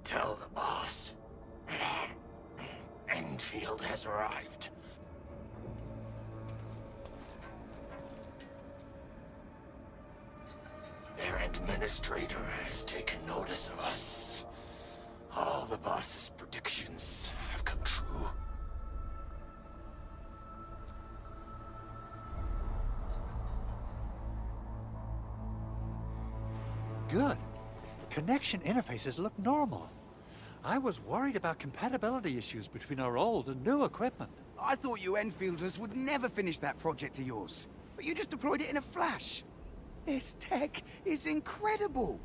Tell the boss. Enfield has arrived. Their administrator has taken notice of us. All the boss's predictions have come true. Good. Connection interfaces look normal. I was worried about compatibility issues between our old and new equipment. I thought you Enfielders would never finish that project of yours, but you just deployed it in a flash. This tech is incredible.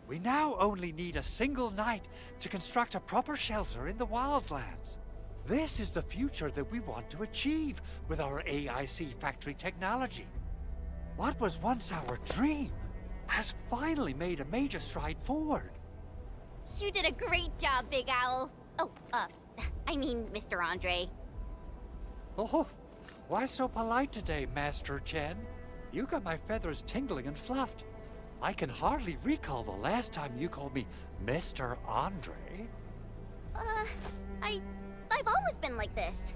We now only need a single night to construct a proper shelter in the wildlands. This is the future that we want to achieve with our AIC factory technology. What was once our dream has finally made a major stride forward. You did a great job, Big Owl. Oh, I mean, Mr. Andre. Oh, why so polite today, Master Chen? You got my feathers tingling and fluffed. I can hardly recall the last time you called me Mr. Andre. I've always been like this.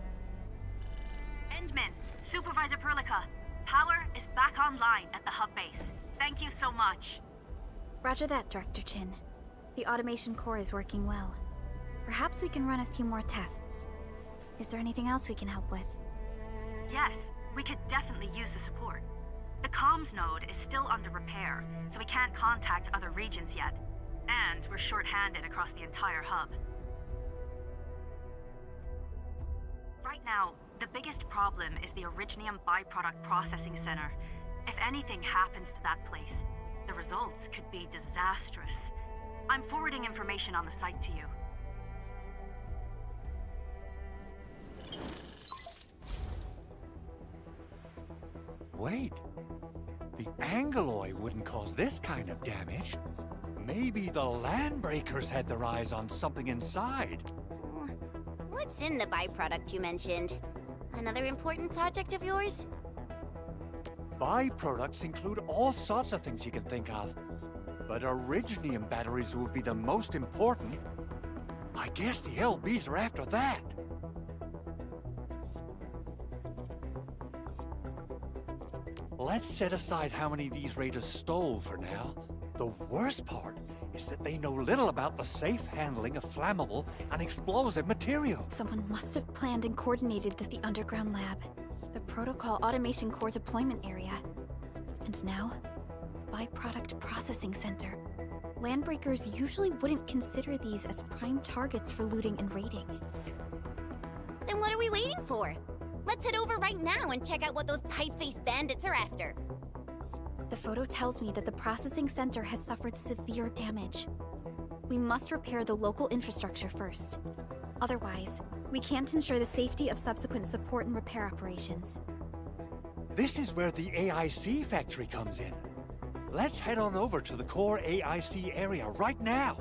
Endman, Supervisor Perlica, power is back online at the hub base. Thank you so much. Roger that, Director Chin. The automation core is working well. Perhaps we can run a few more tests. Is there anything else we can help with? Yes, we could definitely use the support. The comms node is still under repair, so we can't contact other regions yet. And we're short-handed across the entire hub. Right now, the biggest problem is the Originium byproduct processing center. If anything happens to that place, the results could be disastrous. I'm forwarding information on the site to you. Wait. The Angeloy wouldn't cause this kind of damage. Maybe the Landbreakers had their eyes on something inside. What's in the byproduct you mentioned? Another important project of yours? Byproducts include all sorts of things you can think of. But Originium batteries would be the most important. I guess the LBs are after that. Let's set aside how many these raiders stole for now. The worst part is that they know little about the safe handling of flammable and explosive material. Someone must have planned and coordinated the underground lab, the Protocol Automation Core deployment area. And now, Byproduct Processing Center. Landbreakers usually wouldn't consider these as prime targets for looting and raiding. Then what are we waiting for? Let's head over right now and check out what those pipe-faced bandits are after. The photo tells me that the processing center has suffered severe damage. We must repair the local infrastructure first. Otherwise, we can't ensure the safety of subsequent support and repair operations. This is where the AIC factory comes in. Let's head on over to the core AIC area right now.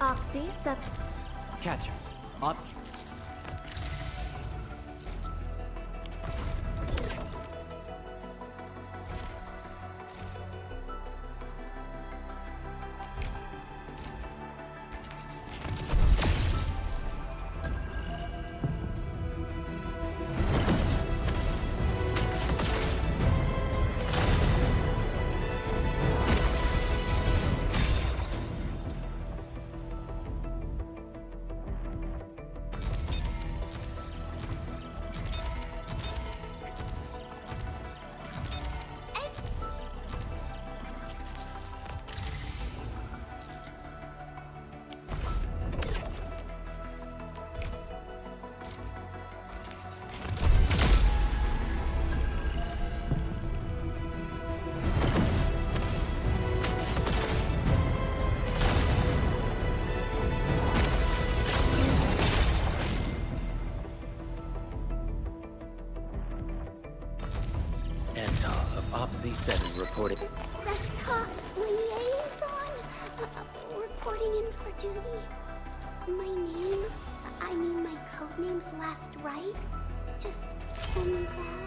Oxy, sub. Catch. Up. Z7 reported. Seshka liaison? Reporting in for duty. My name, I mean my codename's last right? Just tell me that.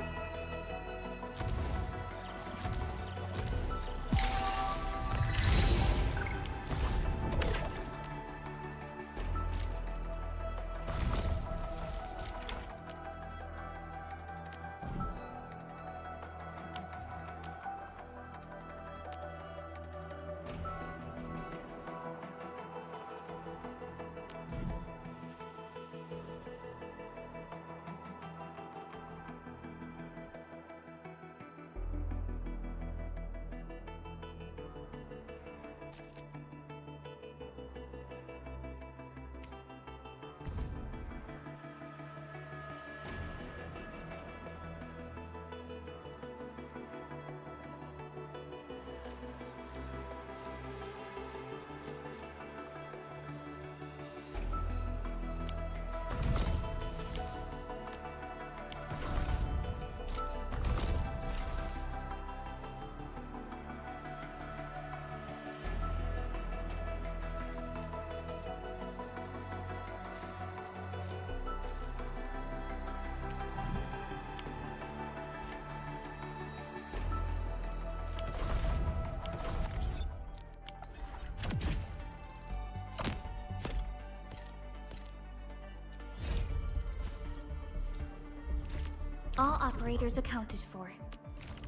All operators accounted for.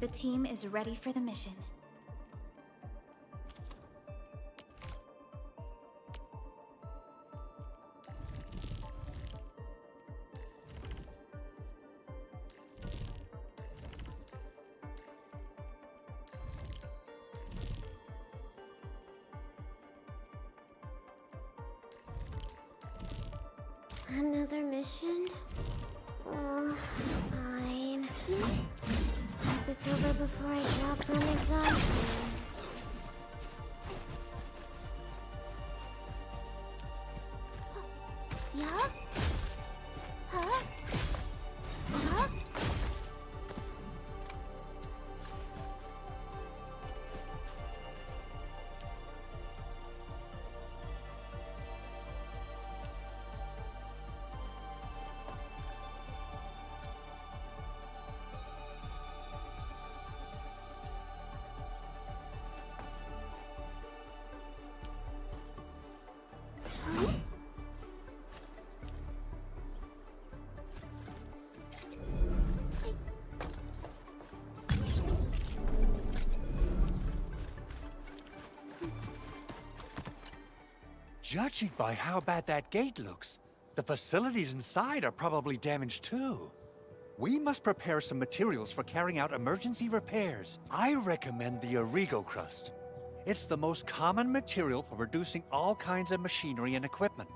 The team is ready for the mission. Another mission? Oh, fine. Hope it's over before I drop from exhaustion. Yeah? Huh? Huh? Judging by how bad that gate looks, the facilities inside are probably damaged too. We must prepare some materials for carrying out emergency repairs. I recommend the Origo crust. It's the most common material for producing all kinds of machinery and equipment.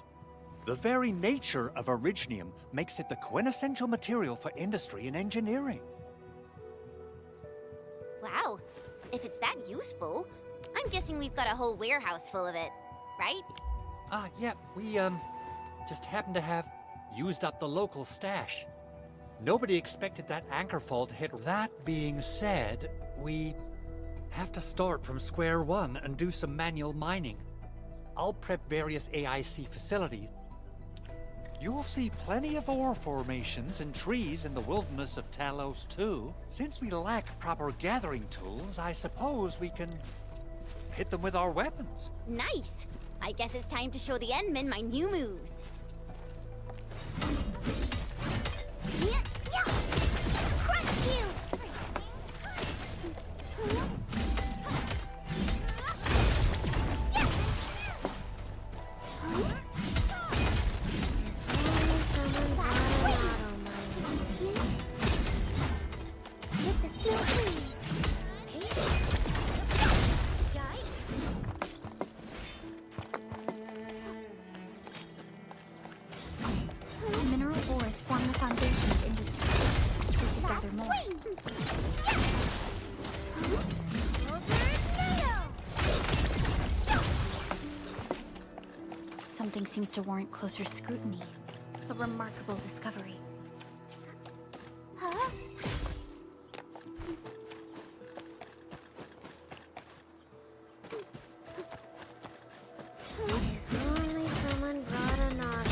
The very nature of originium makes it the quintessential material for industry and engineering. Wow, if it's that useful, I'm guessing we've got a whole warehouse full of it, right? Yeah, we, just happen to have used up the local stash. Nobody expected that anchor fall to hit. That being said, we have to start from square one and do some manual mining. I'll prep various AIC facilities. You'll see plenty of ore formations and trees in the wilderness of Talos too. Since we lack proper gathering tools, I suppose we can hit them with our weapons. Nice! I guess it's time to show the Endmen my new moves. Yeah, yeah. Crush you! With the snow trees. Mineral ores form the foundation of industry. We should gather more. Something seems to warrant closer scrutiny. A remarkable discovery. Huh? If only someone brought an ark.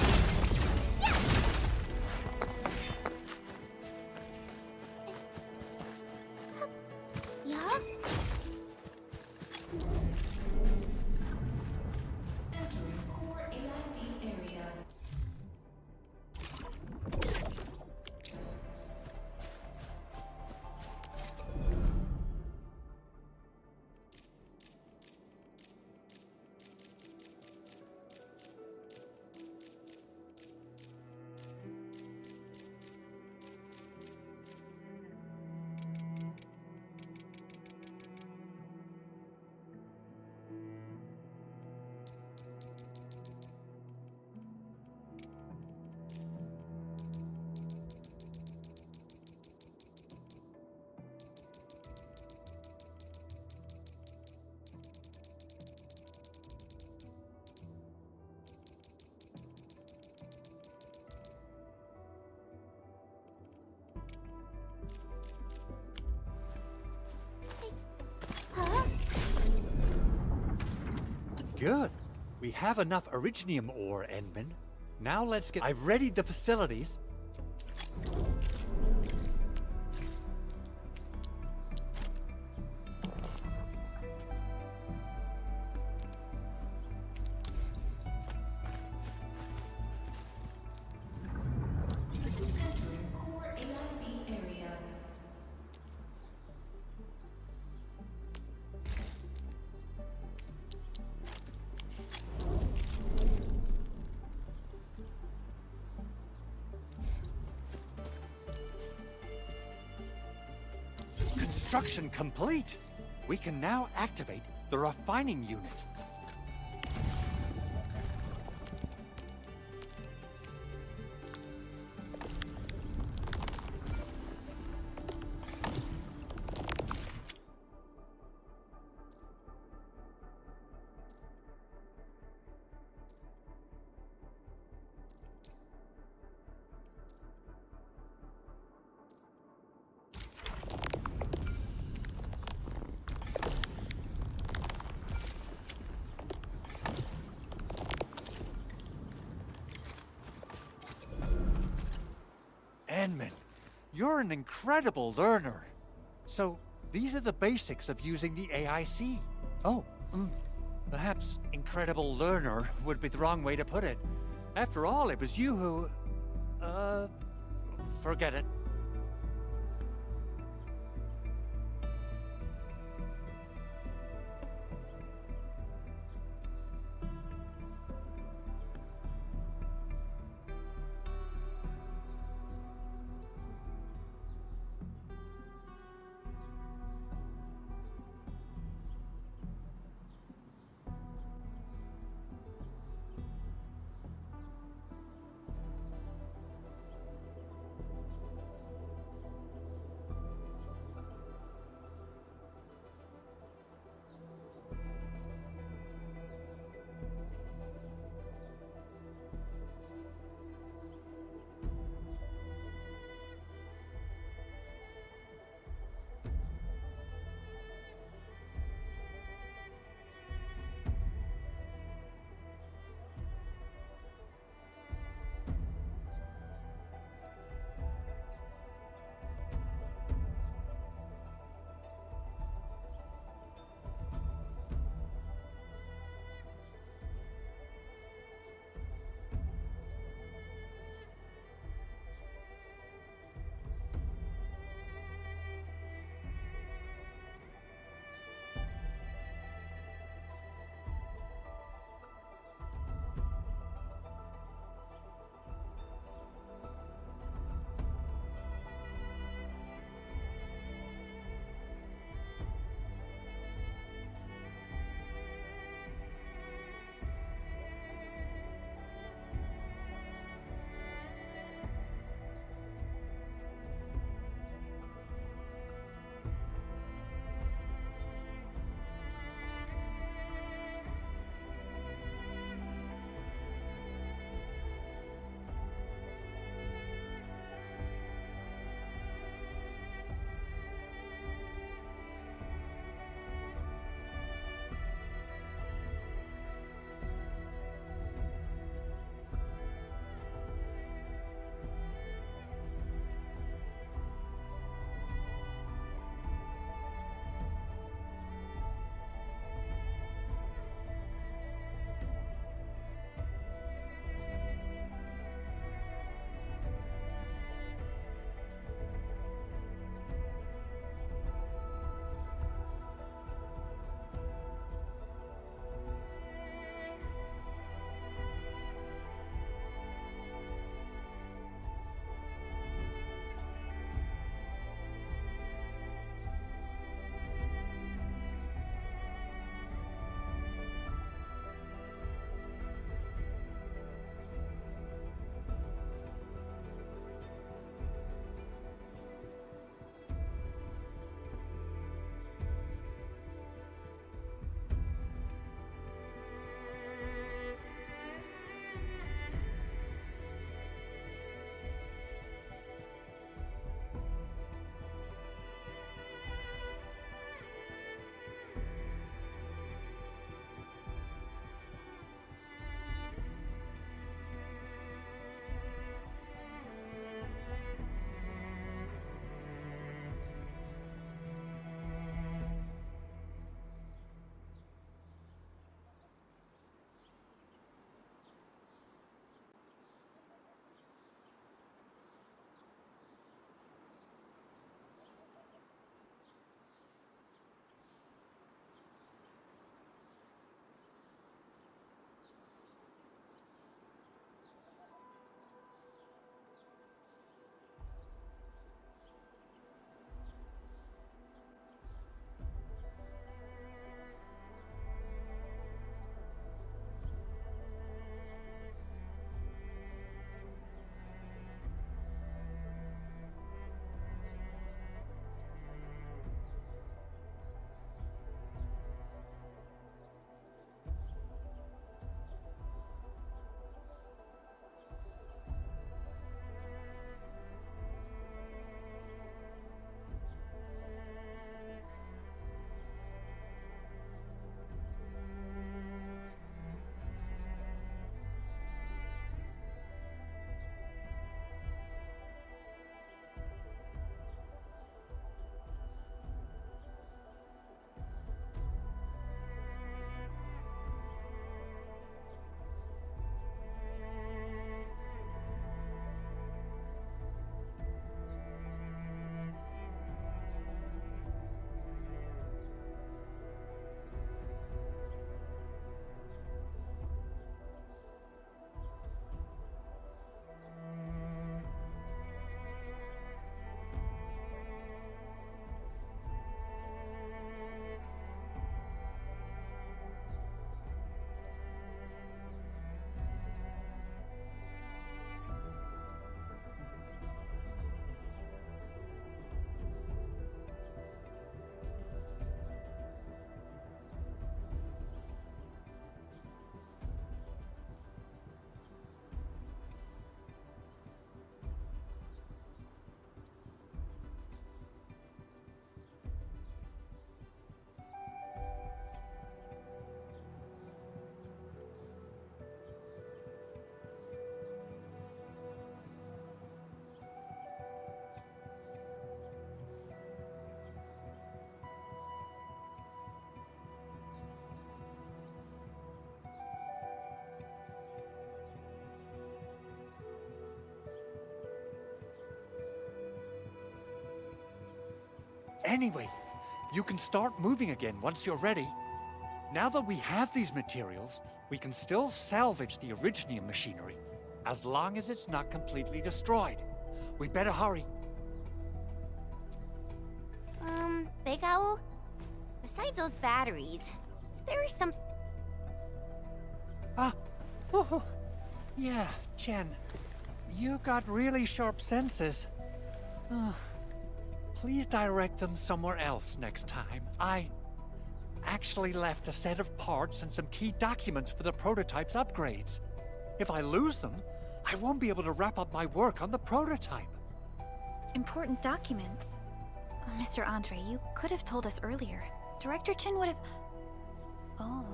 Yeah? Entering core AIC area. Huh? Good. We have enough Originium ore, Endman. Now let's get... I've readied the facilities. Entering core AIC area. Construction complete. We can now activate the refining unit. Endman, you're an incredible learner. So, these are the basics of using the AIC. Oh, perhaps incredible learner would be the wrong way to put it. After all, it was you who... forget it. Anyway, you can start moving again once you're ready. Now that we have these materials, we can still salvage the Originium machinery, as long as it's not completely destroyed. We better hurry. Big Owl? Besides those batteries, is there some... Yeah, Jen. You got really sharp senses. Please direct them somewhere else next time. I actually left a set of parts and some key documents for the prototype's upgrades. If I lose them, I won't be able to wrap up my work on the prototype. Important documents? Mr. Andre, you could have told us earlier. Director Chin would have... Oh.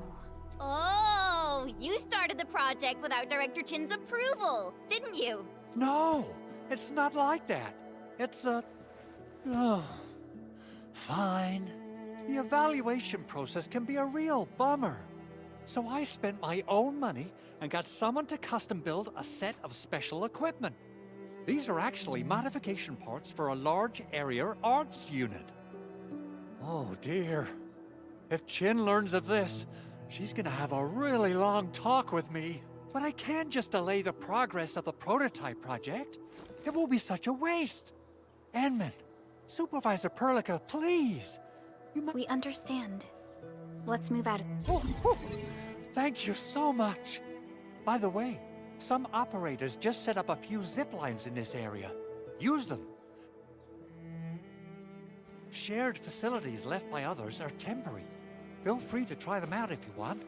Oh, you started the project without Director Chin's approval, didn't you? No, it's not like that. It's fine. The evaluation process can be a real bummer. So I spent my own money and got someone to custom build a set of special equipment. These are actually modification parts for a large area arts unit. Oh dear. If Chin learns of this, she's gonna have a really long talk with me. But I can't just delay the progress of the prototype project. It will be such a waste. Enman, Supervisor Perlica, please. We understand. Let's move out of... Thank you so much. By the way, some operators just set up a few zip lines in this area. Use them. Shared facilities left by others are temporary. Feel free to try them out if you want.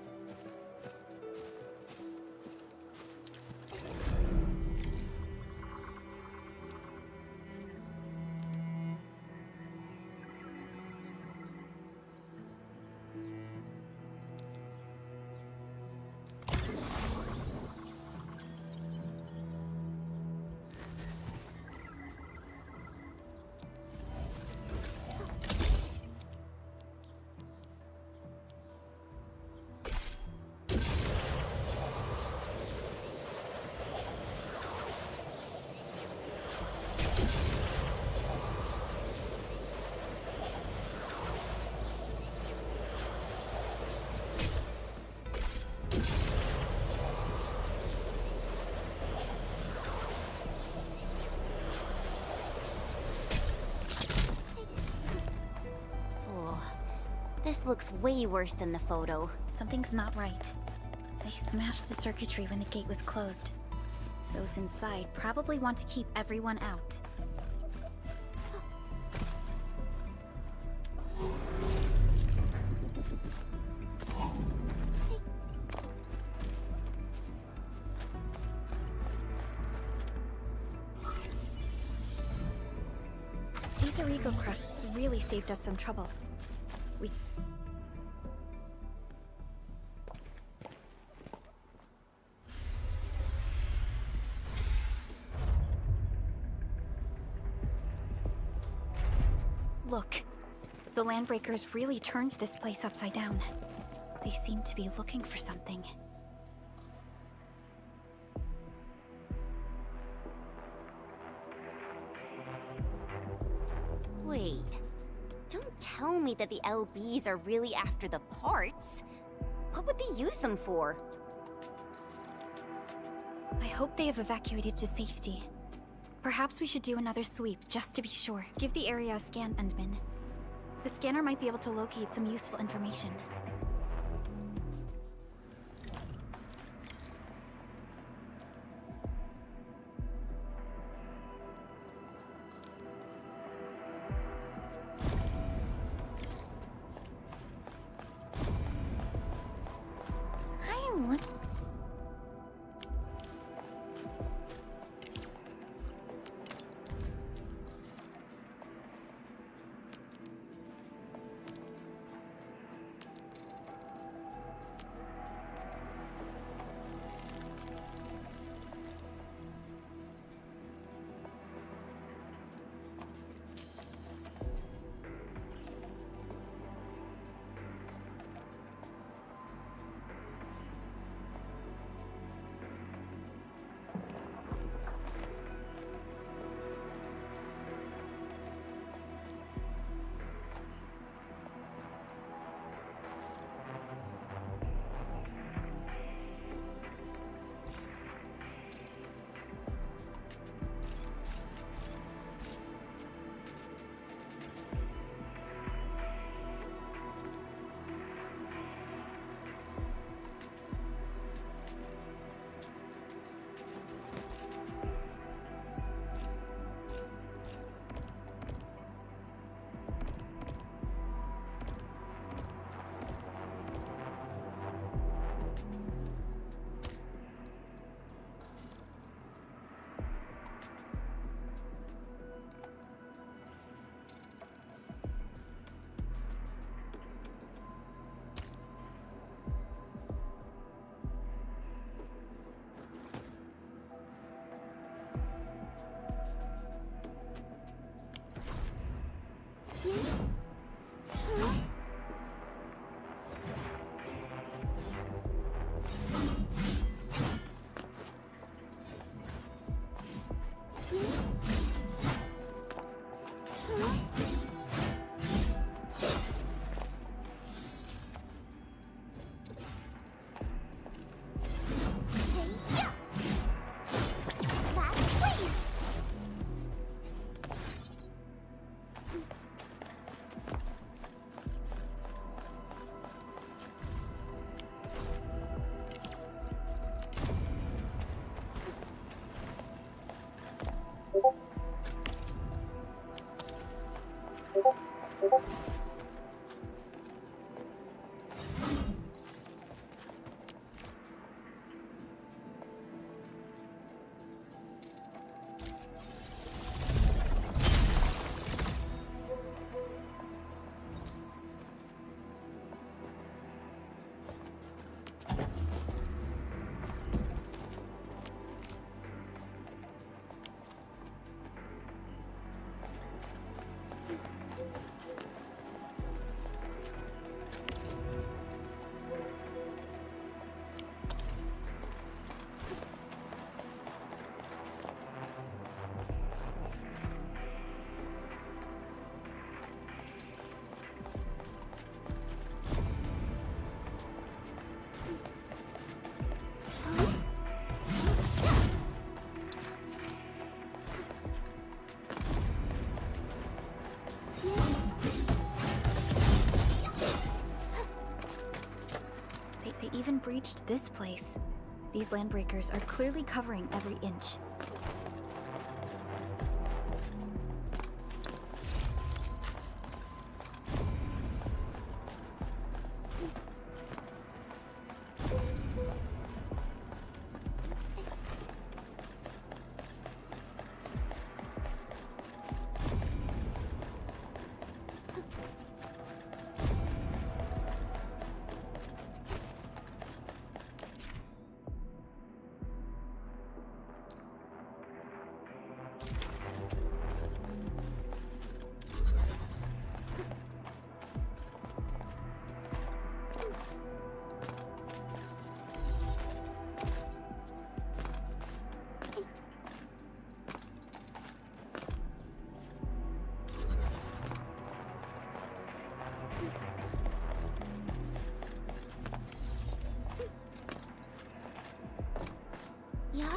This looks way worse than the photo. Something's not right. They smashed the circuitry when the gate was closed. Those inside probably want to keep everyone out. These Origo crusts really saved us some trouble. Look, the Landbreakers really turned this place upside down. They seem to be looking for something. Wait, don't tell me that the LBs are really after the parts. What would they use them for? I hope they have evacuated to safety. Perhaps we should do another sweep, just to be sure. Give the area a scan, Endman. The scanner might be able to locate some useful information. They even breached this place. These landbreakers are clearly covering every inch. Yeah?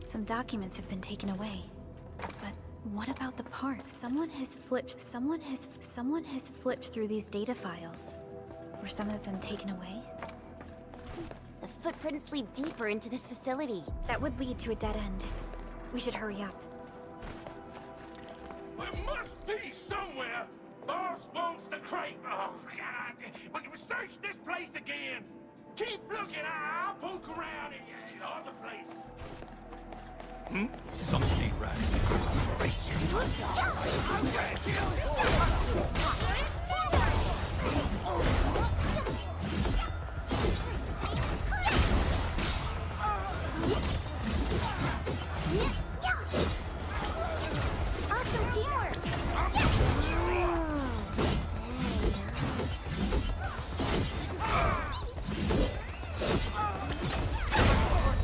Some documents have been taken away. But what about the parts? Someone has flipped through these data files. Were some of them taken away? The footprints lead deeper into this facility. That would lead to a dead end. We should hurry up. There must be somewhere. Boss wants the crate. Oh, God. We can search this place again. Keep looking. I'll poke around in other places. Something ain't right. Awesome teamwork!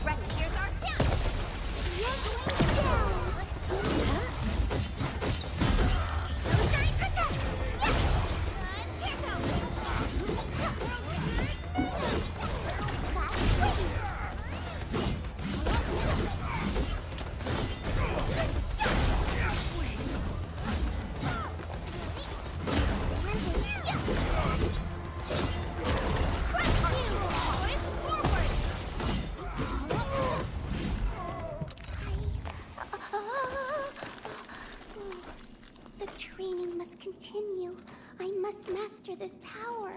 Ready, here's our chance! You're going down! Sunshine protect! Yes! Here goes! The training must continue. I must master this power.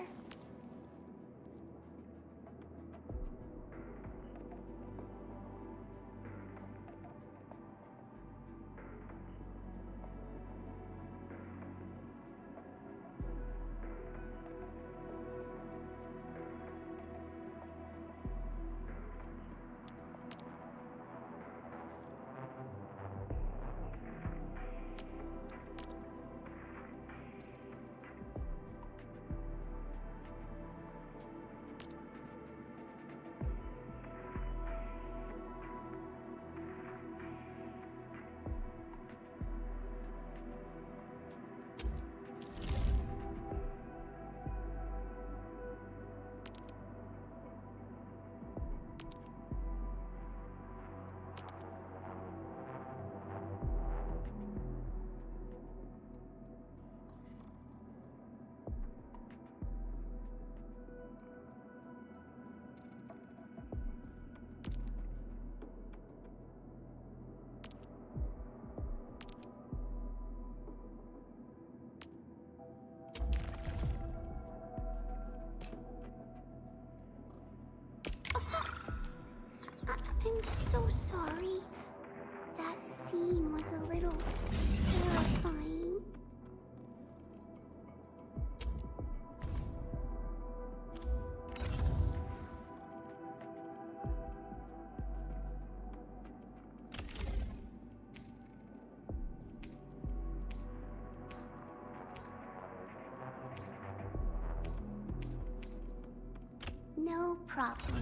No problem.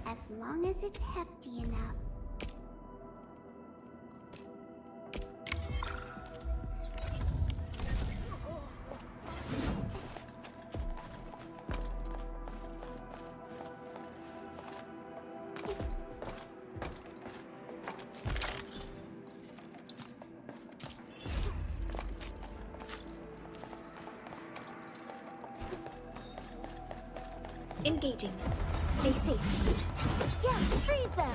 As long as it's hefty enough. Engaging. Stay safe. Yeah, freeze them!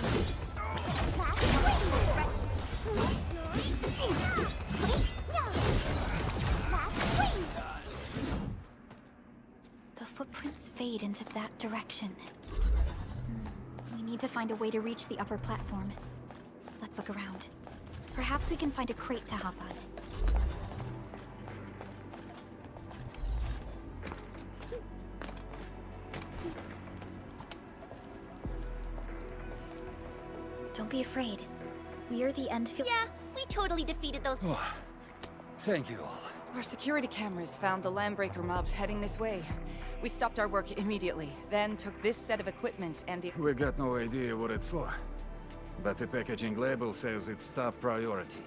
Fast swing! Fast swing! The footprints fade into that direction. We need to find a way to reach the upper platform. Let's look around. Perhaps we can find a crate to hop on. Don't be afraid. We're the endfield. Yeah, we totally defeated those. Thank you all. Our security cameras found the landbreaker mobs heading this way. We stopped our work immediately, then took this set of equipment and the... We got no idea what it's for. But the packaging label says it's top priority.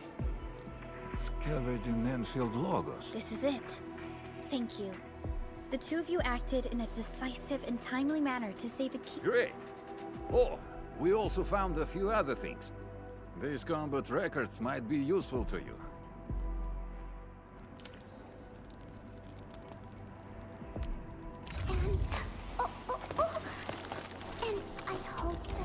It's covered in Enfield logos. This is it. Thank you. The two of you acted in a decisive and timely manner to save a key. Great! Oh, we also found a few other things. These combat records might be useful to you. And... oh! And I hope that...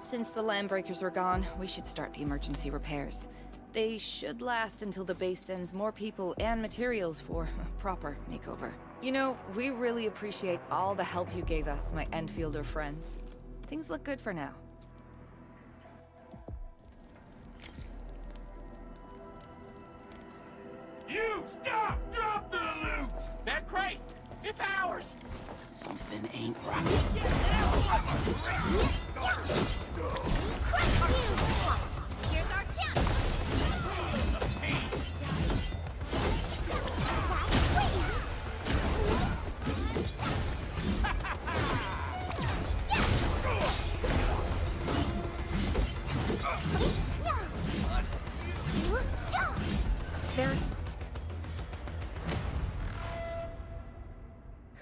Since the landbreakers are gone, we should start the emergency repairs. They should last until the base sends more people and materials for a proper makeover. You know, we really appreciate all the help you gave us, my Enfielder friends. Things look good for now. You stop! Drop the loot! That crate! It's ours! Something ain't right. Crush you! Here's our chance! There.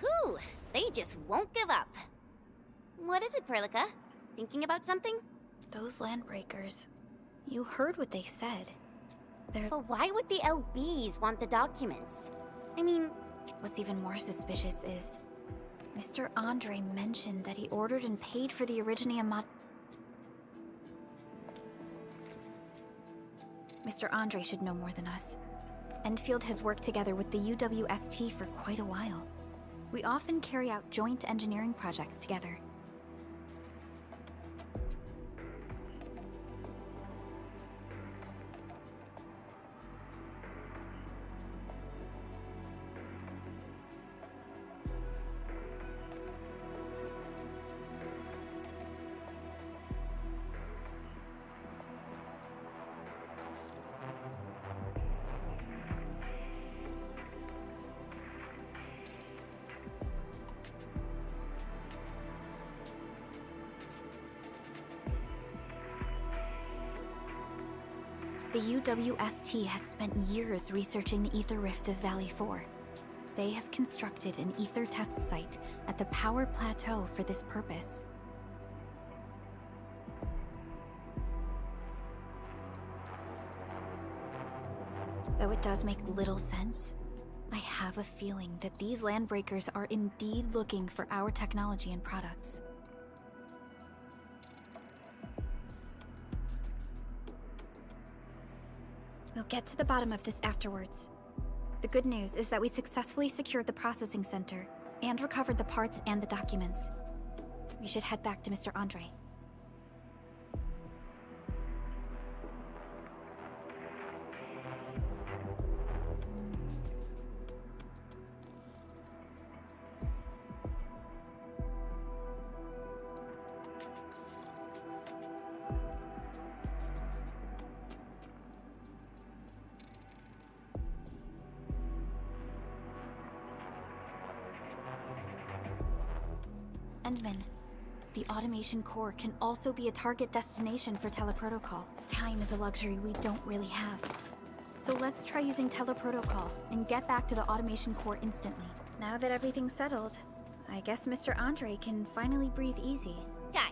Whew, they just won't give up. What is it, Perlica? Thinking about something? Those landbreakers. You heard what they said. They're... But why would the LBs want the documents? I mean... What's even more suspicious is... Mr. Andre mentioned that he ordered and paid for the Originium mod... Mr. Andre should know more than us. Enfield has worked together with the UWST for quite a while. We often carry out joint engineering projects together. The UWST has spent years researching the ether rift of Valley 4. They have constructed an ether test site at the power plateau for this purpose. Though it does make little sense, I have a feeling that these landbreakers are indeed looking for our technology and products. We'll get to the bottom of this afterwards. The good news is that we successfully secured the processing center and recovered the parts and the documents. We should head back to Mr. Andre. Endman, the automation core can also be a target destination for teleprotocol. Time is a luxury we don't really have. So let's try using teleprotocol and get back to the automation core instantly. Now that everything's settled, I guess Mr. Andre can finally breathe easy. Guy.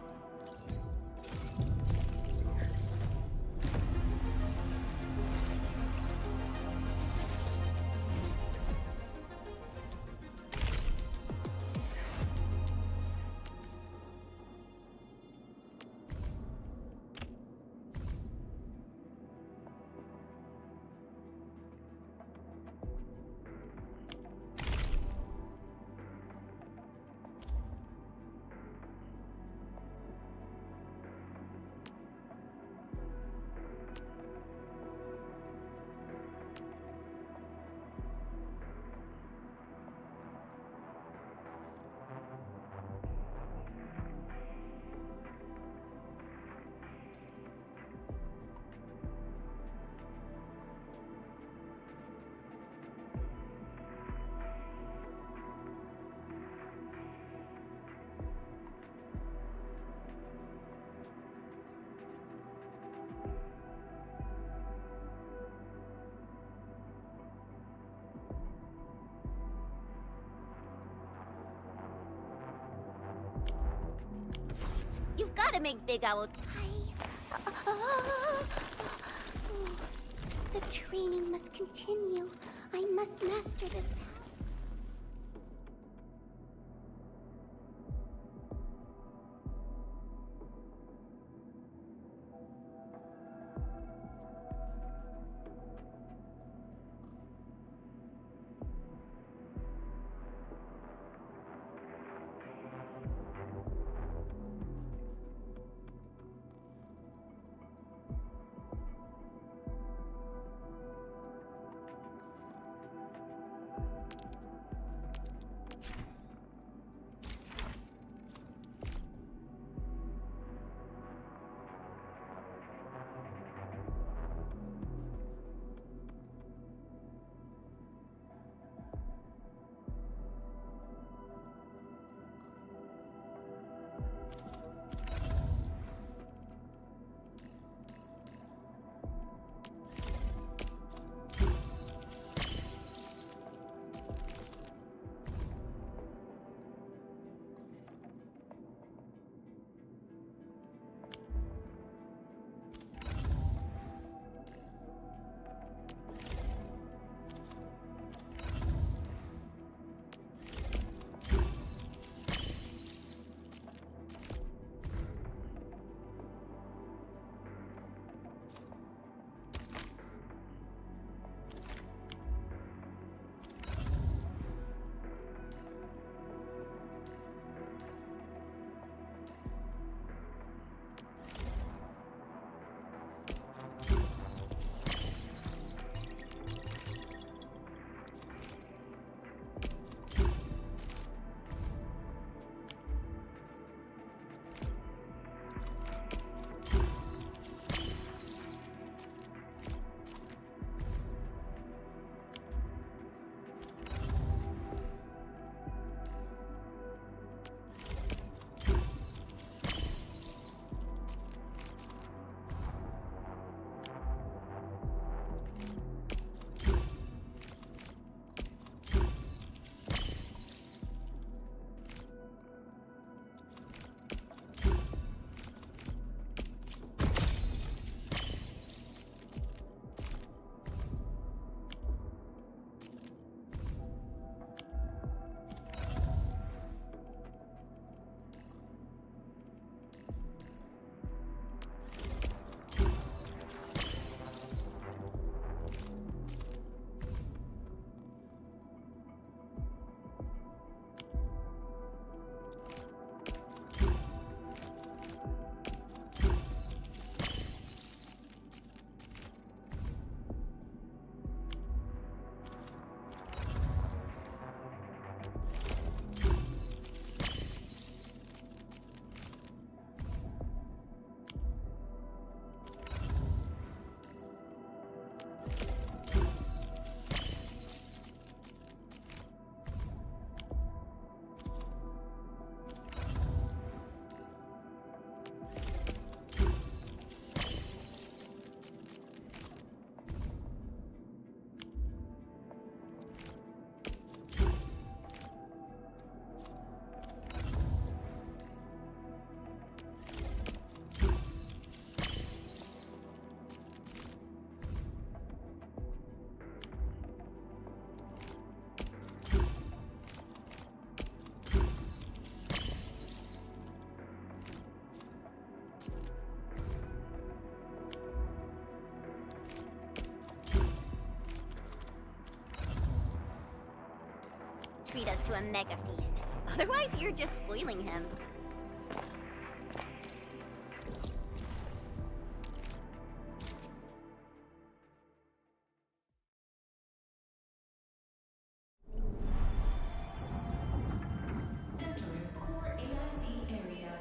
You've got to make Big Owl. The training must continue. I must master this path. treat us to a mega feast. Otherwise, you're just spoiling him. Entering core AIC area.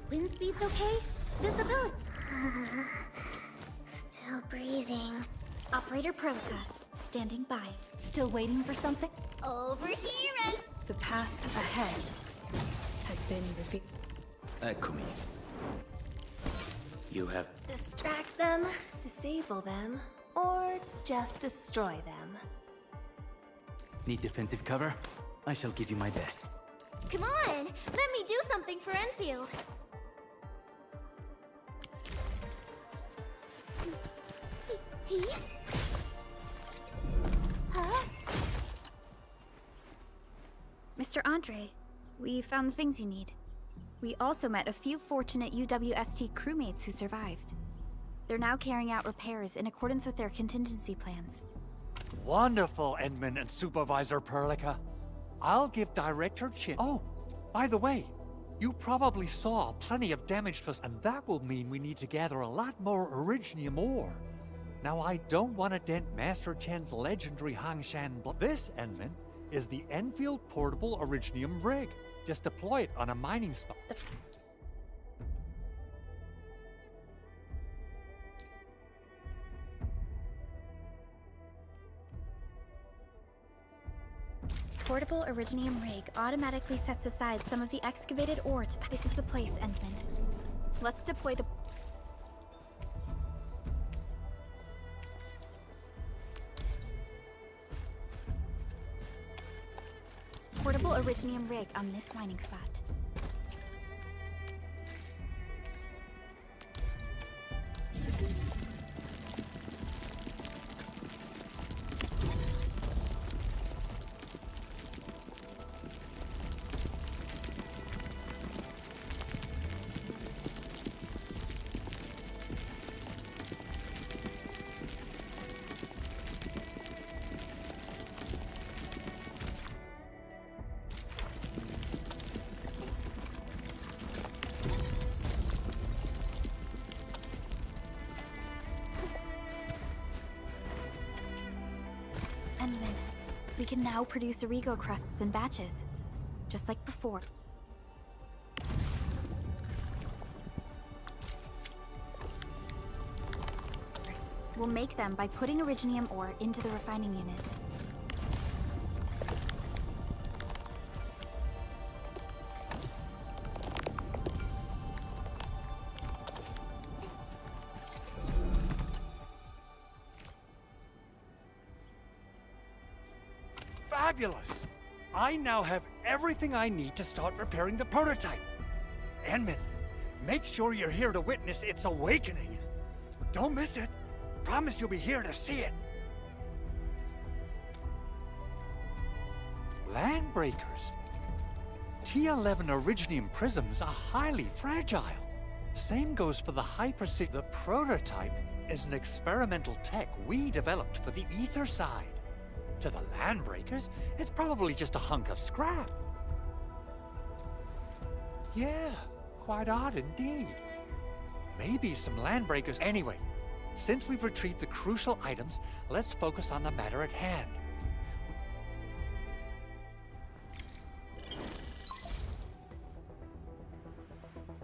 Wind speed's okay? Visibility. Still breathing. Operator Prolica, standing by. Still waiting for something? Over here, and The path ahead has been revealed. Eccomi. You have... Distract them, disable them, or just destroy them. Need defensive cover? I shall give you my best. Come on, let me do something for Enfield. Huh? Mr. Andre, we found the things you need. We also met a few fortunate UWST crewmates who survived. They're now carrying out repairs in accordance with their contingency plans. Wonderful, Edmund and Supervisor Perlica. I'll give Director Chin... Oh, by the way, you probably saw plenty of damage for... And that will mean we need to gather a lot more Originium ore. Now, I don't want to dent Master Chen's legendary Hangshan... This, Edmund, is the Enfield Portable Originium Rig. Just deploy it on a mining spot. Portable Originium Rig automatically sets aside some of the excavated ore to... This is the place, Entman. Let's deploy the... Portable Originium Rig on this mining spot. Enman, we can now produce Origo crusts in batches, just like before. We'll make them by putting Originium ore into the refining unit. Fabulous! I now have everything I need to start repairing the prototype. Enman, make sure you're here to witness its awakening. Don't miss it. Promise you'll be here to see it. Landbreakers. T11 Originium prisms are highly fragile. Same goes for the Hypersi. The prototype is an experimental tech we developed for the ether side. To the Landbreakers, it's probably just a hunk of scrap. Yeah, quite odd indeed. Maybe some Landbreakers... Anyway, since we've retrieved the crucial items, let's focus on the matter at hand.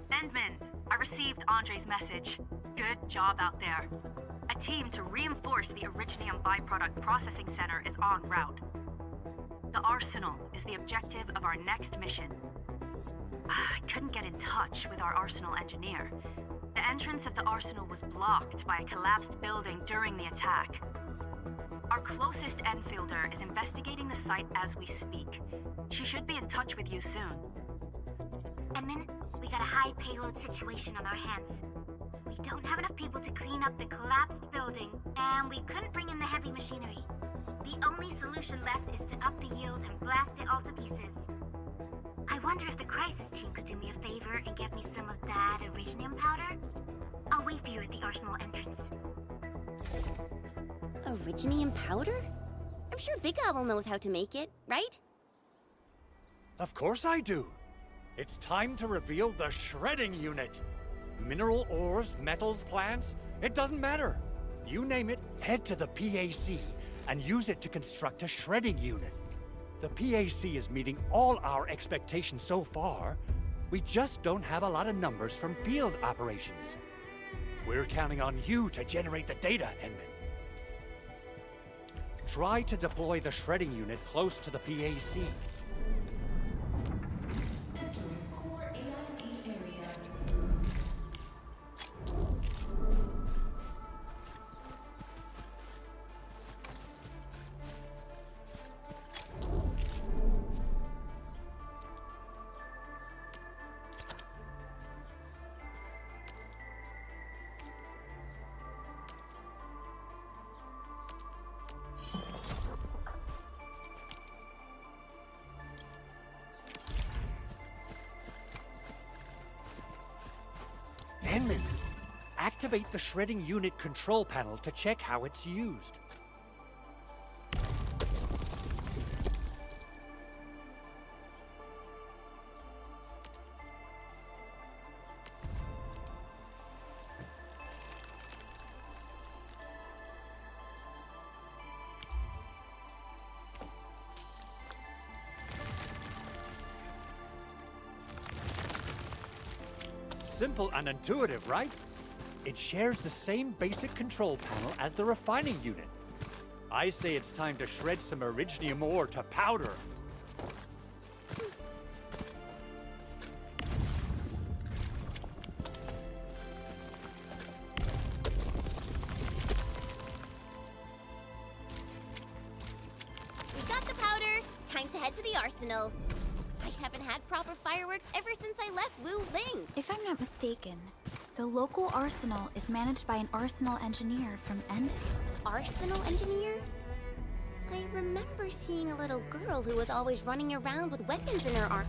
Endman, I received Andre's message. Good job out there. A team to reinforce the Originium byproduct processing center is en route. The arsenal is the objective of our next mission. I couldn't get in touch with our arsenal engineer. The The entrance of the arsenal was blocked by a collapsed building during the attack. Our closest endfielder is investigating the site as we speak. She should be in touch with you soon. Edmund, we got a high payload situation on our hands. We don't have enough people to clean up the collapsed building, and we couldn't bring in the heavy machinery. The only solution left is to up the yield and blast it all to pieces. I wonder if the crisis team could do me a favor and get me some of that originium powder? I'll wait for you at the arsenal entrance. Originium powder? I'm sure Big Owl knows how to make it, right? Of course I do. It's time to reveal the shredding unit. Mineral ores, metals, plants, it doesn't matter. You name it, head to the PAC and use it to construct a shredding unit. The PAC is meeting all our expectations so far. We just don't have a lot of numbers from field operations. We're counting on you to generate the data, Edmund. Try to deploy the shredding unit close to the PAC. Entering core AIC area. Edmund, activate the shredding unit control panel to check how it's used. Simple and intuitive, right? It shares the same basic control panel as the refining unit. I say it's time to shred some originium ore to powder. We got the powder. Time to head to the arsenal. I haven't had proper fireworks ever since I left Wu Ling. If I'm not mistaken, the local arsenal is managed by an arsenal engineer from Endfield. Arsenal engineer? I remember seeing a little girl who was always running around with weapons in her arm.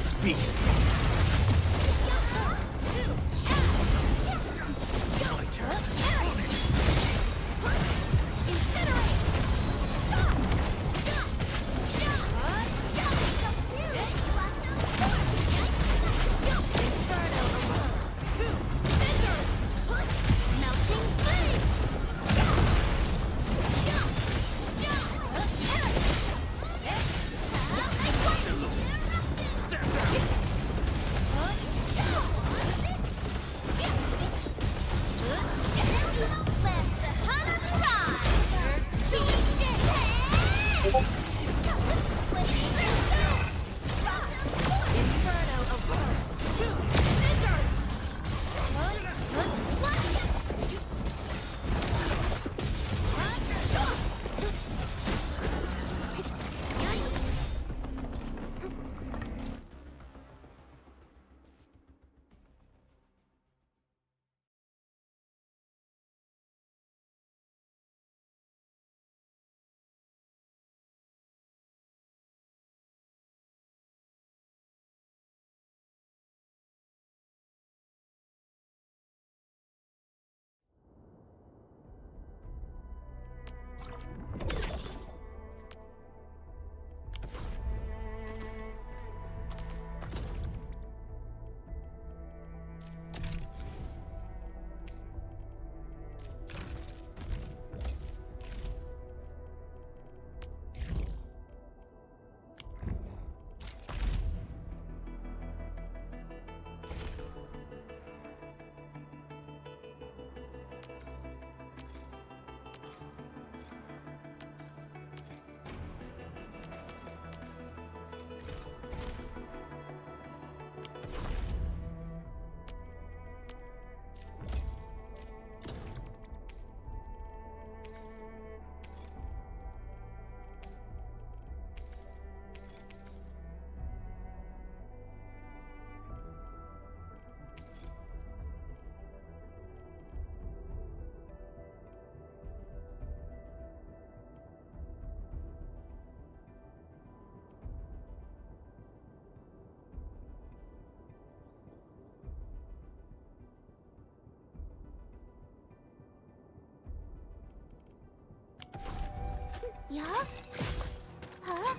Let's feast. My turn. Yeah? Huh?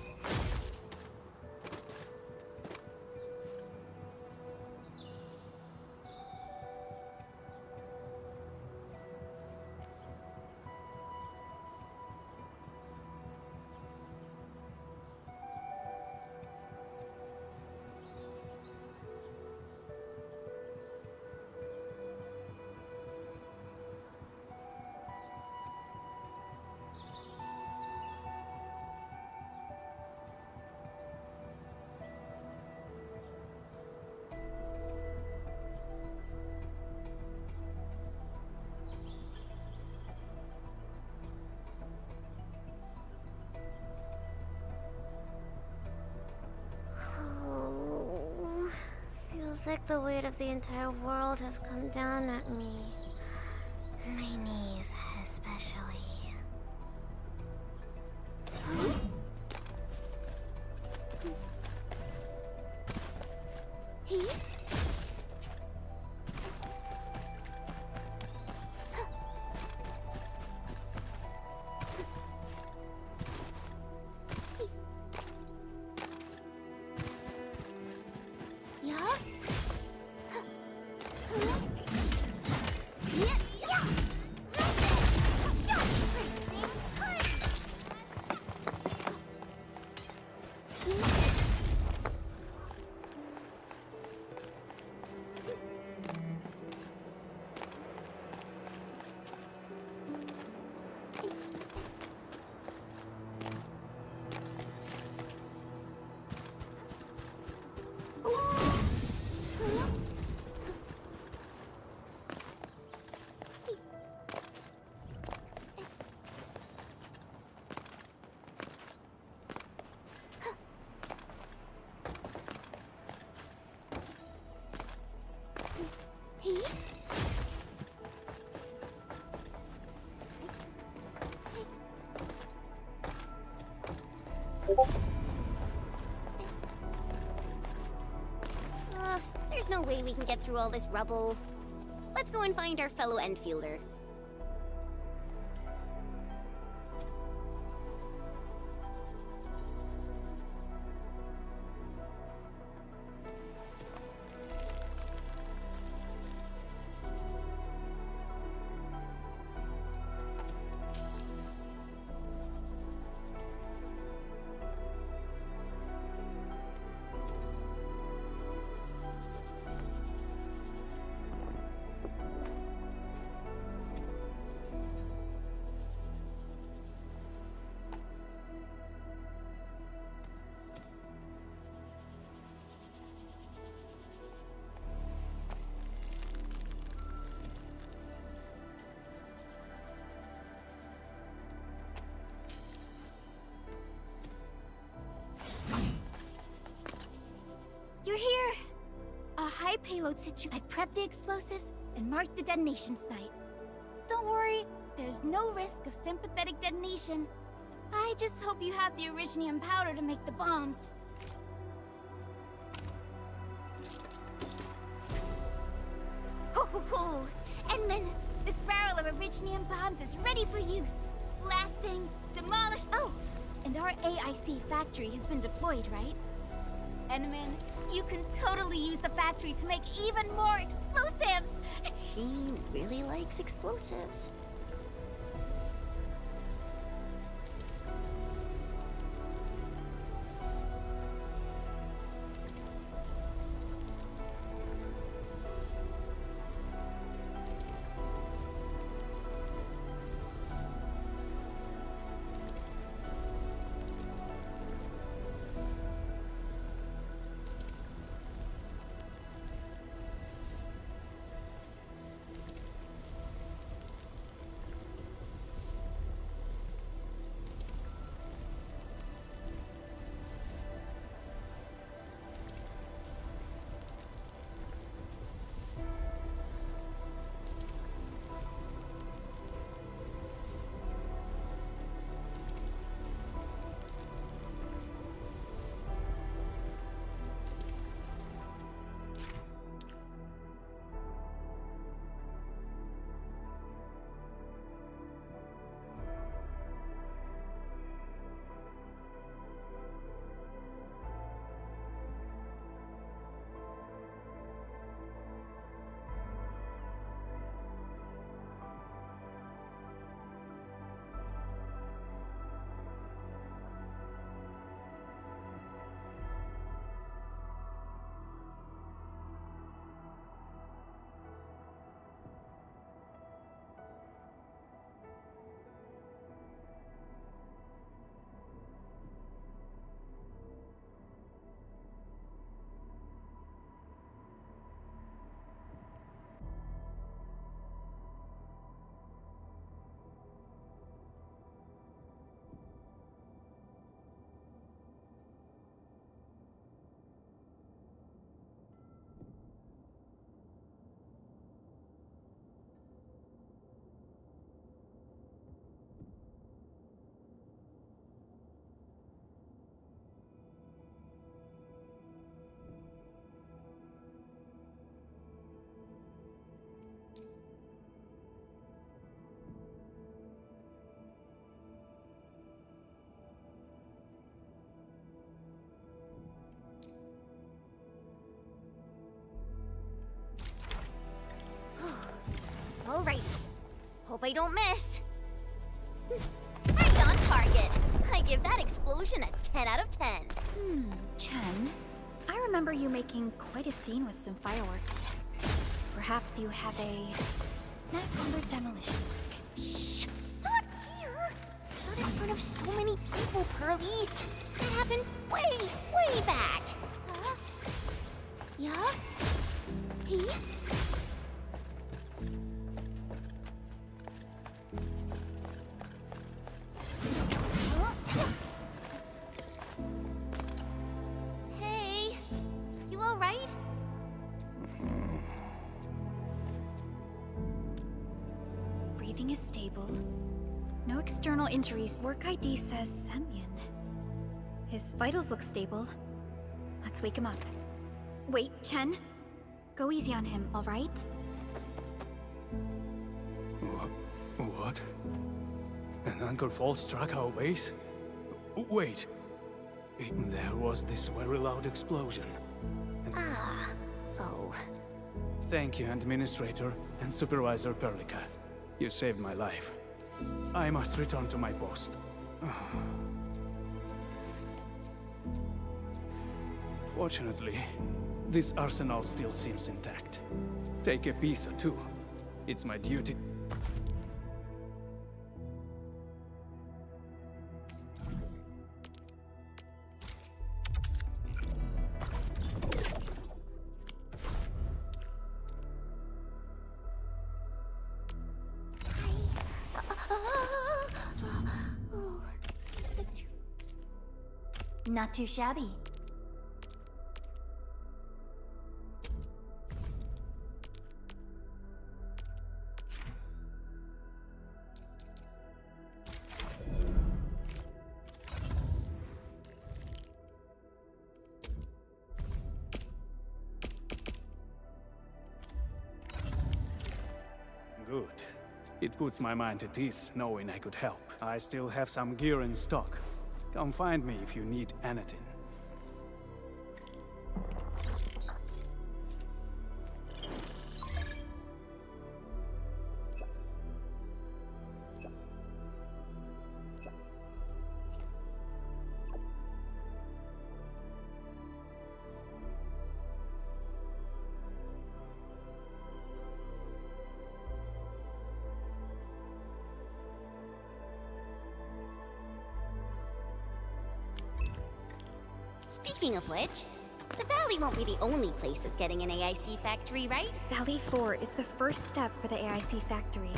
Oh, feels like the weight of the entire world has come down at me. My knees, especially. way we can get through all this rubble. Let's go and find our fellow endfielder. You're here! Our high payload situ. I've prepped the explosives and marked the detonation site. Don't worry, there's no risk of sympathetic detonation. I just hope you have the originium powder to make the bombs. Ho ho ho! Edmund, this barrel of originium bombs is ready for use. Blasting, demolish. Oh, and our AIC factory has been deployed, right? Edmund, you can totally use the factory to make even more explosives! She really likes explosives. Alright. Hope I don't miss. Right on target. I give that explosion a 10 out of 10. Chen, I remember you making quite a scene with some fireworks. Perhaps you have a knack for demolition work. Shh! Not here! Not in front of so many people, Pearly. That happened way back. Huh? Yeah? He? Hey, you all right? Breathing is stable. No external injuries. Work ID says Semyon. His vitals look stable. Let's wake him up. Wait, Chen? Go easy on him, all right? What? An anchor fall struck our base? Wait. There was this very loud explosion. Oh. Thank you, Administrator and Supervisor Perlica. You saved my life. I must return to my post. Fortunately, this arsenal still seems intact. Take a piece or two. It's my duty. Not too shabby. Good. It puts my mind at ease knowing I could help. I still have some gear in stock. Come find me if you need anything. Speaking of which, the Valley won't be the only place that's getting an AIC factory, right? Valley 4 is the first step for the AIC factory.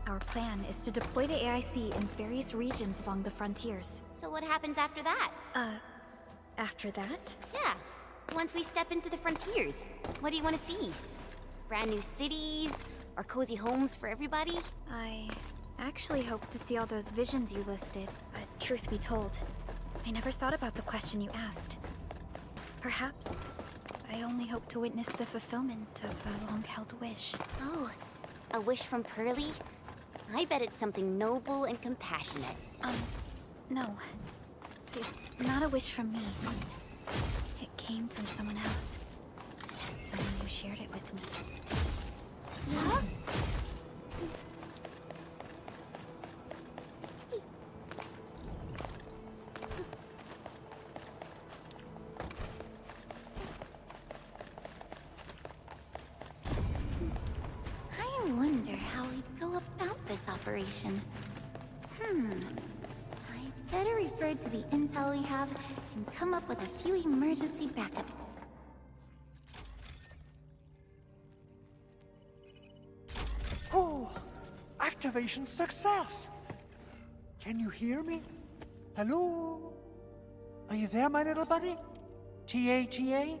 Our plan is to deploy the AIC in various regions along the frontiers. So what happens after that? After that? Yeah, once we step into the frontiers, what do you want to see? Brand new cities? Or cozy homes for everybody? I actually hope to see all those visions you listed, but truth be told, I never thought about the question you asked. Perhaps I only hope to witness the fulfillment of a long-held wish. Oh, a wish from Pearly? I bet it's something noble and compassionate. No. It's not a wish from me. It came from someone else. Someone who shared it with me. Huh? I wonder how we'd go about this operation. I better refer to the intel we have and come up with a few emergency backup. Oh, activation success! Can you hear me? Hello? Are you there, my little buddy? T-A-T-A?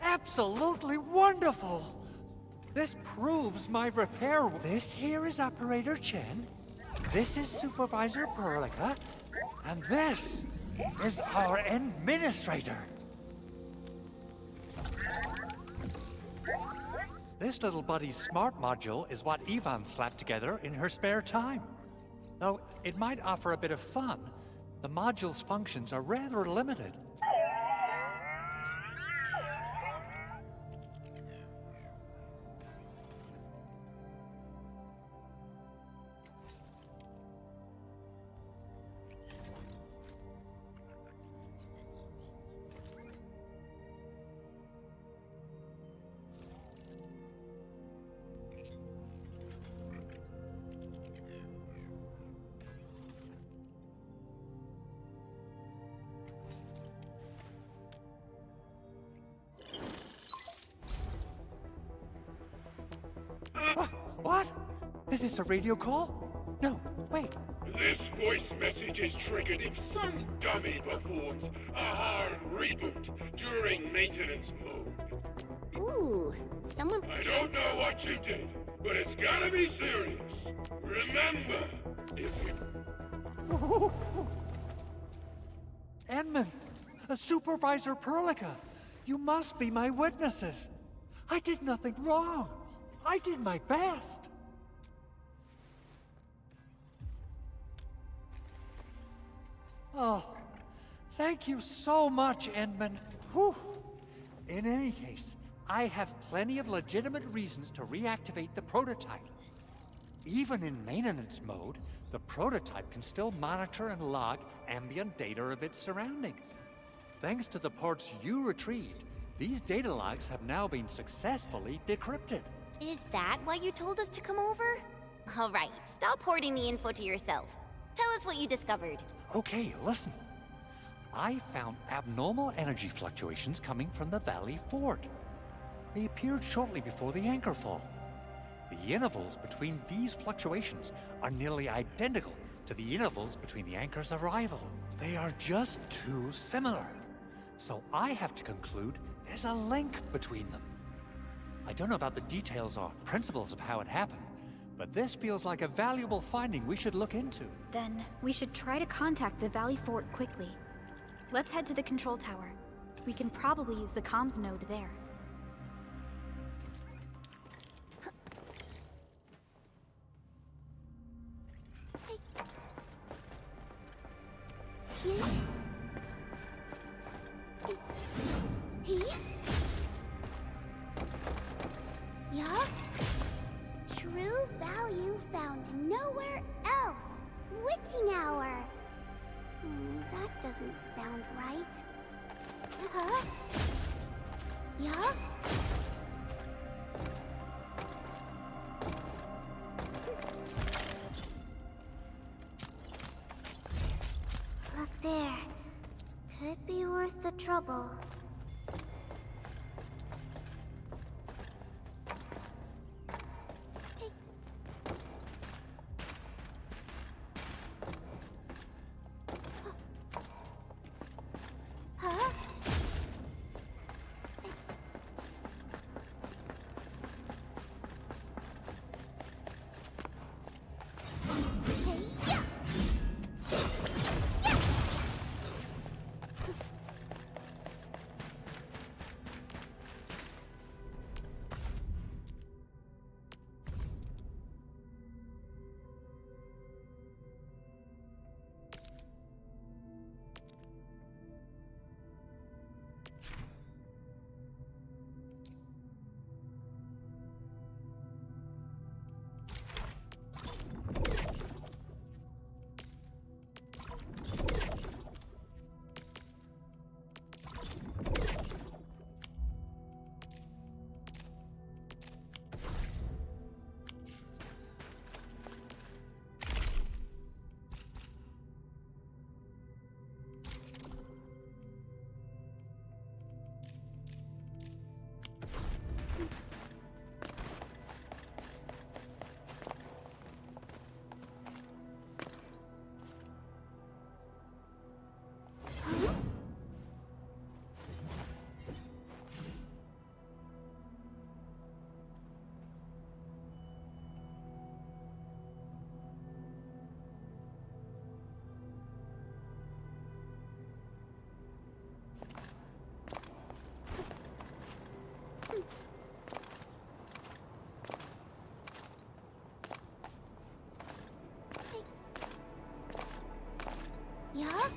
Absolutely wonderful! This proves my repair. This here is Operator Chen. This is Supervisor Perlica. And this is our Administrator. This little buddy's smart module is what Yvonne slapped together in her spare time. Though it might offer a bit of fun, the module's functions are rather limited. What? Is this a radio call? No, wait. This voice message is triggered if some dummy performs a hard reboot during maintenance mode. Ooh, someone... I don't know what you did, but it's gotta be serious. Remember, if we... Edmund! Supervisor Perlica! You must be my witnesses. I did nothing wrong. I did my best. Oh, thank you so much, Endman. Whew. In any case, I have plenty of legitimate reasons to reactivate the prototype. Even in maintenance mode, the prototype can still monitor and log ambient data of its surroundings. Thanks to the ports you retrieved, these data logs have now been successfully decrypted. Is that why you told us to come over? All right, stop hoarding the info to yourself. Tell us what you discovered. Okay, listen. I found abnormal energy fluctuations coming from the Valley Fort. They appeared shortly before the anchor fall. The intervals between these fluctuations are nearly identical to the intervals between the anchor's arrival. They are just too similar. So I have to conclude there's a link between them. I don't know about the details or principles of how it happened, but this feels like a valuable finding we should look into. Then we should try to contact the Valley Fort quickly. Let's head to the control tower. We can probably use the comms node there. Yeah? True value found nowhere else. Witching hour. That doesn't sound right. Huh? Yeah? Look there. Could be worth the trouble. Huh? Yeah?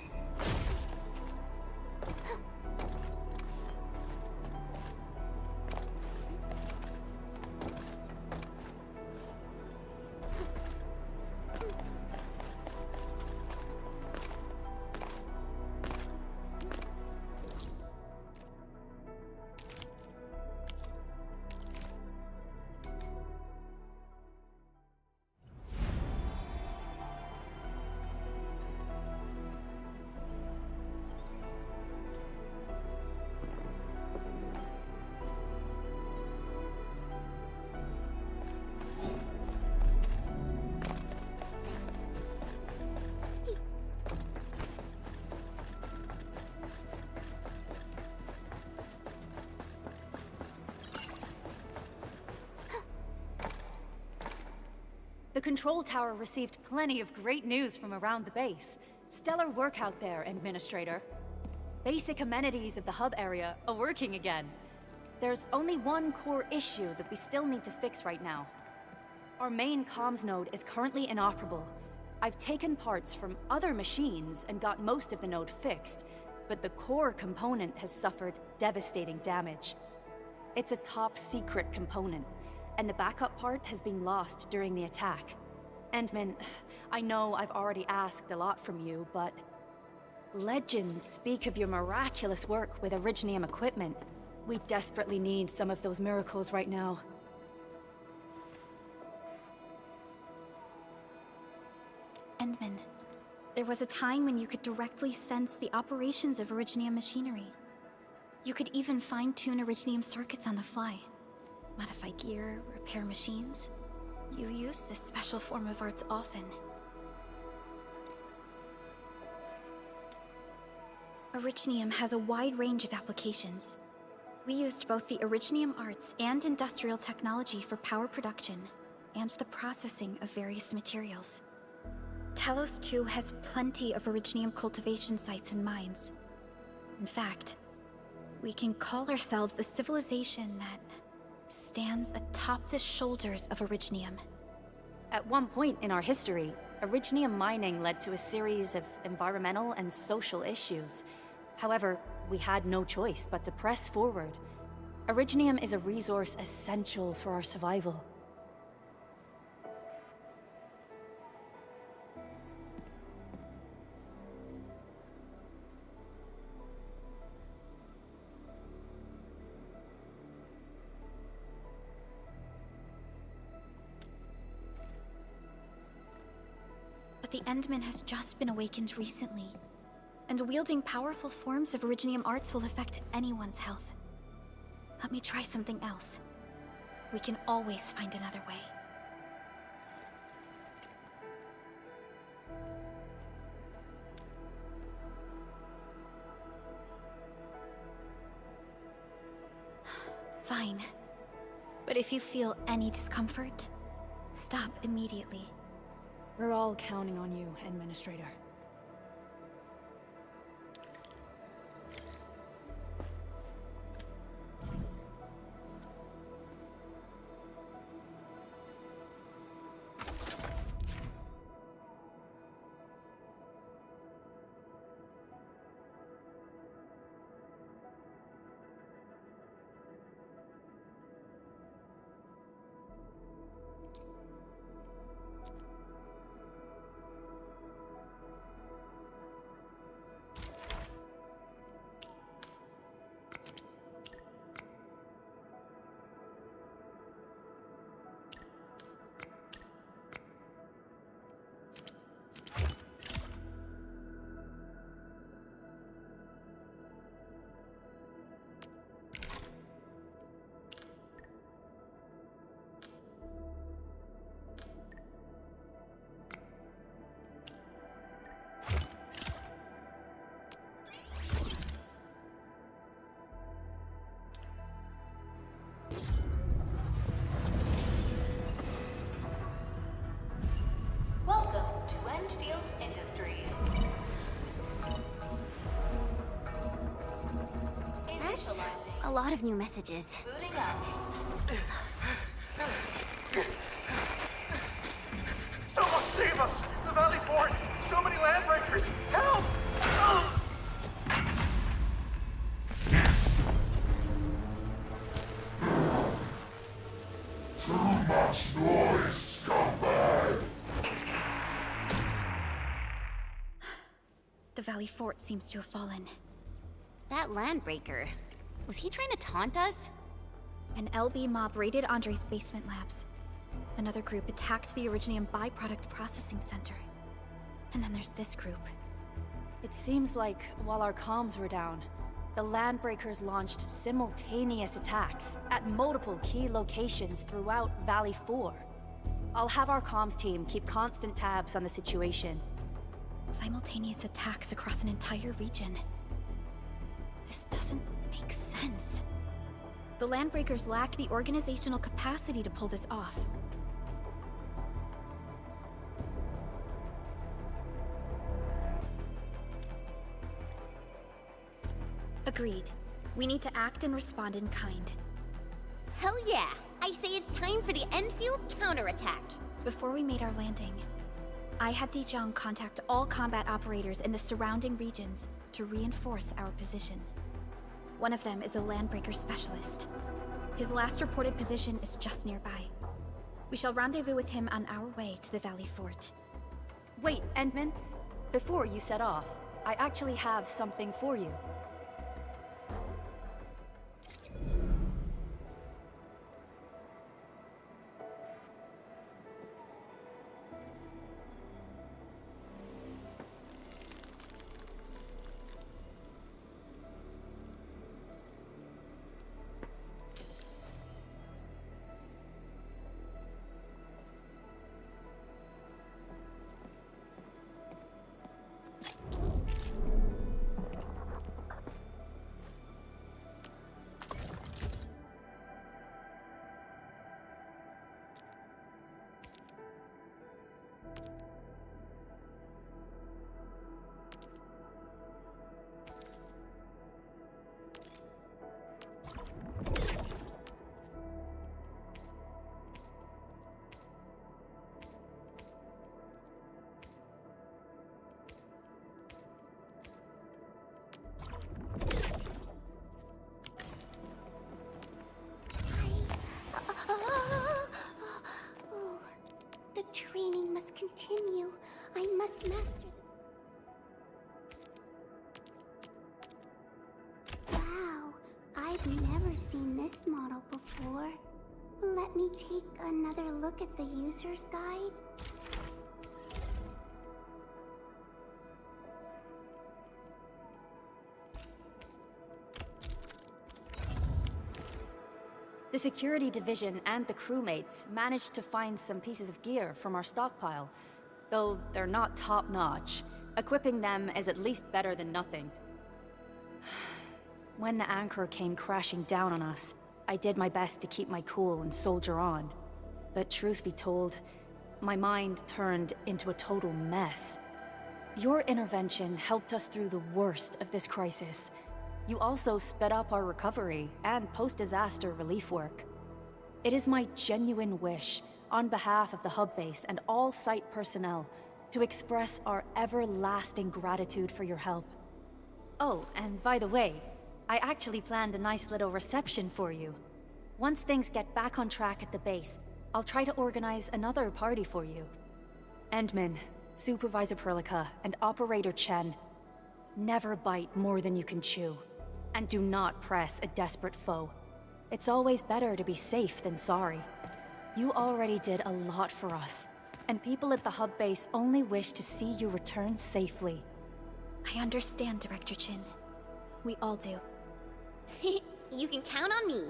The control tower received plenty of great news from around the base. Stellar work out there, Administrator. basic amenities of the hub area are working again. There's only one core issue that we still need to fix right now. Our main comms node is currently inoperable. I've taken parts from other machines and got most of the node fixed, but the core component has suffered devastating damage. It's a top-secret component, and the backup part has been lost during the attack. Endman, I know I've already asked a lot from you, but legends speak of your miraculous work with Originium equipment. We desperately need some of those miracles right now. Endman, there was a time when you could directly sense the operations of Originium machinery. You could even fine-tune Originium circuits on the fly. Modify gear, repair machines. You use this special form of arts often. Originium has a wide range of applications. We used both the Originium arts and industrial technology for power production, and the processing of various materials. Talos 2 has plenty of Originium cultivation sites and mines. In fact, we can call ourselves a civilization that stands atop the shoulders of Originium. At one point in our history, Originium mining led to a series of environmental and social issues. However, we had no choice but to press forward. Originium is a resource essential for our survival. But the Endman has just been awakened recently, and wielding powerful forms of Originium arts will affect anyone's health. Let me try something else. We can always find another way. Fine. But if you feel any discomfort, stop immediately. We're all counting on you, Administrator. Welcome to Endfield Industries. That's a lot of new messages. Booting up. Someone save us! The Valley Fort! So many landbreakers! Help! Too much noise, scumbag! The Valley Fort seems to have fallen. That landbreaker, was he trying to taunt us? An LB mob raided Andre's basement labs. Another group attacked the Originium byproduct processing center. And then there's this group. It seems like while our comms were down, the Landbreakers launched simultaneous attacks at multiple key locations throughout Valley 4. I'll have our comms team keep constant tabs on the situation. Simultaneous attacks across an entire region. This doesn't make sense. The Landbreakers lack the organizational capacity to pull this off. Agreed. We need to act and respond in kind. Hell yeah! I say it's time for the endfield counterattack. Before we made our landing, I had Dijong contact all combat operators in the surrounding regions to reinforce our position. One of them is a landbreaker specialist. His last reported position is just nearby. We shall rendezvous with him on our way to the Valley Fort. Wait, Endman. Before you set off, I actually have something for you. The training must continue. I must master the... Wow, I've never seen this model before. Let me take another look at the user's guide. The security division and the crewmates managed to find some pieces of gear from our stockpile. Though they're not top-notch, equipping them is at least better than nothing. When the anchor came crashing down on us, I did my best to keep my cool and soldier on. But truth be told, my mind turned into a total mess. Your intervention helped us through the worst of this crisis. You also sped up our recovery and post-disaster relief work. It is my genuine wish, on behalf of the hub base and all site personnel, to express our everlasting gratitude for your help. Oh, and by the way, I actually planned a nice little reception for you. Once things get back on track at the base, I'll try to organize another party for you. Endman, Supervisor Perlica, and Operator Chen, never bite more than you can chew. And do not press a desperate foe. It's always better to be safe than sorry. You already did a lot for us, and people at the hub base only wish to see you return safely. I understand, Director Chin. We all do. You can count on me.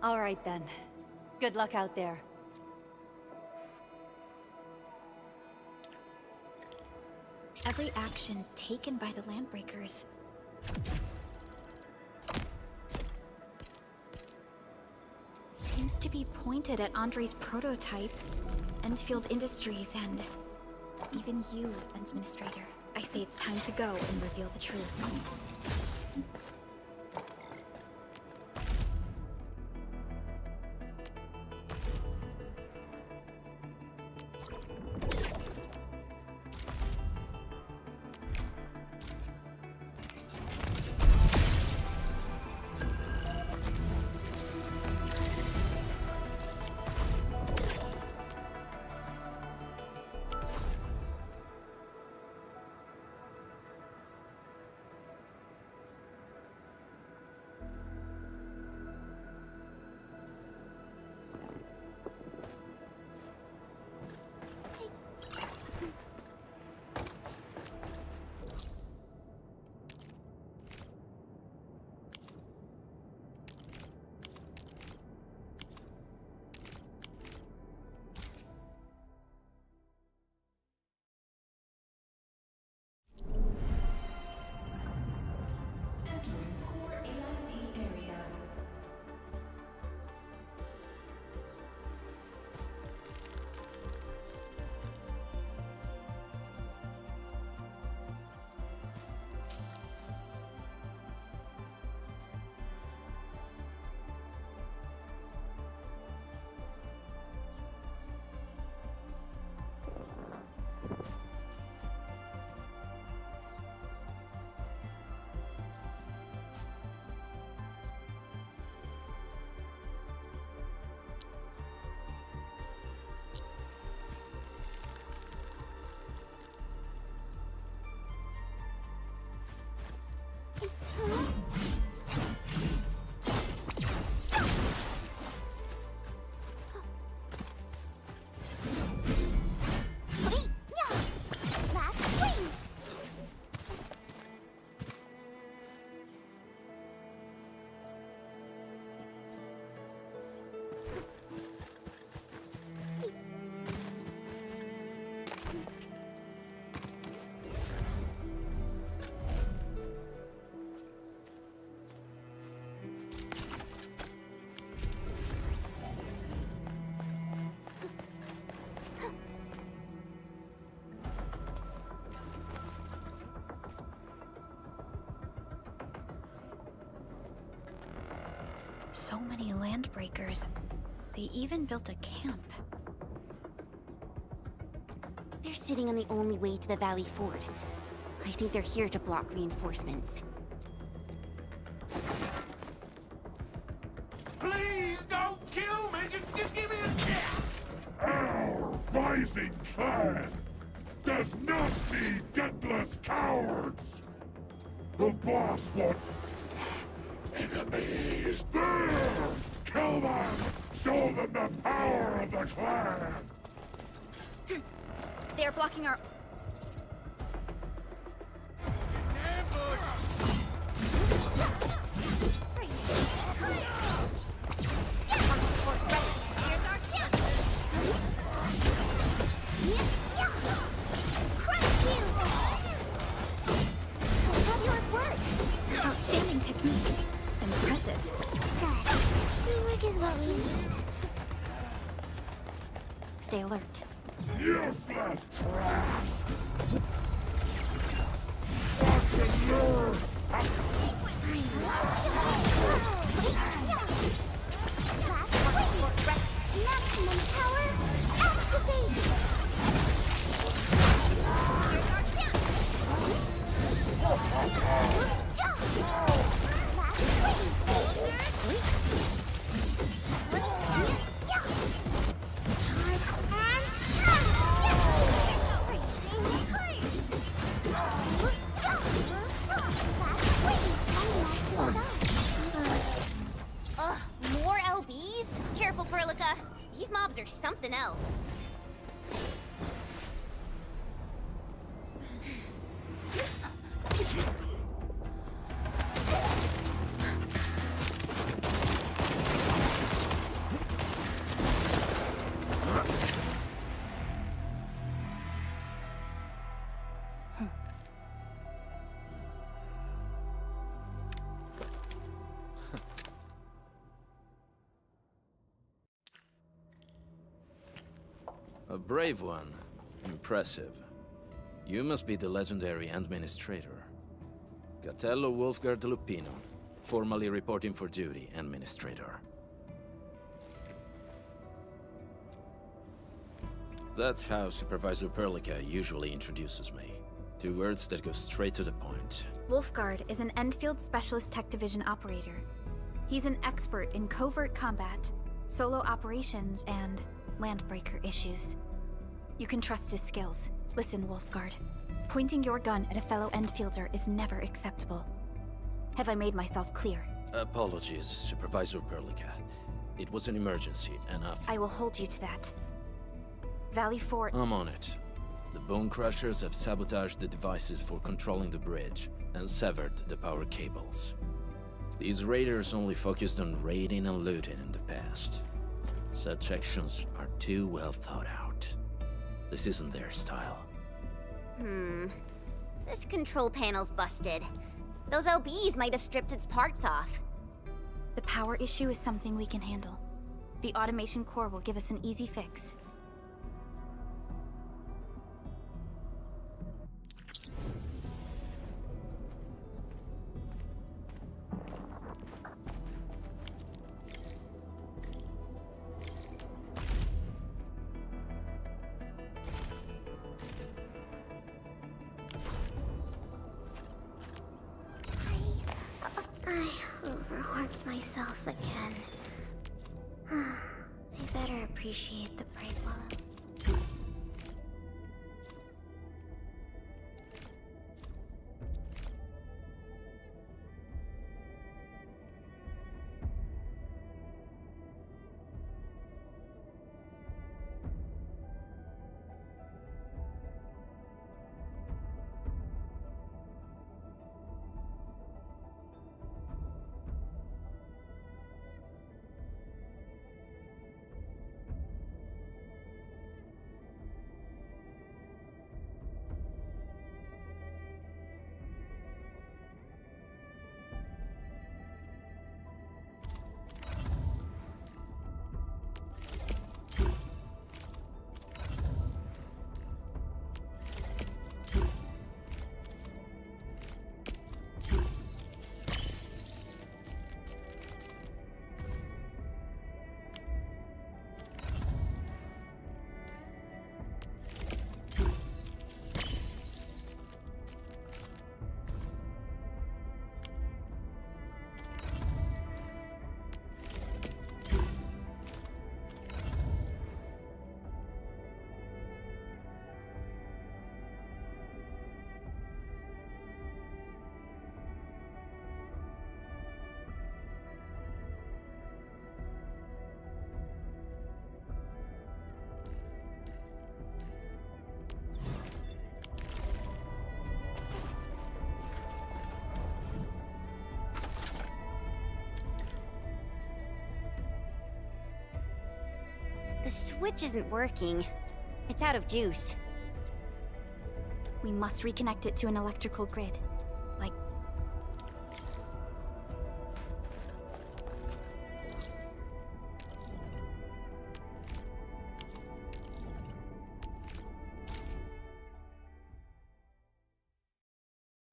All right then. Good luck out there. Every action taken by the Landbreakers seems to be pointed at Andre's prototype, Endfield Industries, and even you, Administrator. I say it's time to go and reveal the truth. So many landbreakers. They even built a camp. They're sitting on the only way to the Valley Ford. I think they're here to block reinforcements. Please don't kill me! Just give me a chance! Our rising clan does not need deathless cowards! The boss wants enemies there! Kill them! Show them the power of the clan! They're blocking our... Outstanding technique. Impressive. Good. Teamwork is what we need. Stay alert. Useless trash! Watch and learn! Maximum power, activate! Ugh, more LBs? Careful, Perlica. These mobs are something else. A brave one. Impressive. You must be the legendary administrator. Catello Wolfgard Lupino, formally reporting for duty, administrator. That's how Supervisor Perlica usually introduces me. 2 words that go straight to the point. Wolfgard is an Endfield Specialist Tech Division operator. He's an expert in covert combat, solo operations, and landbreaker issues. You can trust his skills. Listen, Wolfgard. Pointing your gun at a fellow Endfielder is never acceptable. Have I made myself clear? Apologies, Supervisor Perlica. It was an emergency, enough. I will hold you to that. Valley Fort... I'm on it. The Bone Crushers have sabotaged the devices for controlling the bridge and severed the power cables. These raiders only focused on raiding and looting in the past. Such actions are too well thought out. This isn't their style. This control panel's busted. Those LBs might have stripped its parts off. The power issue is something we can handle. The automation core will give us an easy fix. I overworked myself again. They better appreciate the break while switch isn't working. It's out of juice. We must reconnect it to an electrical grid. Like...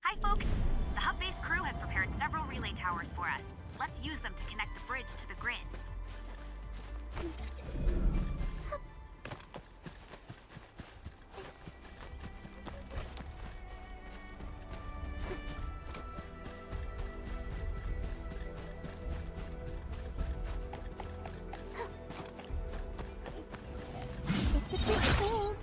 Hi, folks! The hub-based crew has prepared several relay towers for us. Let's use them to connect the bridge to the grid. It's a bit cold.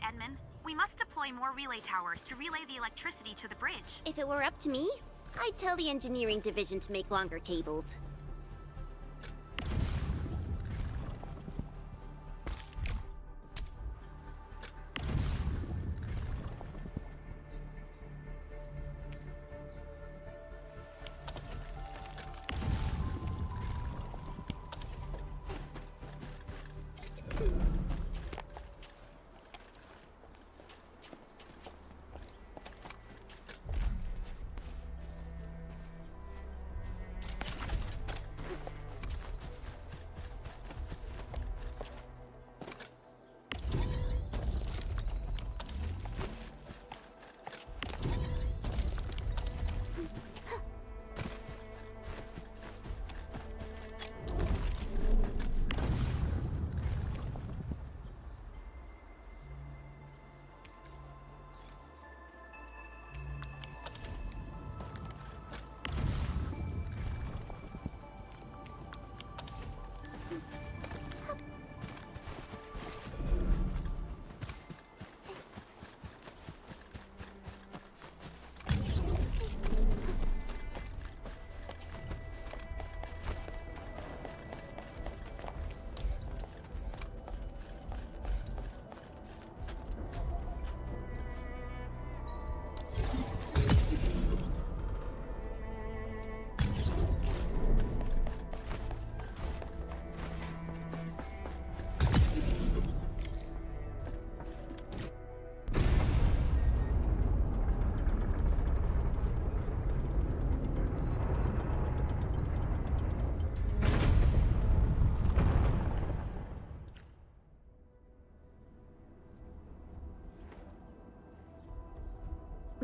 Edmund. We must deploy more relay towers to relay the electricity to the bridge. If it were up to me, I'd tell the engineering division to make longer cables.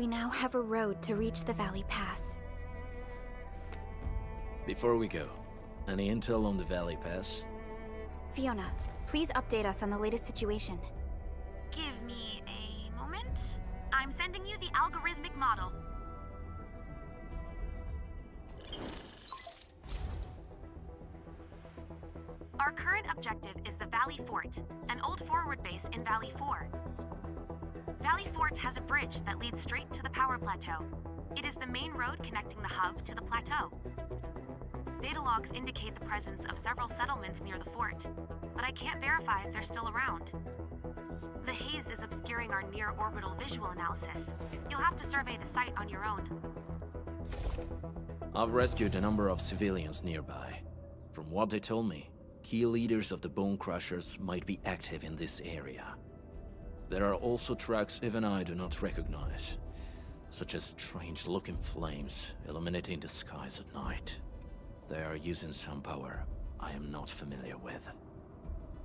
We now have a road to reach the Valley Pass. Before we go, any intel on the Valley Pass? Fiona, please update us on the latest situation. Give me a moment. I'm sending you the algorithmic model. Our current objective is the Valley Fort, an old forward base in Valley 4. Valley Fort has a bridge that leads straight to the power plateau. It is the main road connecting the hub to the plateau. Data logs indicate the presence of several settlements near the fort, but I can't verify if they're still around. The haze is obscuring our near-orbital visual analysis. You'll have to survey the site on your own. I've rescued a number of civilians nearby. From what they told me, key leaders of the Bone Crushers might be active in this area. There are also tracks even I do not recognize, such as strange-looking flames illuminating the skies at night. They are using some power I am not familiar with.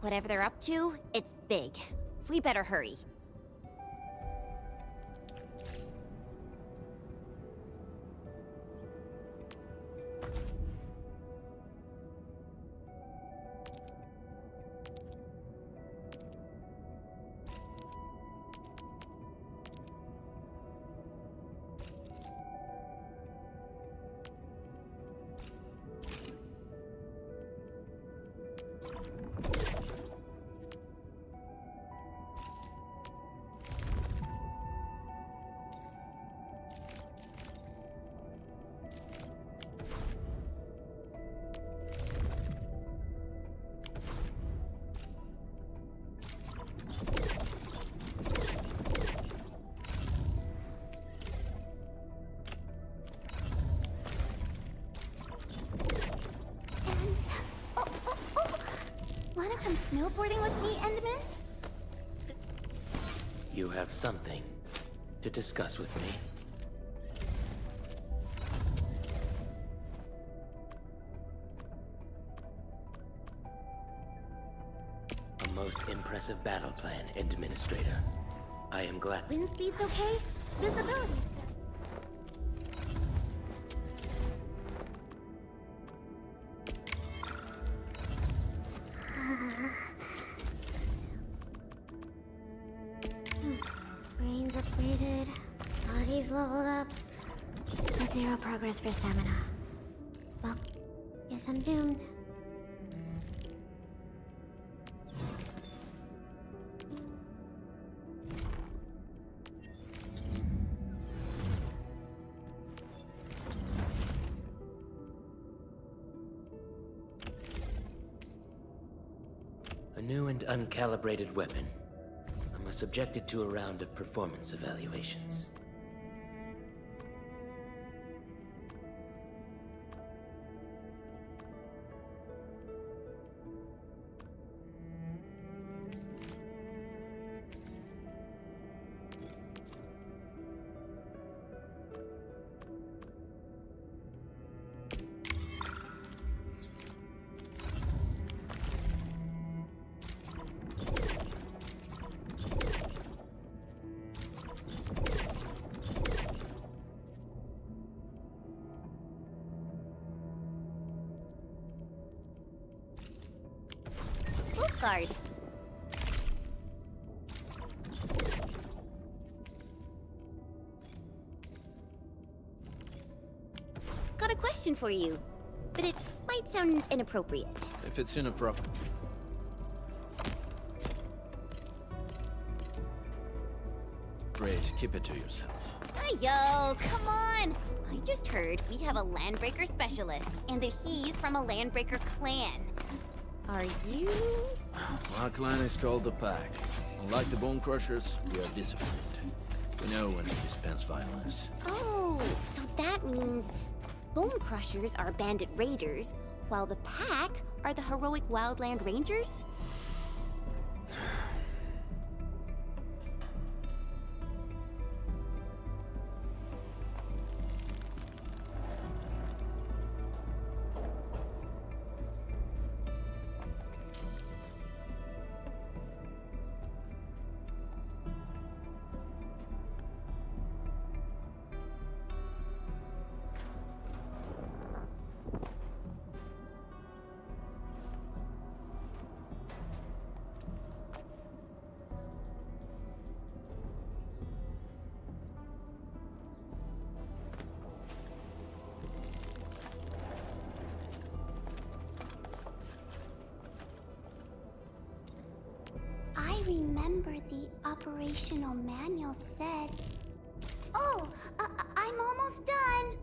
Whatever they're up to, it's big. We better hurry. Wanna come snowboarding with me, Enderman? You have something to discuss with me? A most impressive battle plan, Administrator. I am glad. Wind speed's okay? Visibility's Brains upgraded, bodies leveled up, but zero progress for stamina. Well, guess I'm doomed. A new and uncalibrated weapon. I was subjected to a round of performance evaluations. guard. Got a question for you, but it might sound inappropriate. If it's inappropriate. Great, keep it to yourself. Yo, come on! I just heard we have a Landbreaker specialist, and that he's from a Landbreaker clan. Are you? Our clan is called the Pack. Unlike the Bone Crushers, we are disciplined. We know when to dispense violence. Oh, so that means Bone Crushers are bandit raiders, while the Pack are the heroic Wildland Rangers? I remember the operational manual said... Oh, I'm almost done!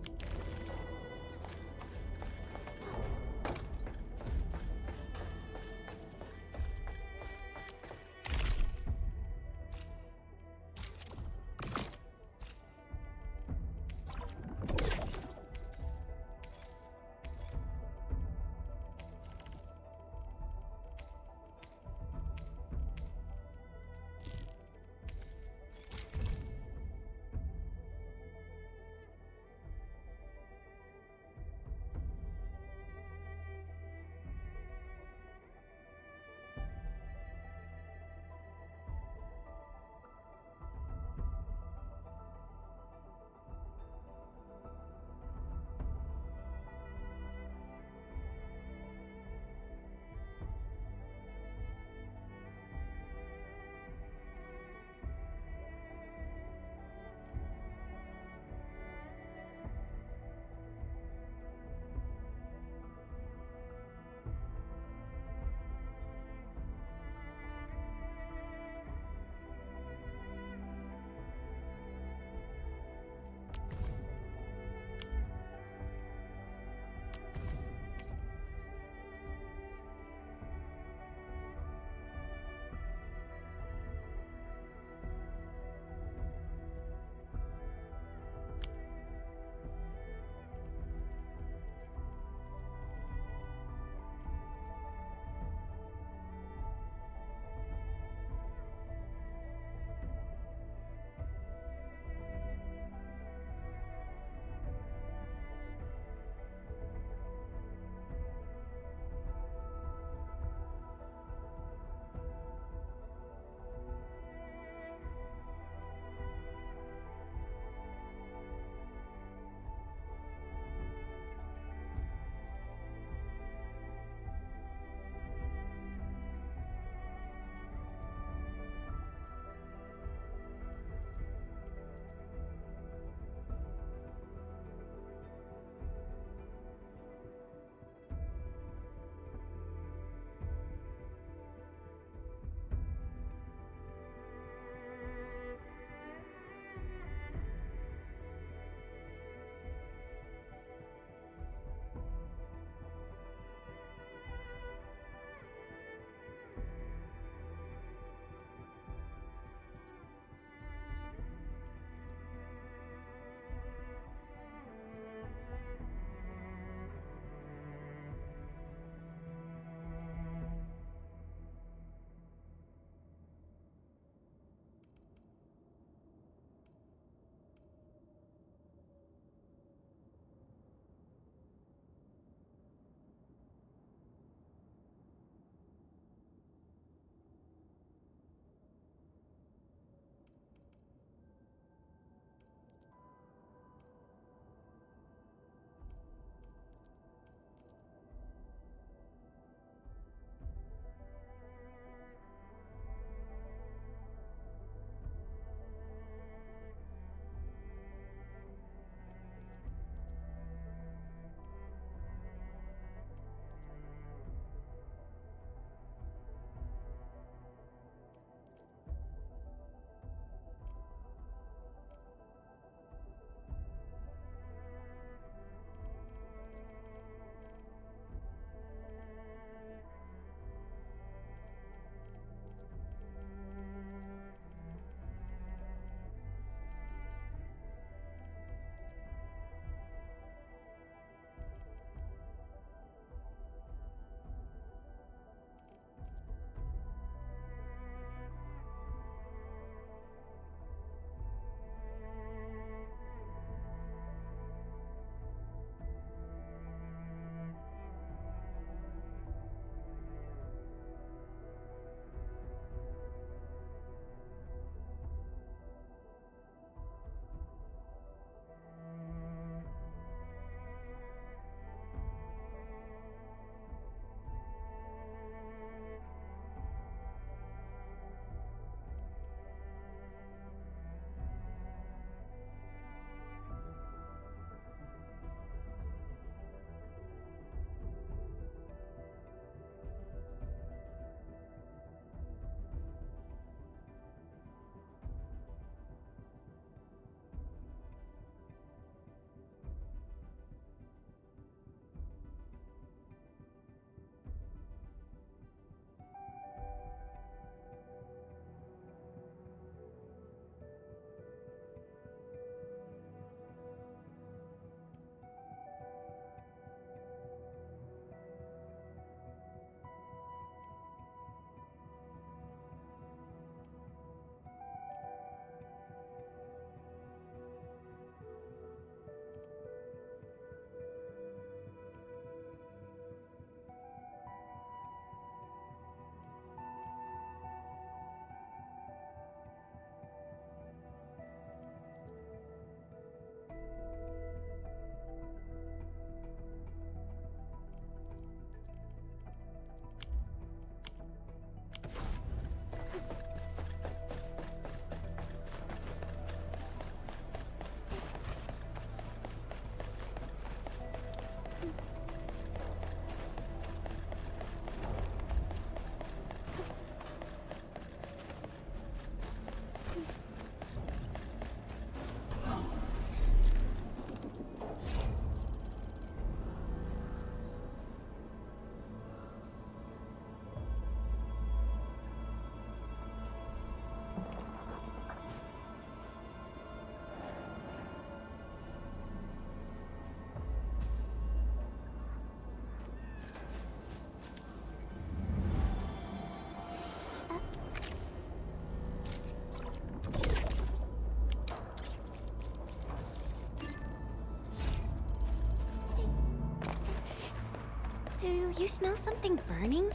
Do you smell something burning?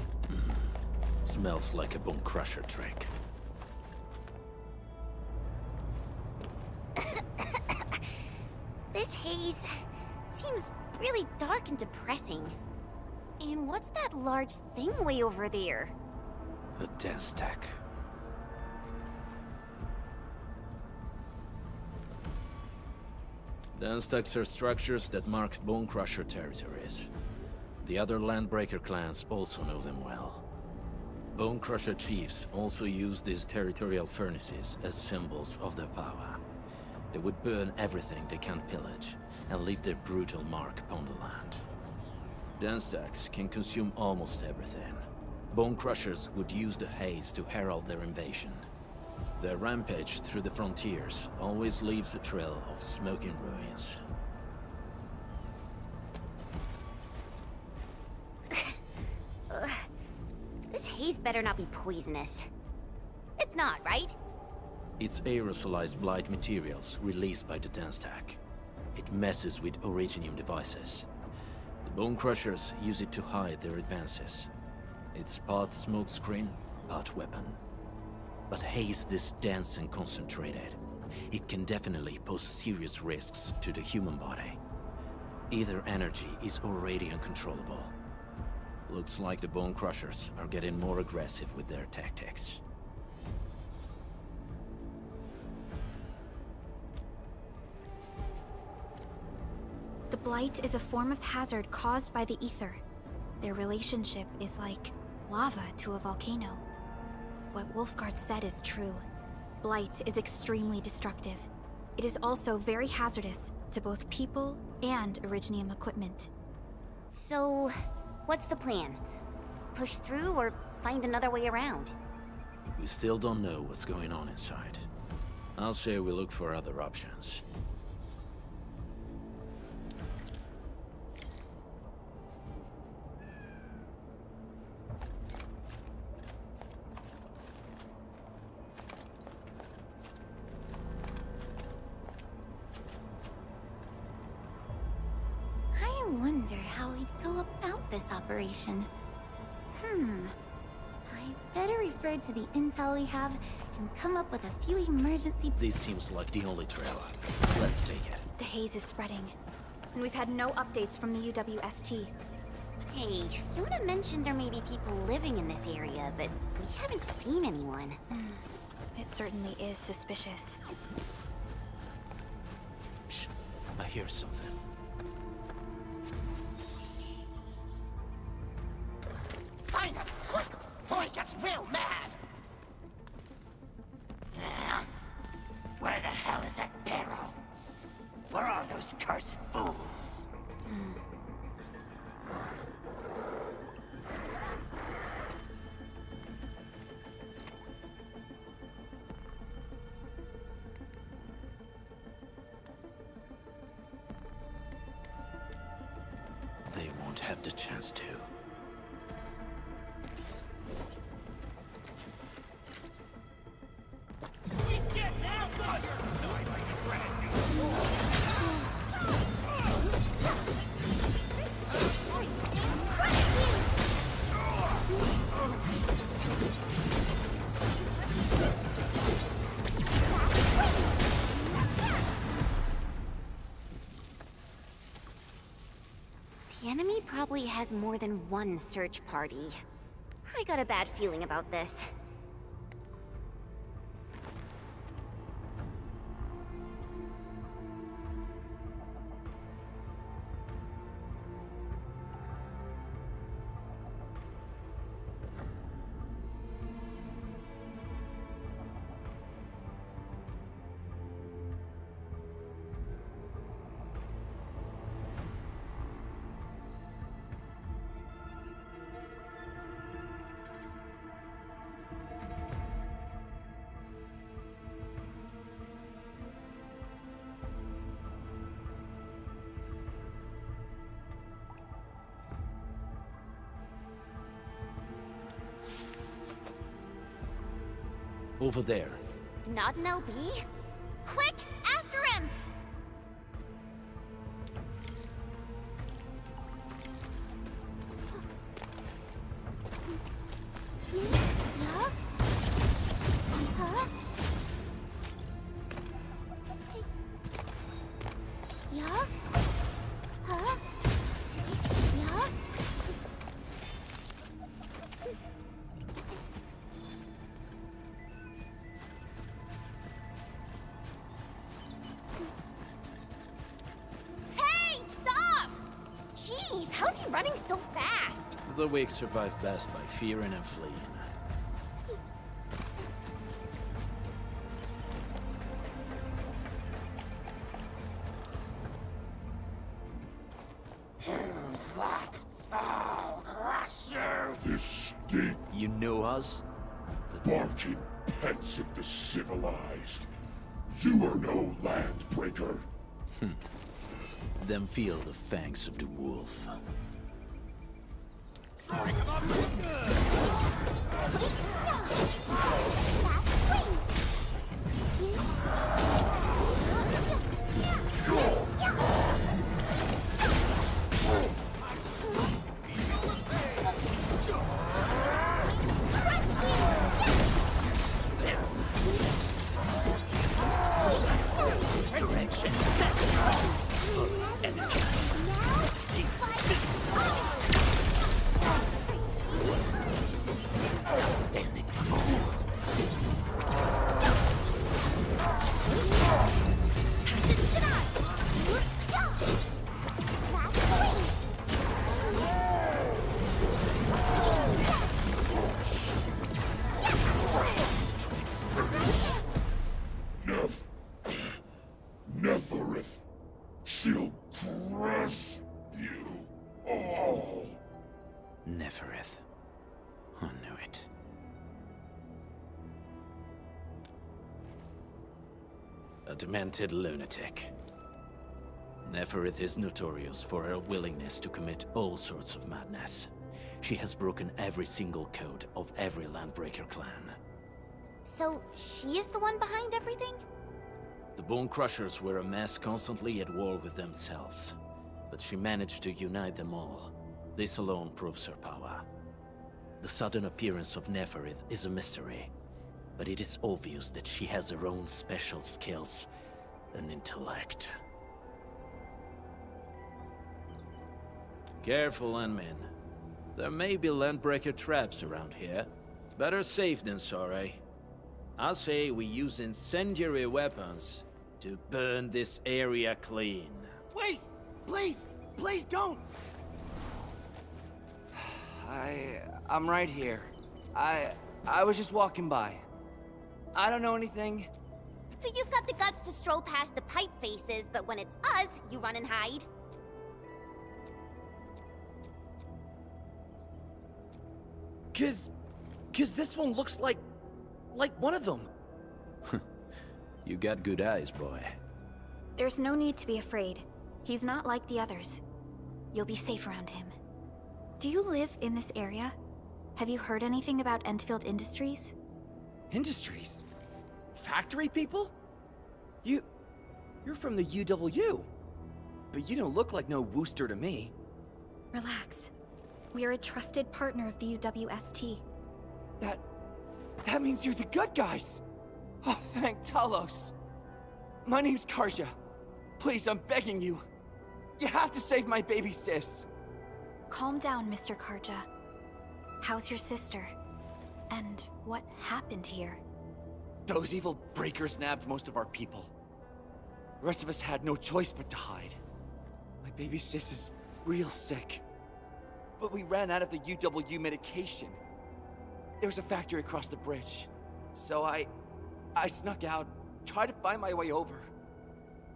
Smells like a bone crusher trick. This haze seems really dark and depressing. And what's that large thing way over there? A dense tech. Dense techs are structures that mark bone crusher territories. The other Landbreaker clans also know them well. Bone crusher chiefs also use these territorial furnaces as symbols of their power. They would burn everything they can't pillage, and leave their brutal mark upon the land. Dense techs can consume almost everything. Bone crushers would use the haze to herald their invasion. Their rampage through the frontiers always leaves a trail of smoking ruins. This haze better not be poisonous. It's not, right? It's aerosolized blight materials released by the dense tech. It messes with originium devices. The bone crushers use it to hide their advances. It's part smokescreen, part weapon. But haze this dense and concentrated. It can definitely pose serious risks to the human body. Either energy is already uncontrollable. Looks like the bone crushers are getting more aggressive with their tactics. The blight is a form of hazard caused by the ether. Their relationship is like lava to a volcano. What Wolfguard said is true. Blight is extremely destructive. It is also very hazardous to both people and Originium equipment. So, what's the plan? Push through or find another way around? We still don't know what's going on inside. I'll say we look for other options. I wonder how we'd go about this operation. I better refer to the intel we have and come up with a few emergency... This seems like the only trail. Let's take it. The haze is spreading, and we've had no updates from the UWST. Hey, Fiona mentioned there may be people living in this area, but we haven't seen anyone. It certainly is suspicious. Shh, I hear something. Find him, quick, before he gets real mad! Where the hell is that barrel? Where are those cursed fools? They won't have the chance to. He's getting out of here! The enemy probably has more than one search party. I got a bad feeling about this. Over there. Not an LB? Quick, after him! How's he running so fast? The weak survive best by fearing and fleeing. Who's that? I'll crush you! This stink. You know us? Barking pets of the civilized. You are no landbreaker. Then feel the fangs of the wolf. Direction set. Energy. Outstanding. Neferith. She'll crush you all. Neferith. I knew it. A demented lunatic. Neferith is notorious for her willingness to commit all sorts of madness. She has broken every single code of every Landbreaker clan. So, she is the one behind everything? The Bone Crushers were a mess constantly at war with themselves. But she managed to unite them all. This alone proves her power. The sudden appearance of Neferith is a mystery, but it is obvious that she has her own special skills and intellect. Careful, Landmen. There may be Landbreaker traps around here. Better safe than sorry. I say we use incendiary weapons to burn this area clean. Wait! Please! Please don't! I'm right here. I was just walking by. I don't know anything. So you've got the guts to stroll past the pipe faces, but when it's us, you run and hide? Cause this one looks like one of them. You got good eyes, boy. There's no need to be afraid. He's not like the others. You'll be safe around him. Do you live in this area? Have you heard anything about Endfield Industries? Industries? Factory people? You're from the UW. But you don't look like no Wooster to me. Relax. We are a trusted partner of the UWST. That means you're the good guys! Oh, thank Talos. My name's Karja. Please, I'm begging you. You have to save my baby sis. Calm down, Mr. Karja. How's your sister? And what happened here? Those evil breakers nabbed most of our people. The rest of us had no choice but to hide. My baby sis is real sick. But we ran out of the UW medication. There's a factory across the bridge. So I snuck out, tried to find my way over.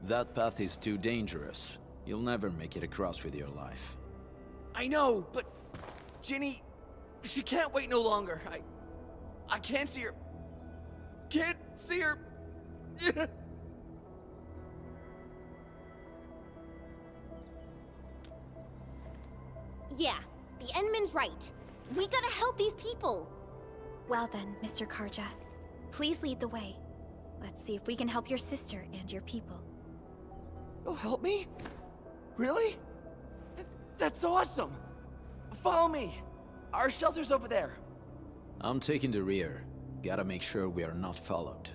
That path is too dangerous. You'll never make it across with your life. I know, but Ginny, she can't wait no longer. I can't see her. Can't see her. Yeah, the Endman's right. We gotta help these people. Well then, Mr. Karja, please lead the way. Let's see if we can help your sister and your people. You'll help me? Really? That's awesome! Follow me! Our shelter's over there. I'm taking the rear. Gotta make sure we are not followed.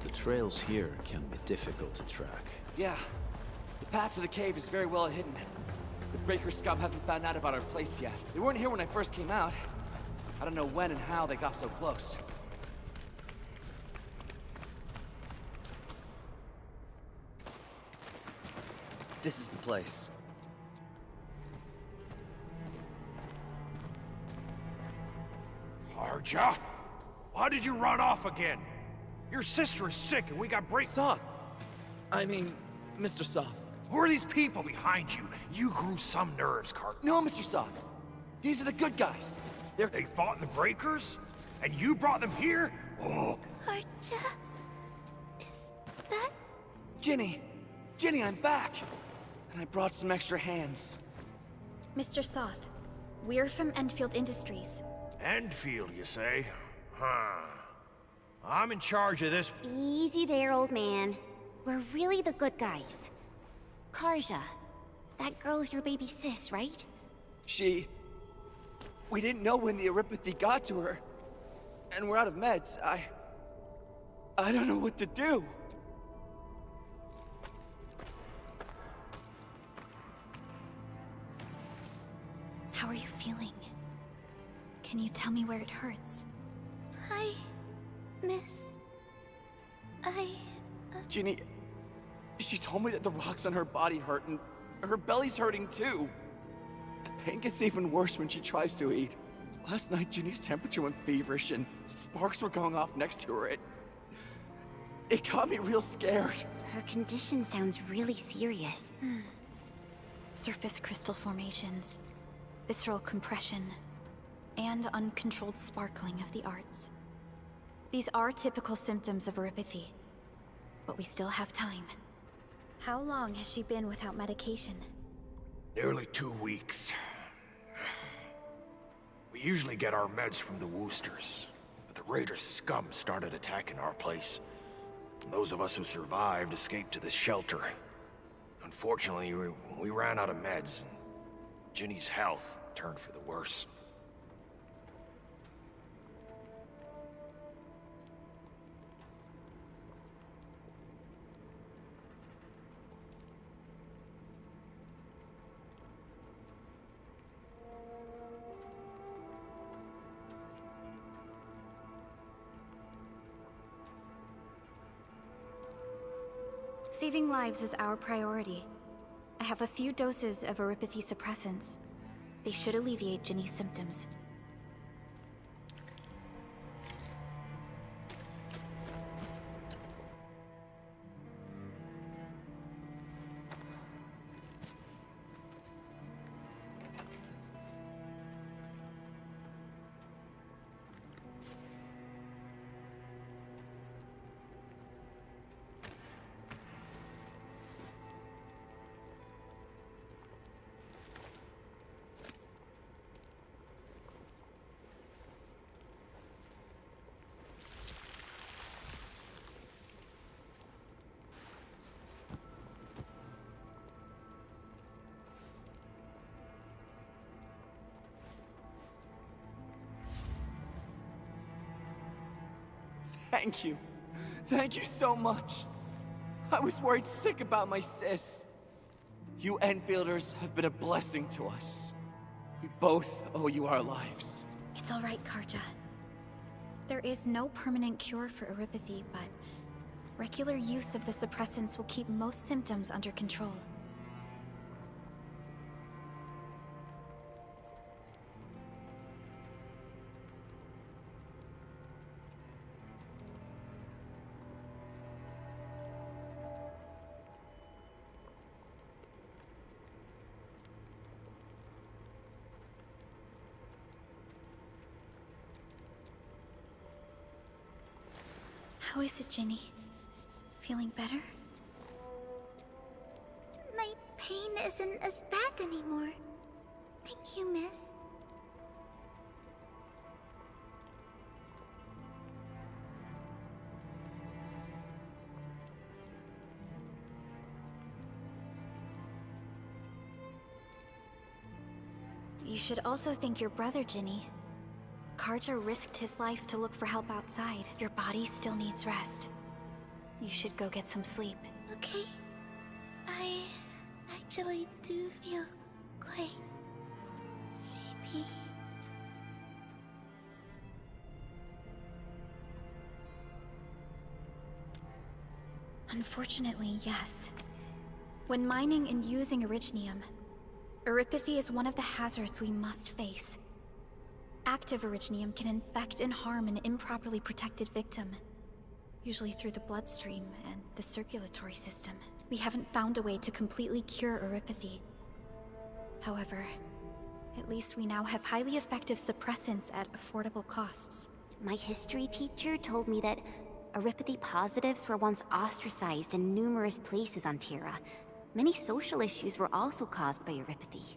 The trails here can be difficult to track. Yeah. The path to the cave is very well hidden. The Breaker scum haven't found out about our place yet. They weren't here when I first came out. I don't know when and how they got so close. This is the place. Arja? Why did you run off again? Your sister is sick and we got Soth. I mean, Mr. Soth. Who are these people behind you? You grew some nerves, Cart. No, Mr. Soth. These are the good guys. They fought the Breakers? And you brought them here? Oh. Arja? Is that... Ginny! Ginny, I'm back! And I brought some extra hands. Mr. Soth, we're from Endfield Industries. Endfield, you say? Huh. I'm in charge of this. Easy there, old man. We're really the good guys. Karja, that girl's your baby sis, right? We didn't know when the Aripathy got to her. And we're out of meds. I don't know what to do. How are you feeling? Can you tell me where it hurts? Hi, miss. Ginny, she told me that the rocks on her body hurt and her belly's hurting too. The pain gets even worse when she tries to eat. Last night, Ginny's temperature went feverish and sparks were going off next to her. It got me real scared. Her condition sounds really serious. Surface crystal formations, visceral compression, and uncontrolled sparkling of the arts. These are typical symptoms of Aripathy, but we still have time. How long has she been without medication? Nearly 2 weeks. We usually get our meds from the Woosters, but the Raiders' scum started attacking our place. Those of us who survived escaped to this shelter. Unfortunately, we ran out of meds, and Ginny's health turned for the worse. Saving lives is our priority. I have a few doses of Aripathy suppressants. They should alleviate Ginny's symptoms. Thank you. Thank you so much. I was worried sick about my sis. You Enfielders have been a blessing to us. We both owe you our lives. It's all right, Karja. There is no permanent cure for Aripathy, but regular use of the suppressants will keep most symptoms under control. How is it, Ginny? Feeling better? My pain isn't as bad anymore. Thank you, miss. You should also thank your brother, Ginny. Karja risked his life to look for help outside. Your body still needs rest. You should go get some sleep. Okay. I actually do feel quite sleepy. Unfortunately, yes. When mining and using Originium, Eripathy is one of the hazards we must face. Active Originium can infect and harm an improperly protected victim, usually through the bloodstream and the circulatory system. We haven't found a way to completely cure Eripathy. However, at least we now have highly effective suppressants at affordable costs. My history teacher told me that Eripathy positives were once ostracized in numerous places on Terra. Many social issues were also caused by Eripathy.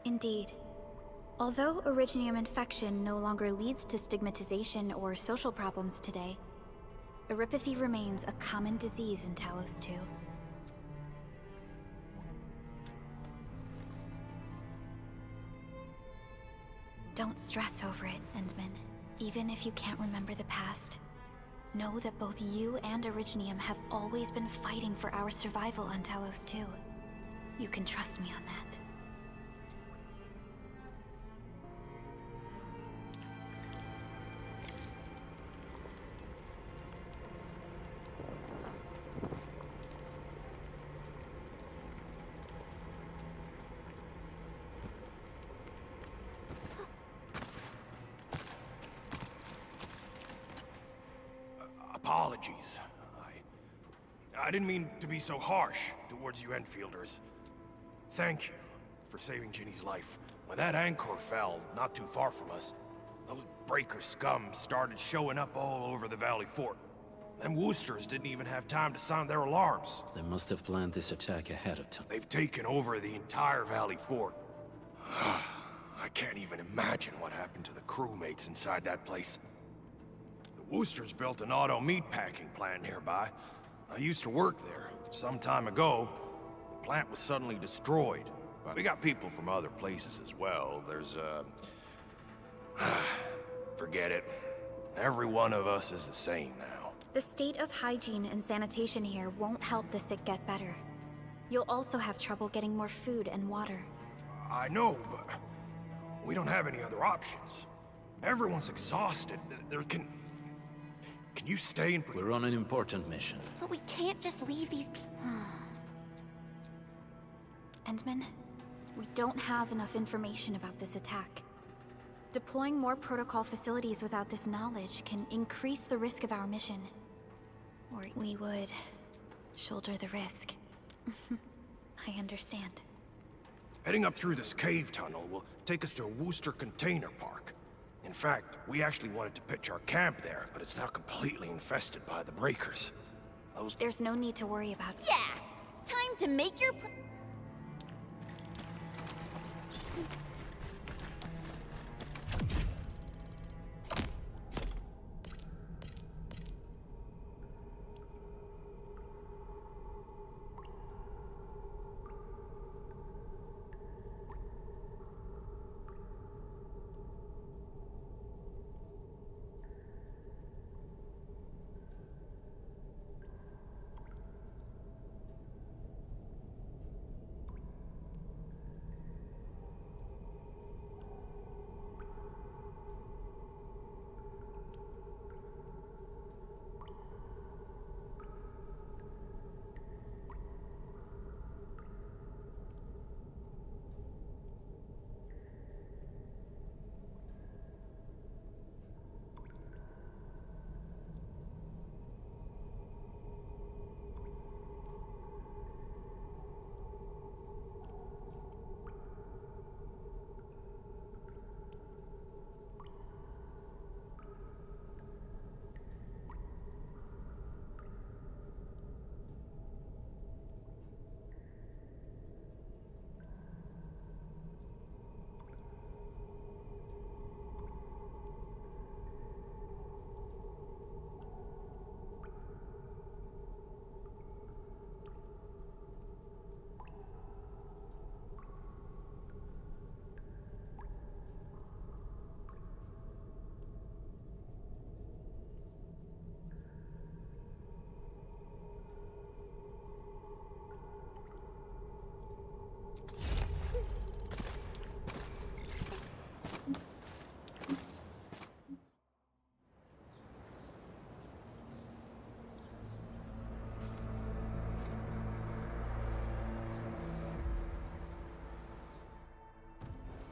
Indeed. Although Originium infection no longer leads to stigmatization or social problems today, Eripathy remains a common disease in Talos 2. Don't stress over it, Endman. Even if you can't remember the past, know that both you and Originium have always been fighting for our survival on Talos 2. You can trust me on that. Apologies. I didn't mean to be so harsh towards you Enfielders. Thank you for saving Ginny's life. When that anchor fell not too far from us, those breaker scum started showing up all over the Valley Fort. Them Woosters didn't even have time to sound their alarms. They must have planned this attack ahead of time. They've taken over the entire Valley Fort. I can't even imagine what happened to the crewmates inside that place. The Woosters built an auto meatpacking plant nearby. I used to work there. Some time ago, the plant was suddenly destroyed. But we got people from other places as well. There's, forget it. Every one of us is the same now. The state of hygiene and sanitation here won't help the sick get better. You'll also have trouble getting more food and water. I know, but we don't have any other options. Everyone's exhausted. Can you stay and... We're on an important mission. But we can't just leave these people... Endman, we don't have enough information about this attack. Deploying more protocol facilities without this knowledge can increase the risk of our mission. Or we would shoulder the risk. I understand. Heading up through this cave tunnel will take us to a Wooster container park. In fact, we actually wanted to pitch our camp there, but it's now completely infested by the breakers. There's no need to worry about it. Yeah! Time to make your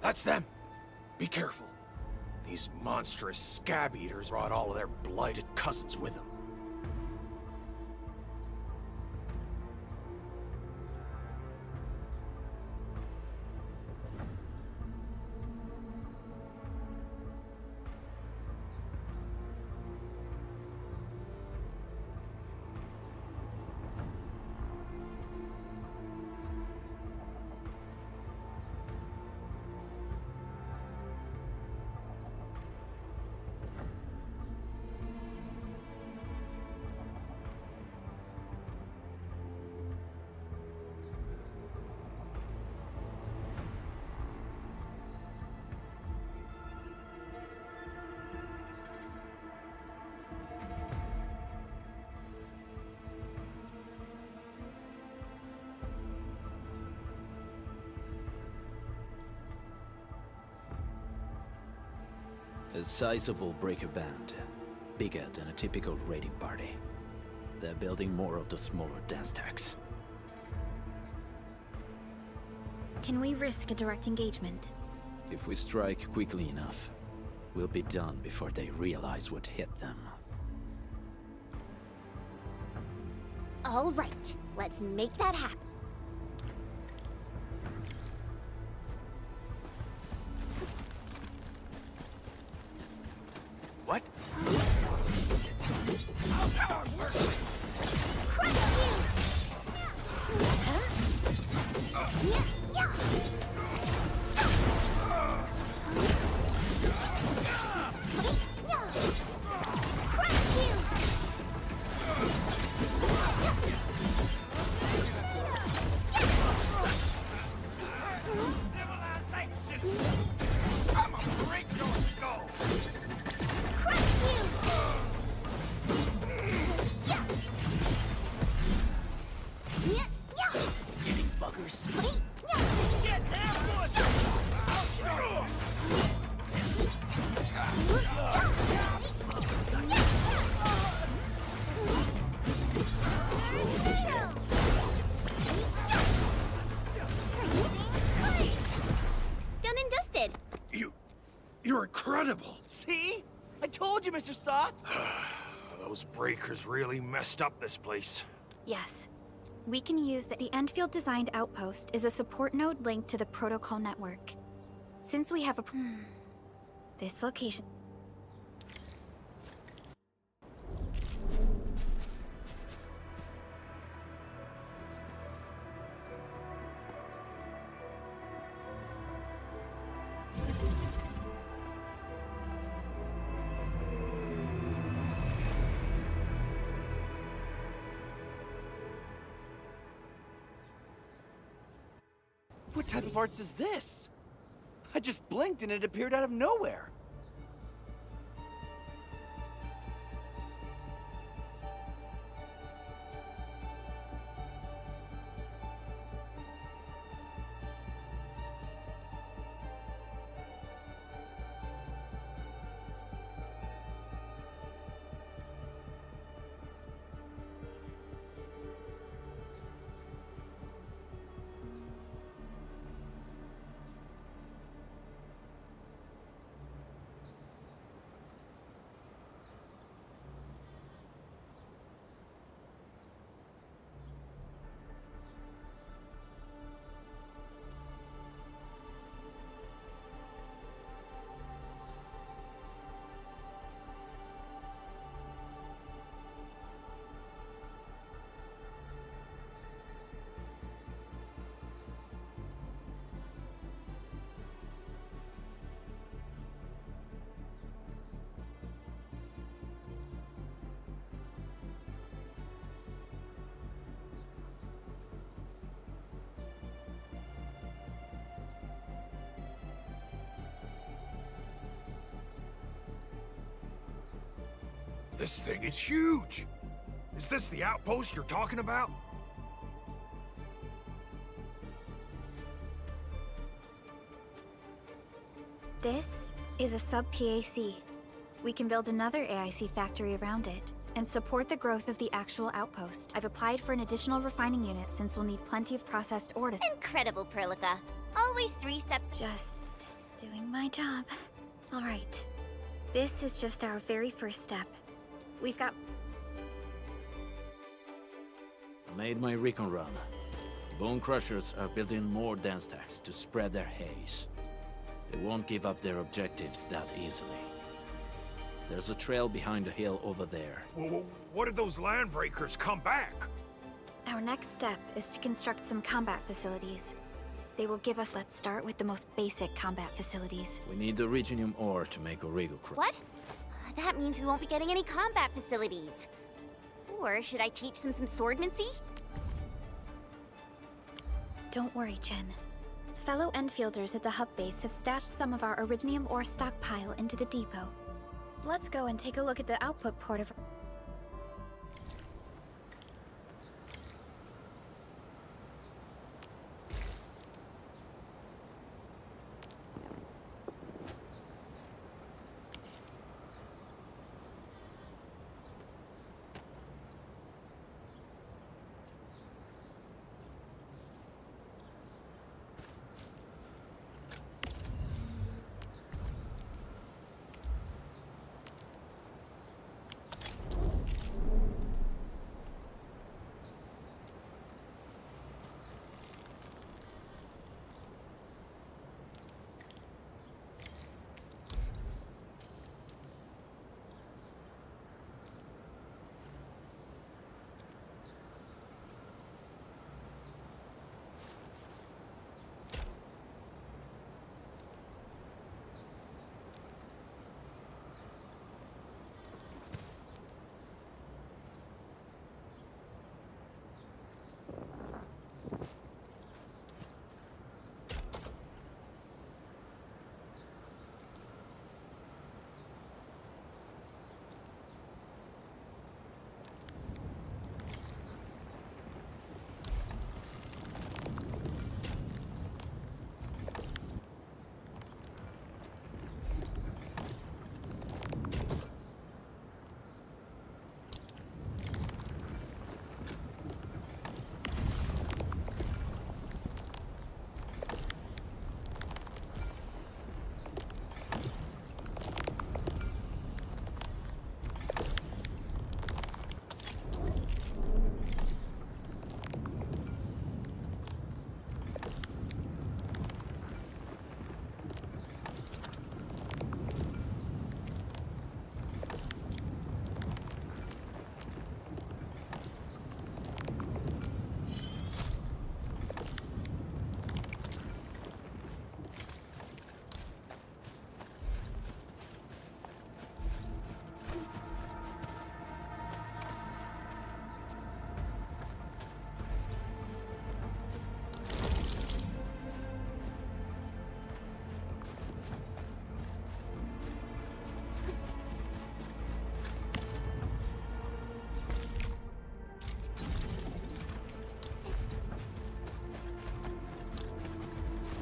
That's them! Be careful. These monstrous scab eaters brought all of their blighted cousins with them. A sizable breaker band, bigger than a typical raiding party. They're building more of the smaller dance tanks. Can we risk a direct engagement? If we strike quickly enough, we'll be done before they realize what hit them. All right, let's make that happen. What? incredible! See? I told you, Mr. Soth! Those breakers really messed up this place. Yes. We can use the endfield designed outpost is a support node linked to the protocol network. Since we have a... this location... What type of arts is this? I just blinked and it appeared out of nowhere. This thing is huge! Is this the outpost you're talking about? This is a sub-PAC. We can build another AIC factory around it, and support the growth of the actual outpost. I've applied for an additional refining unit since we'll need plenty of processed ore to... Incredible, Perlica. Always 3 steps... Just doing my job. Alright. This is just our very first step. We've got... I made my recon run. Bone Crushers are building more dance stacks to spread their haze. They won't give up their objectives that easily. There's a trail behind the hill over there. Well, what if those land breakers come back? Our next step is to construct some combat facilities. They will give us... Let's start with the most basic combat facilities. We need the Originium ore to make Origo. What? That means we won't be getting any combat facilities. Or should I teach them some swordmancy? Don't worry, Chen. Fellow Enfielders at the hub base have stashed some of our Originium ore stockpile into the depot. Let's go and take a look at the output port of...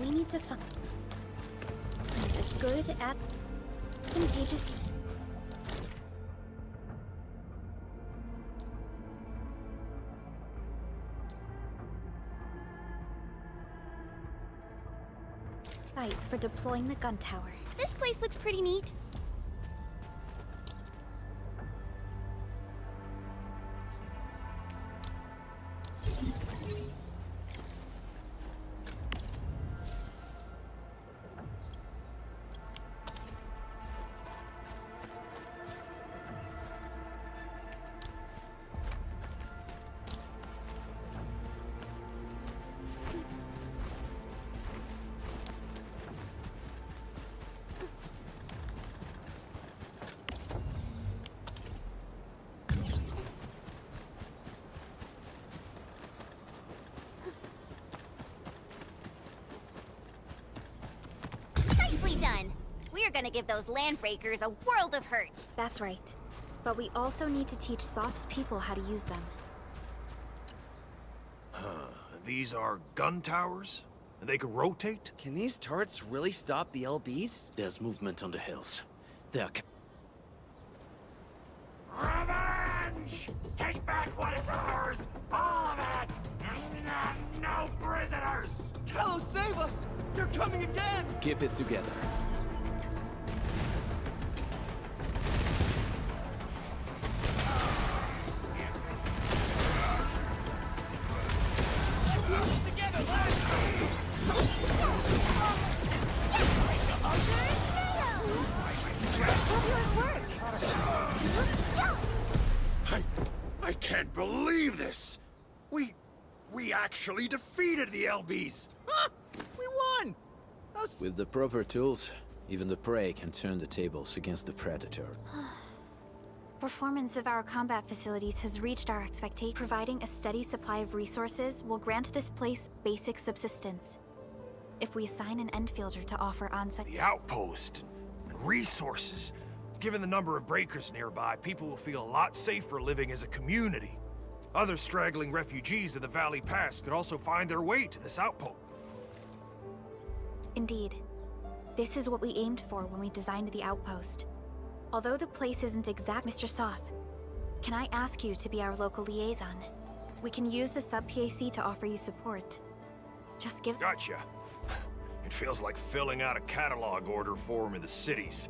We need to find a good at contagious. Site for deploying the gun tower. This place looks pretty neat. Nicely done. We're gonna give those landbreakers a world of hurt. That's right. But we also need to teach Soth's people how to use them. These are gun towers? They can rotate? Can these turrets really stop the LBs? There's movement on the hills. They're... Revenge! Take back what is ours! All of it! No prisoners! Talos, save us! They're coming again! Keep it together. I can't believe this! We actually defeated the LBs! We won! With the proper tools, even the prey can turn the tables against the predator. Performance of our combat facilities has reached our expectation. Providing a steady supply of resources will grant this place basic subsistence. If we assign an endfielder to offer on-site... The outpost and resources. Given the number of breakers nearby, people will feel a lot safer living as a community. Other straggling refugees of the Valley Pass could also find their way to this outpost. Indeed. This is what we aimed for when we designed the outpost. Although the place isn't exact, Mr. Soth, can I ask you to be our local liaison? We can use the sub-PAC to offer you support. Just give... Gotcha. It feels like filling out a catalog order form in the cities.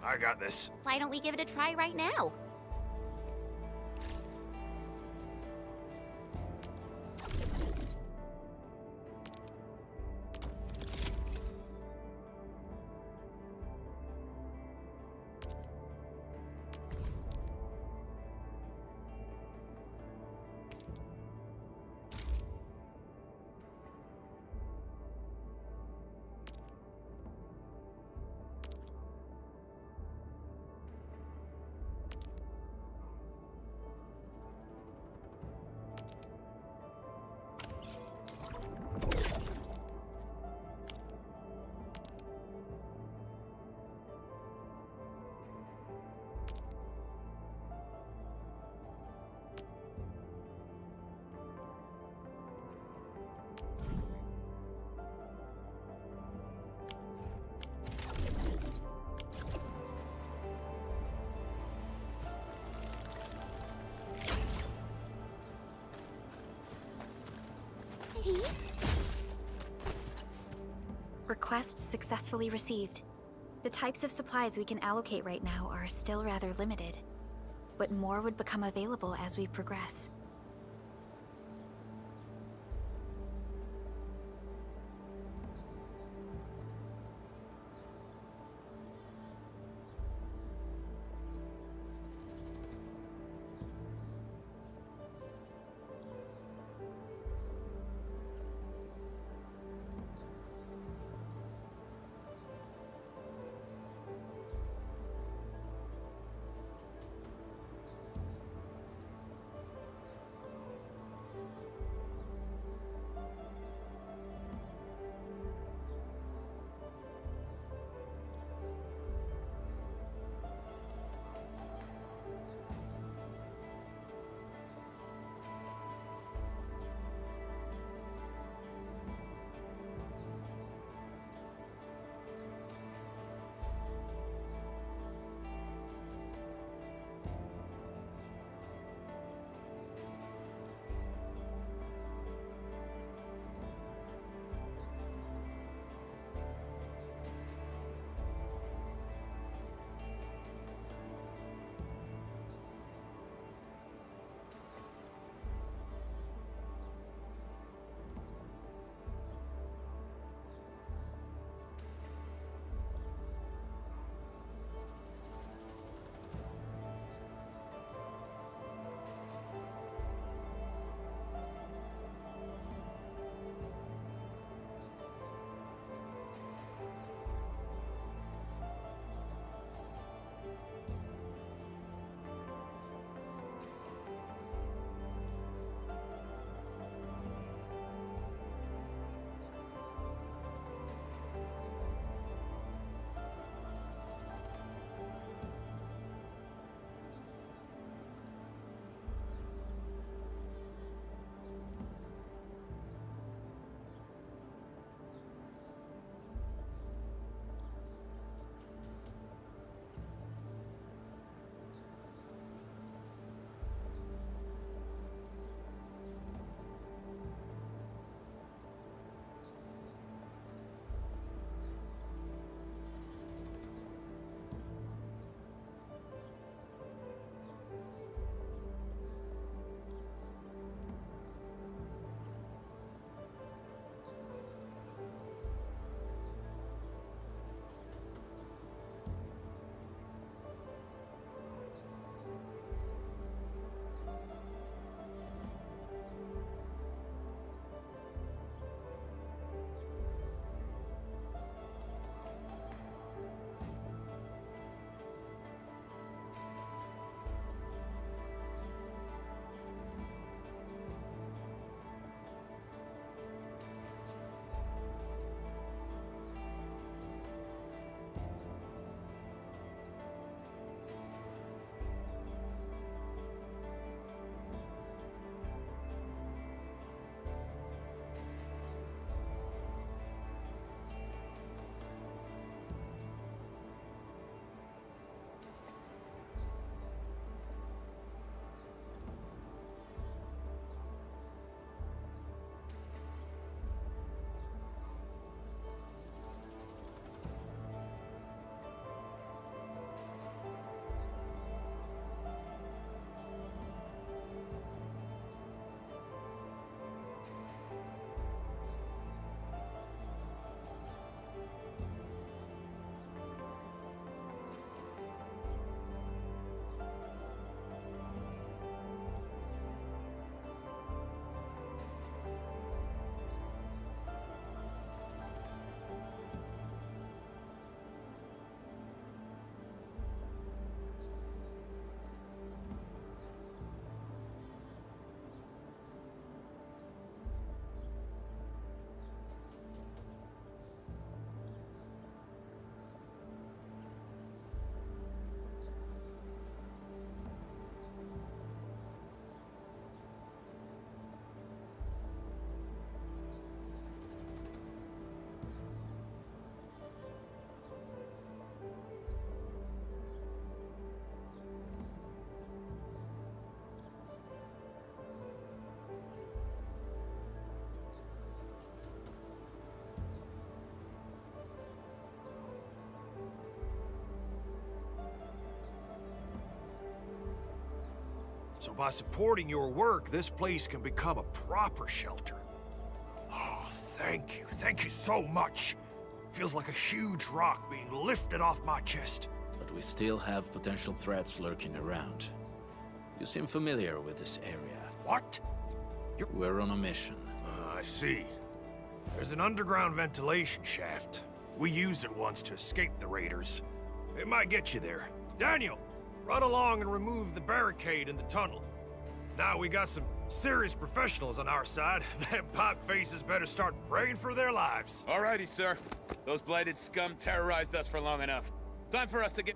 I got this. Why don't we give it a try right now? Request successfully received. The types of supplies we can allocate right now are still rather limited, but more would become available as we progress. So by supporting your work, this place can become a proper shelter. Oh, thank you. Thank you so much. Feels like a huge rock being lifted off my chest. But we still have potential threats lurking around. You seem familiar with this area. What? We're on a mission. I see. There's an underground ventilation shaft. We used it once to escape the raiders. It might get you there. Daniel, run along and remove the barricade in the tunnel. Now we got some serious professionals on our side. Them pipe faces better start praying for their lives. Alrighty, sir. Those blighted scum terrorized us for long enough. Time for us to get...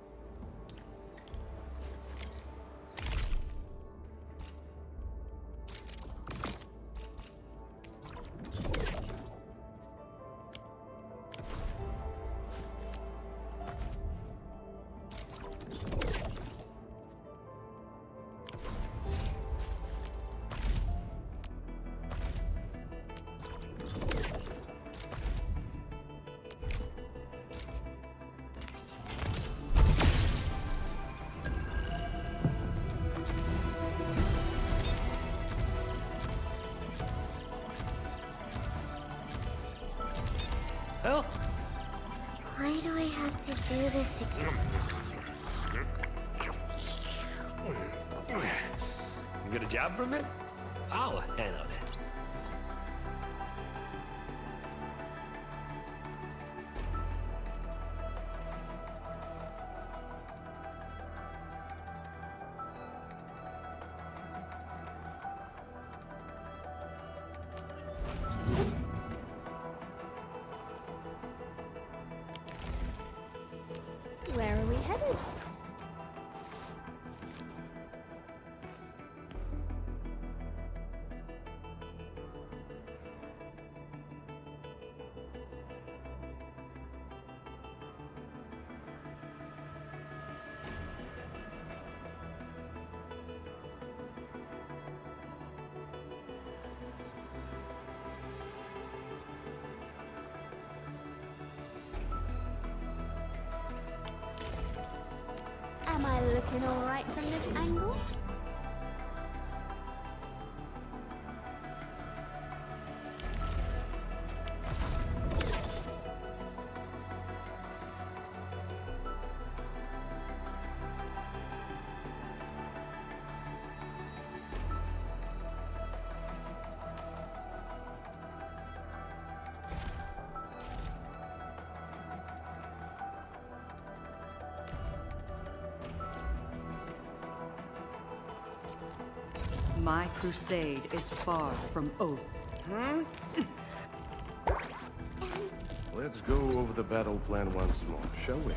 Hell? Why do I have to do this again? You get a job from it? I'll handle it. Where are we headed? Am I looking all right from this angle? My crusade is far from over. Let's go over the battle plan once more, shall we?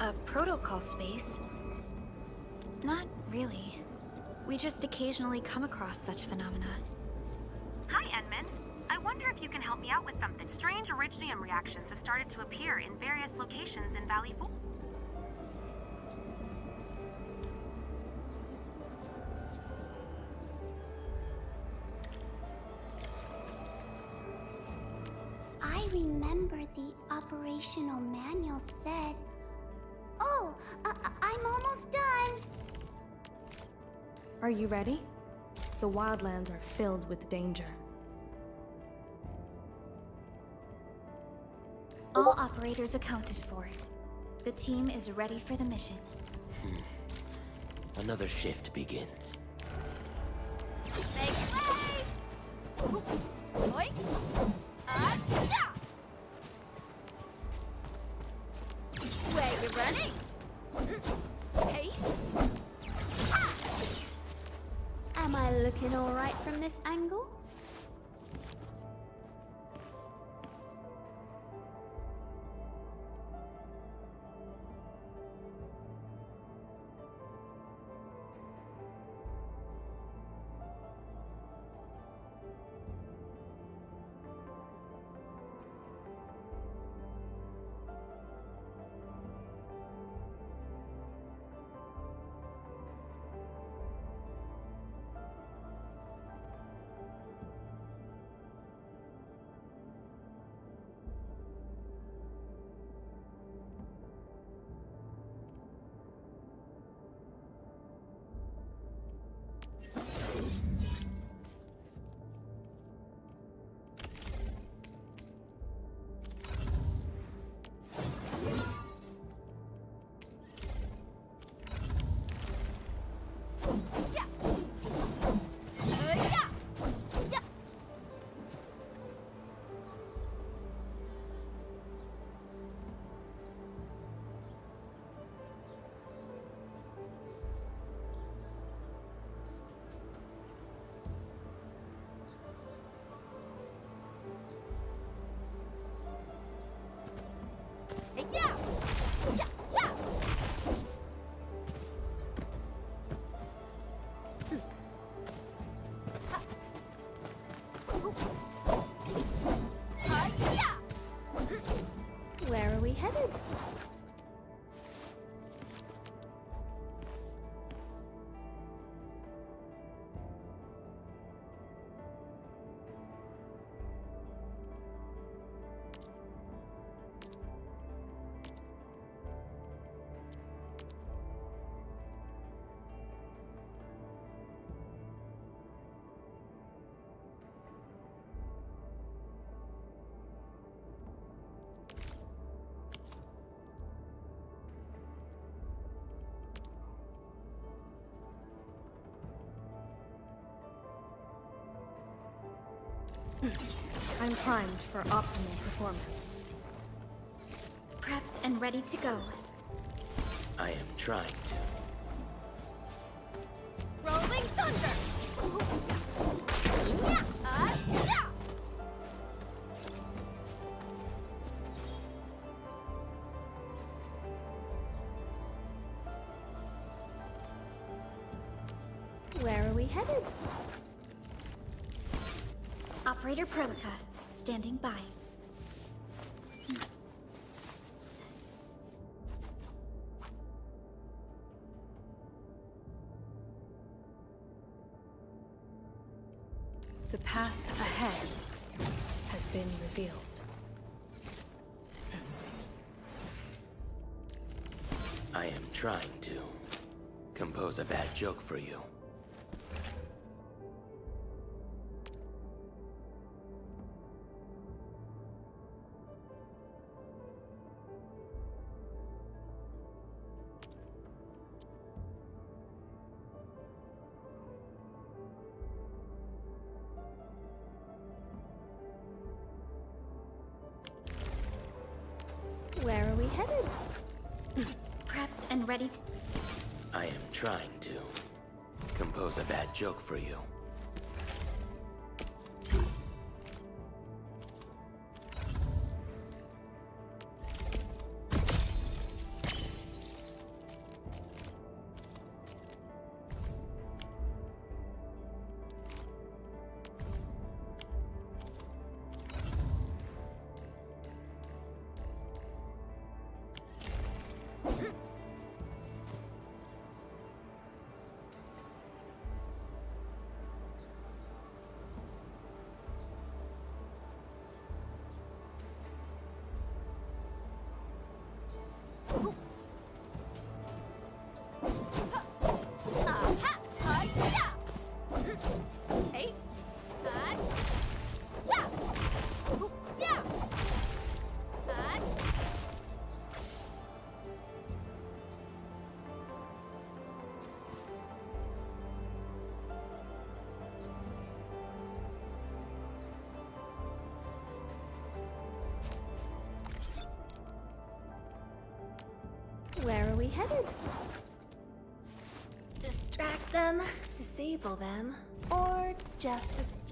A protocol space? Not really. We just occasionally come across such phenomena. Hi, Enman. I wonder if you can help me out with something. Strange originium reactions have started to appear in various locations in Valley 4. I remember the operational manual said... Oh, I'm almost done! Are you ready? The wildlands are filled with danger. All operators accounted for. The team is ready for the mission. Another shift begins. Make way! Oi! Ah-cha! Where you running? Hey! Ha! Am I looking alright from this angle? Where are we headed? I'm primed for optimal performance. Prepped and ready to go. I am trying to. Rolling thunder! Yeah! Ah-cha! Where are we headed? Operator Perlica, standing by. The path ahead has been revealed. I am trying to compose a bad joke for you. Where are we headed? Prepped and ready to... I am trying to compose a bad joke for you. Where are we headed? Distract them, disable them, or just destroy?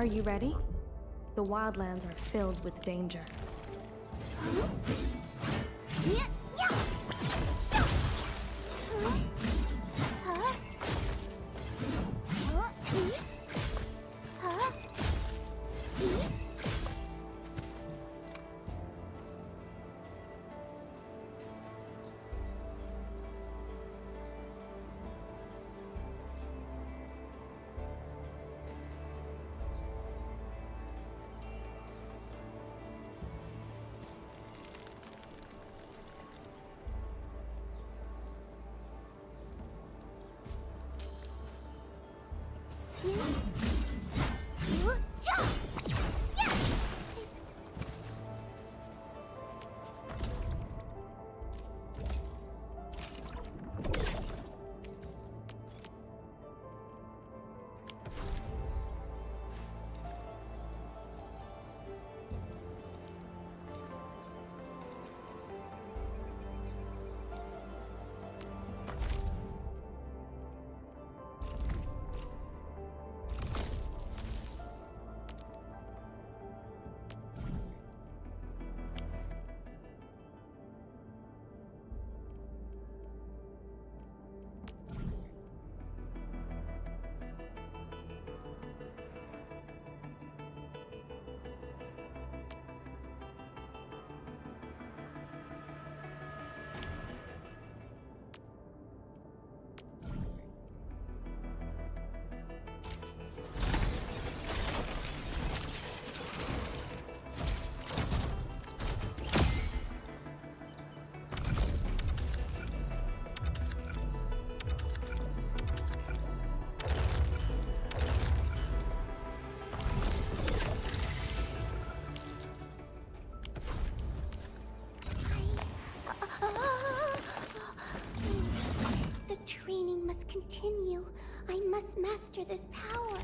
Are you ready? The wildlands are filled with danger. Training must continue. I must master this power.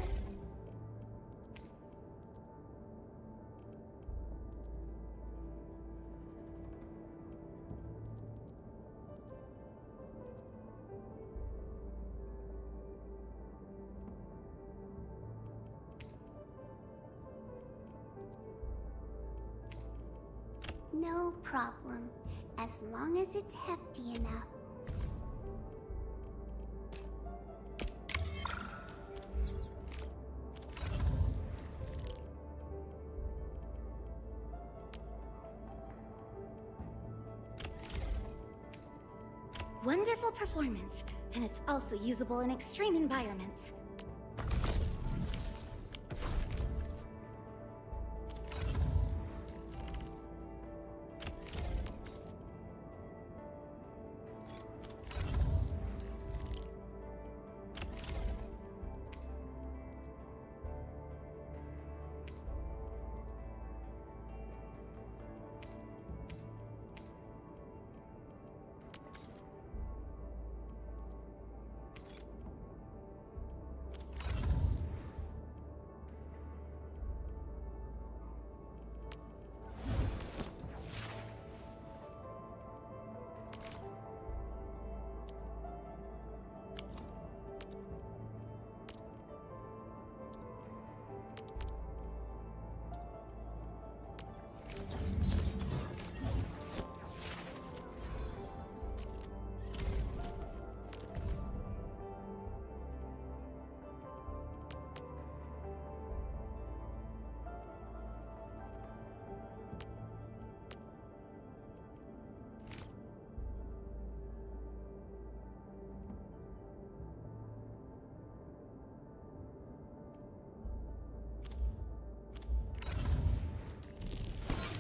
No problem, as long as it's hefty enough. Wonderful performance, and it's also usable in extreme environments.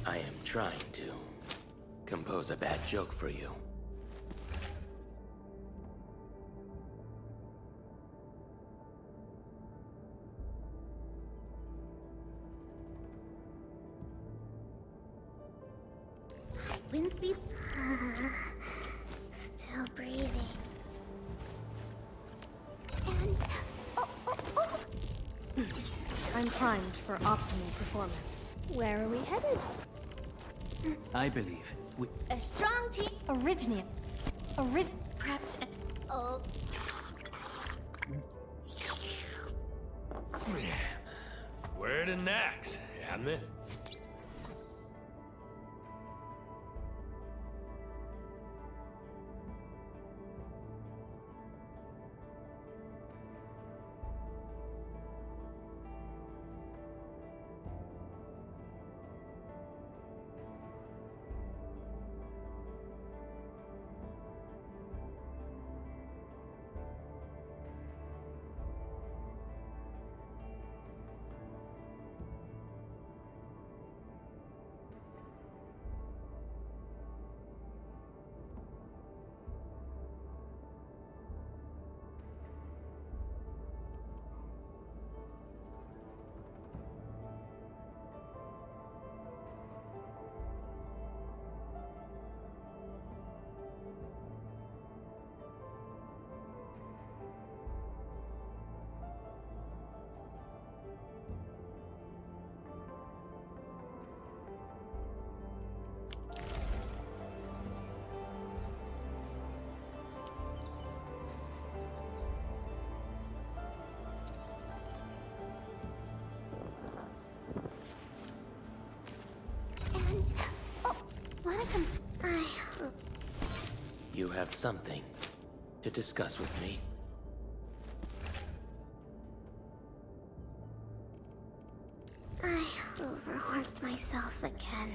I am trying to compose a bad joke for you. Wind speed. Still breathing. And I'm primed for optimal performance. where are we headed? I believe we... A strong team. Originium. Prepped. Oh. Where to next, admin? And wanna come? You have something to discuss with me. I overworked myself again.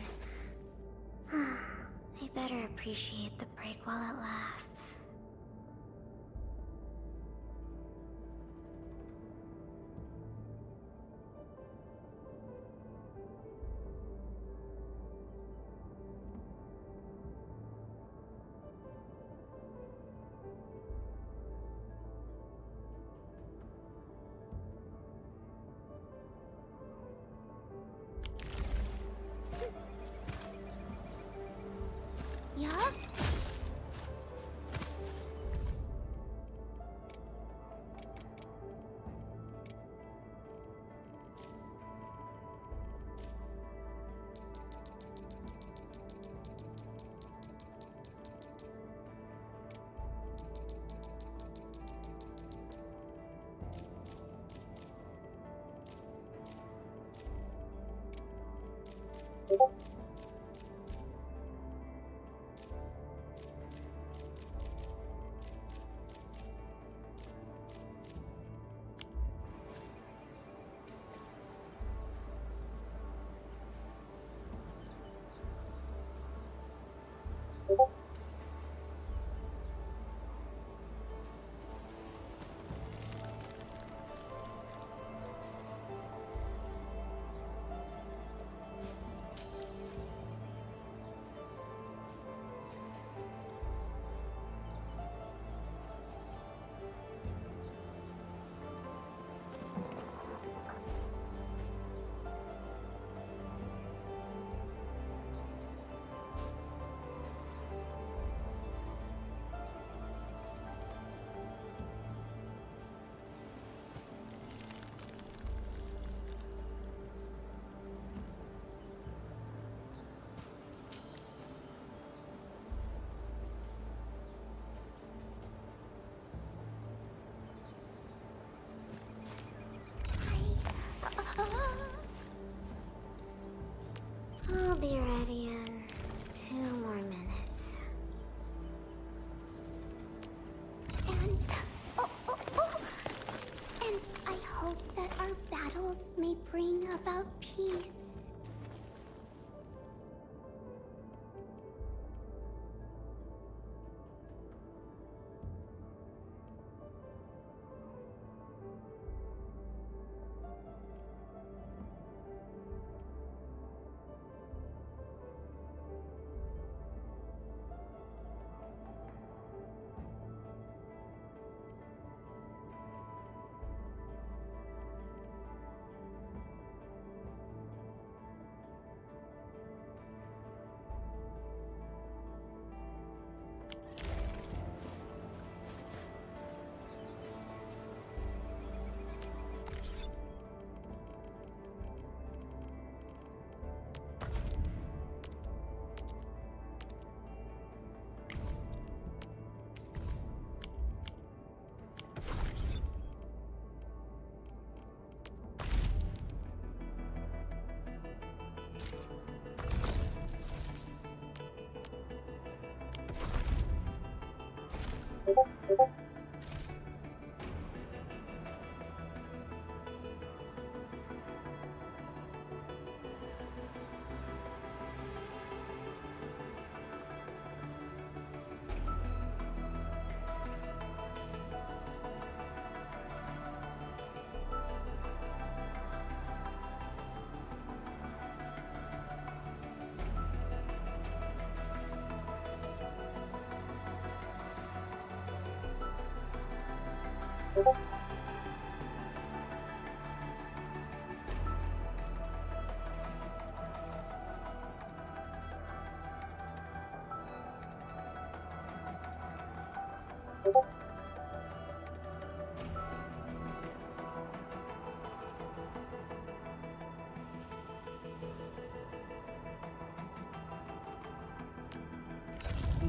I better appreciate the break while it lasts. Yeah? I'll be ready in 2 more minutes. And and I hope that our battles may bring about peace.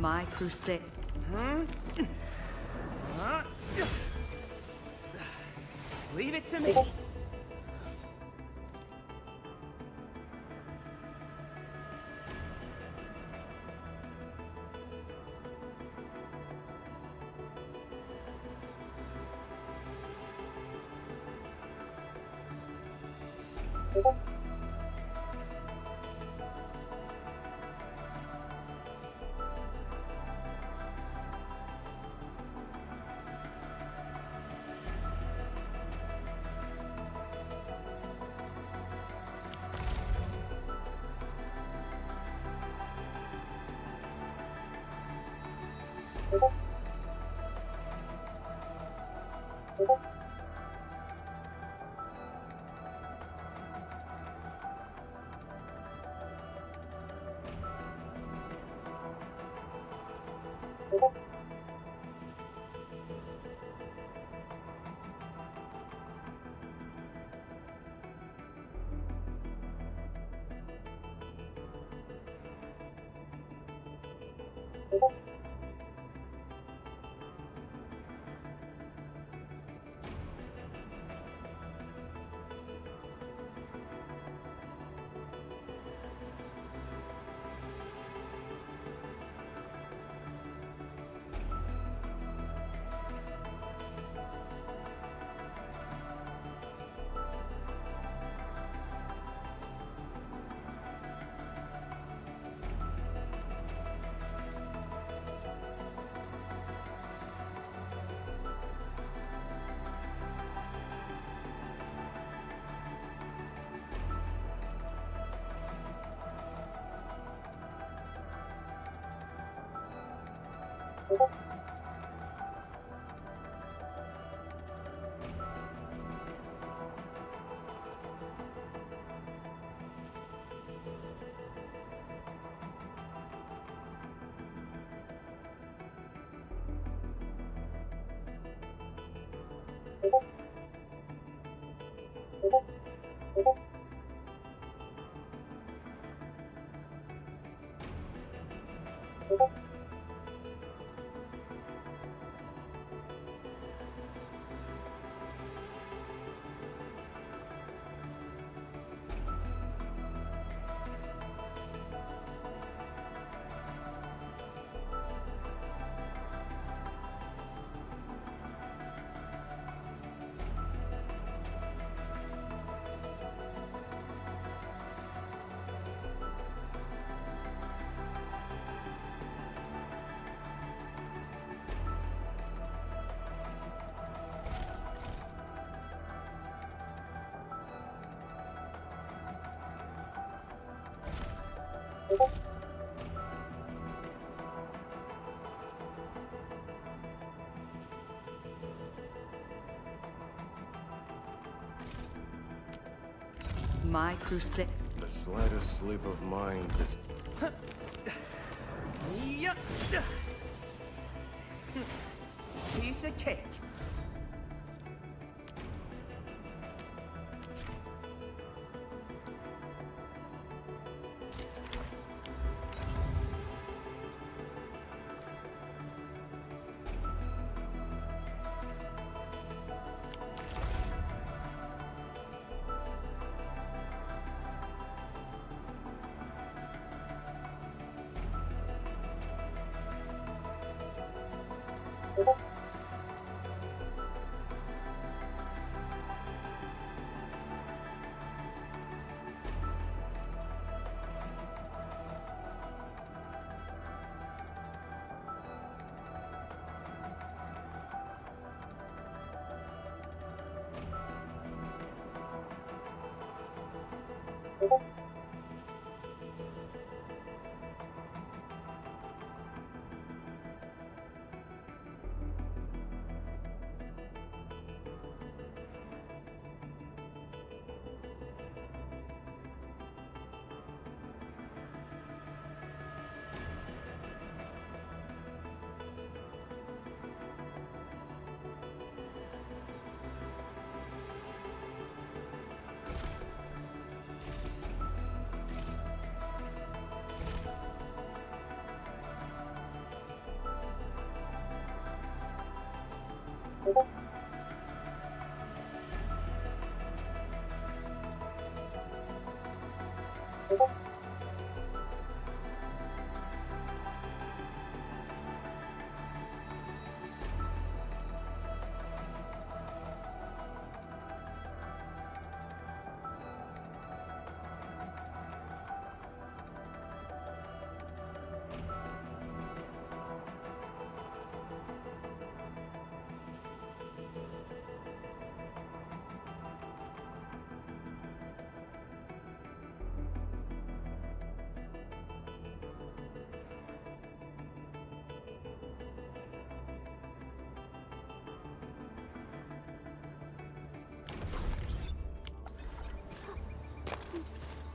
My crusade. Leave it to me. My crusade. The slightest slip of mind is... Yup. Piece of cake.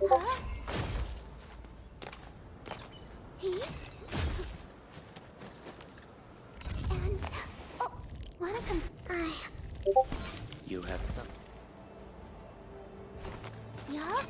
Huh? And... Oh, wanna come... You have some... Yeah?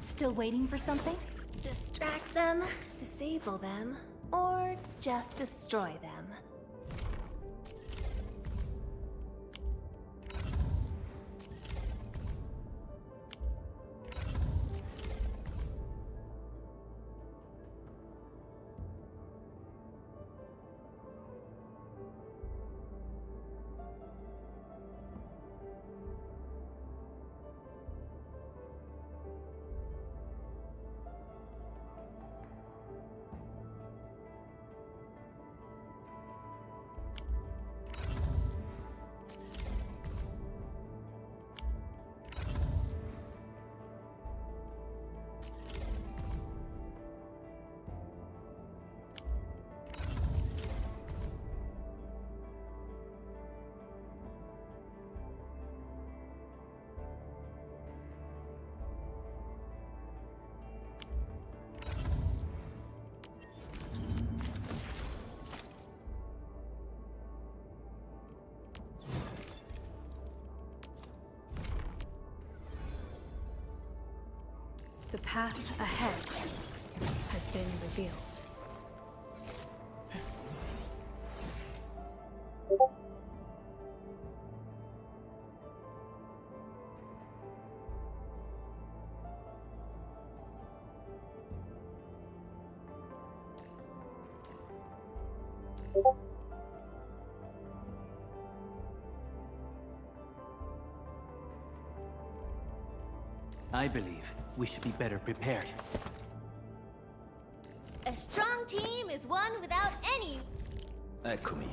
Still waiting for something? Distract them, disable them, or just destroy them. The path ahead has been revealed. I believe we should be better prepared. A strong team is one without any. Eccomi.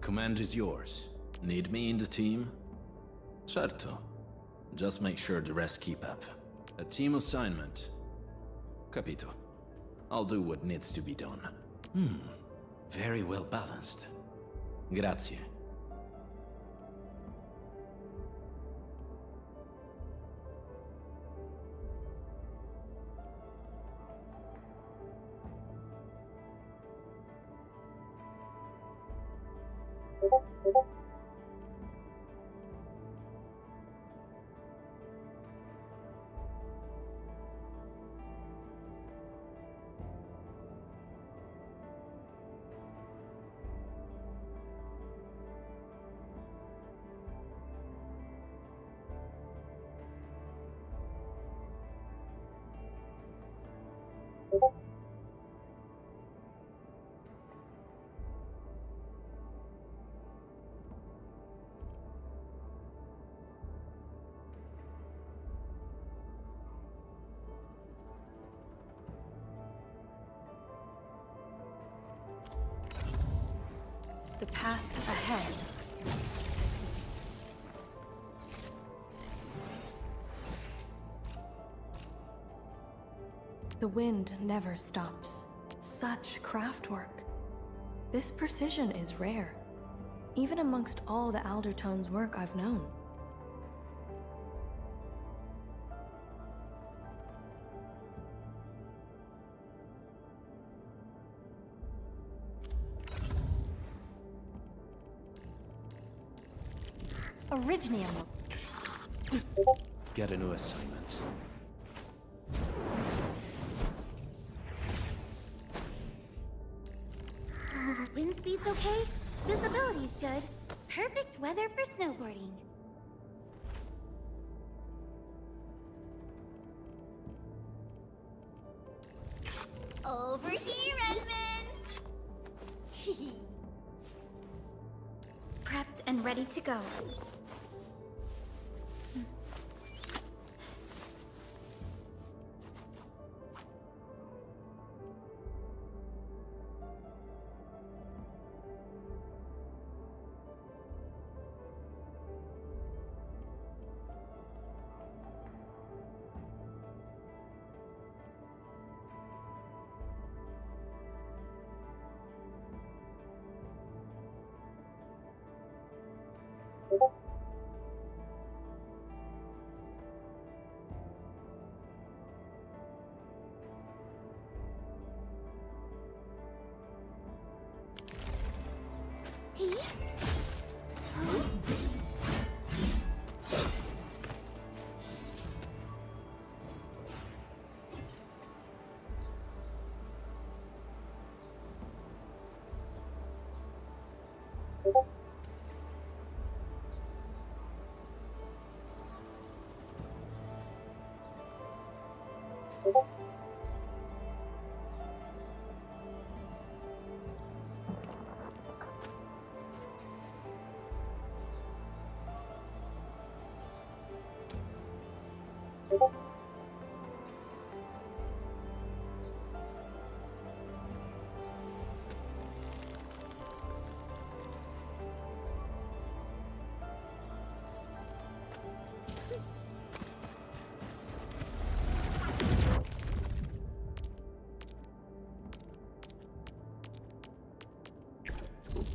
Command is yours. Need me in the team? Certo. Just make sure the rest keep up. A team assignment. Capito. I'll do what needs to be done. Very well balanced. Grazie. The path ahead. The wind never stops. Such craftwork. This precision is rare, even amongst all the Aldertone's work I've known. Originium. Get a new assignment. Wind speed's okay? Visibility's good. Perfect weather for snowboarding. Over here, Edmund! Prepped and ready to go.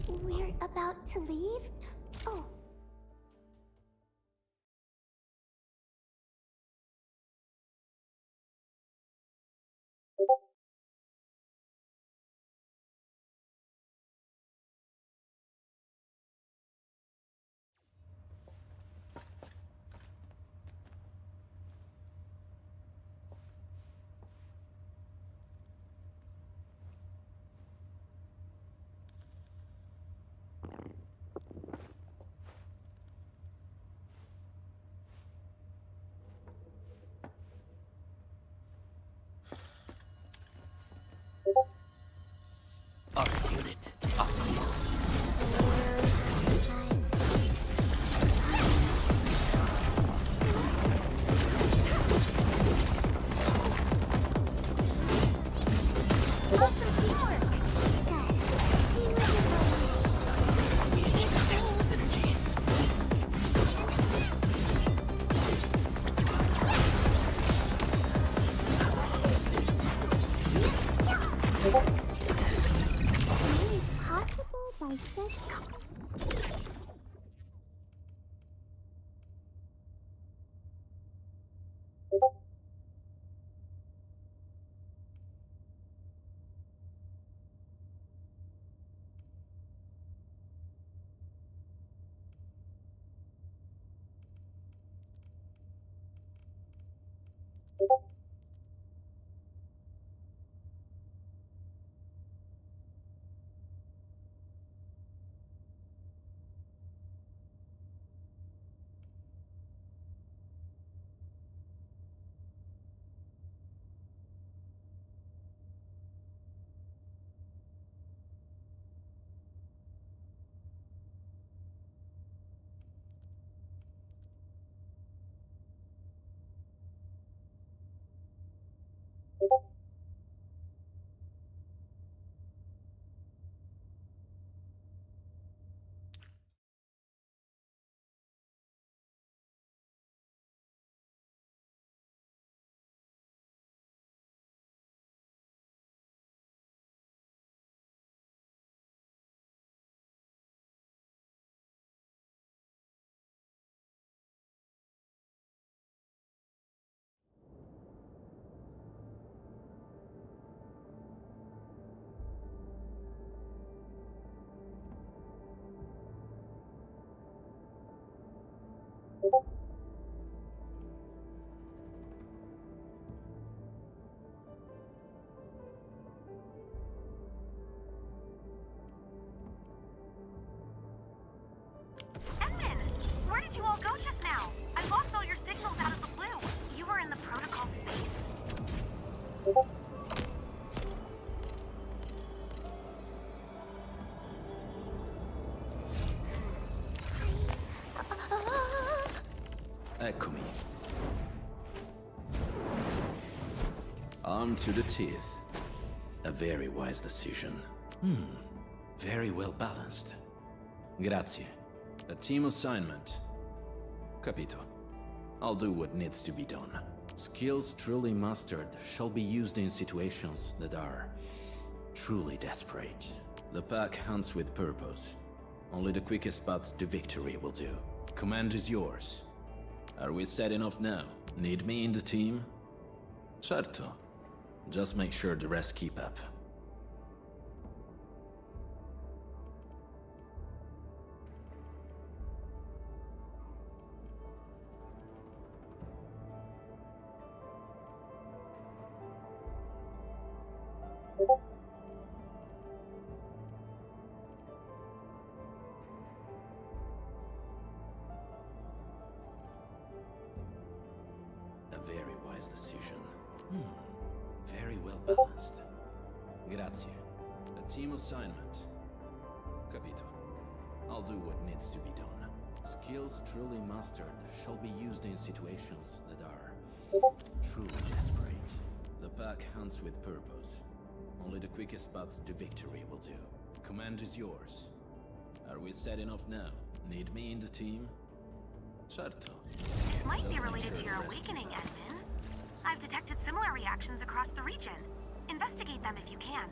We're about to leave? Oh. Arc unit, upfield. Where did you all go just now? I lost all your signals out of the blue. You were in the protocol space? armed to the teeth. A very wise decision. Very well balanced. Grazie. A team assignment. Capito. I'll do what needs to be done. Skills truly mastered shall be used in situations that are truly desperate. The pack hunts with purpose. Only the quickest path to victory will do. Command is yours. Are we set enough now? Need me in the team? Certo. Just make sure the rest keep up. A very wise decision. Very well balanced. Grazie. A team assignment. Capito. I'll do what needs to be done. Skills truly mastered shall be used in situations that are truly desperate. The pack hunts with purpose. Only the quickest path to victory will do. Command is yours. Are we set enough now? Need me in the team? Certo. This might be Just make related sure to your the rest awakening, keep up. Edmund. I've detected similar reactions across the region. Investigate them if you can.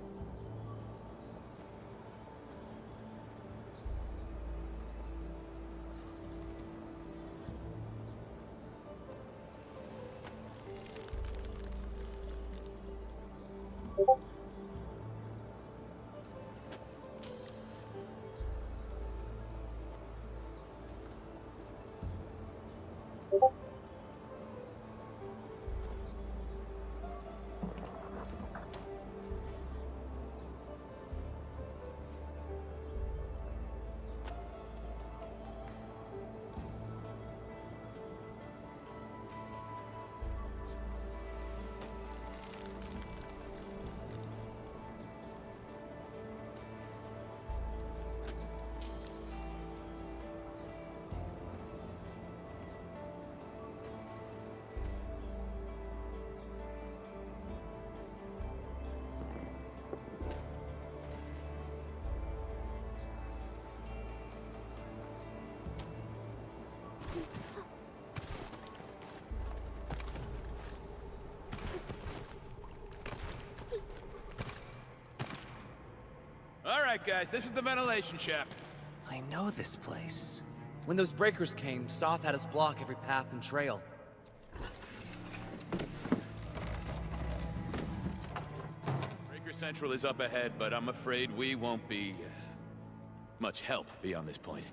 All right, guys, this is the ventilation shaft. I know this place. When those breakers came, Soth had us block every path and trail. Breaker Central is up ahead, but I'm afraid we won't be much help beyond this point.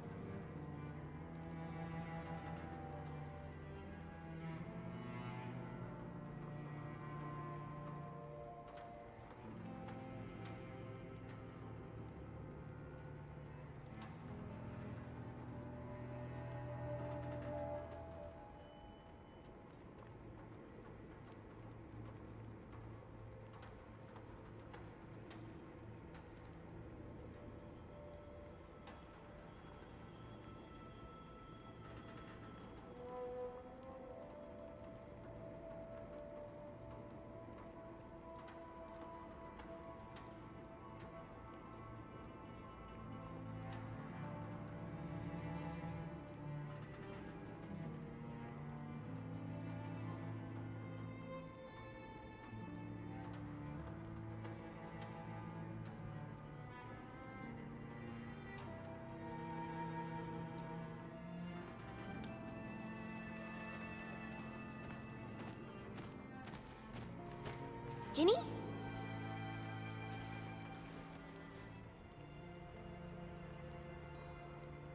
Ginny?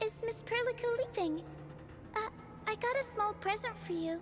Is Miss Perlica leaving? I got a small present for you.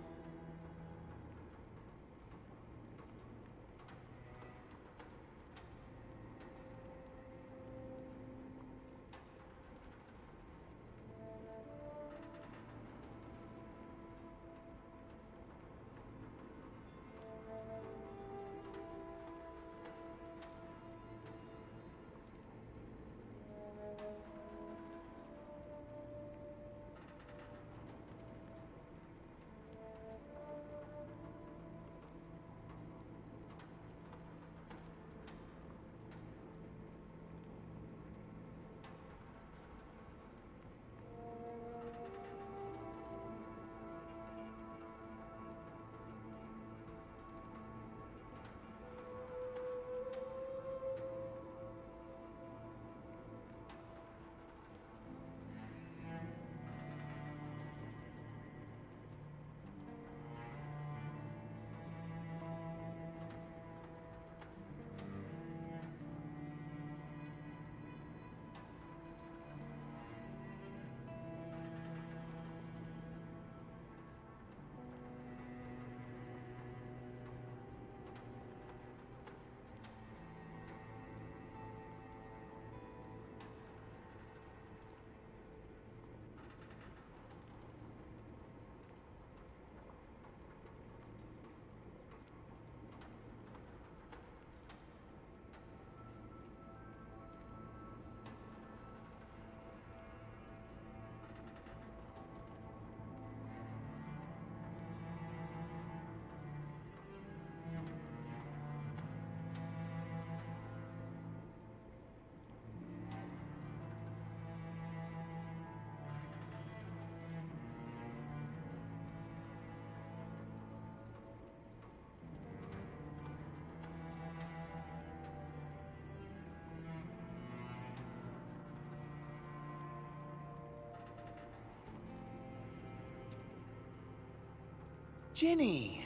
Ginny,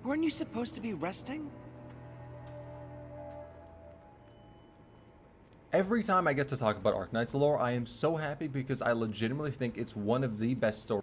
weren't you supposed to be resting? Every time I get to talk about Arknights lore, I am so happy because I legitimately think it's one of the best stories.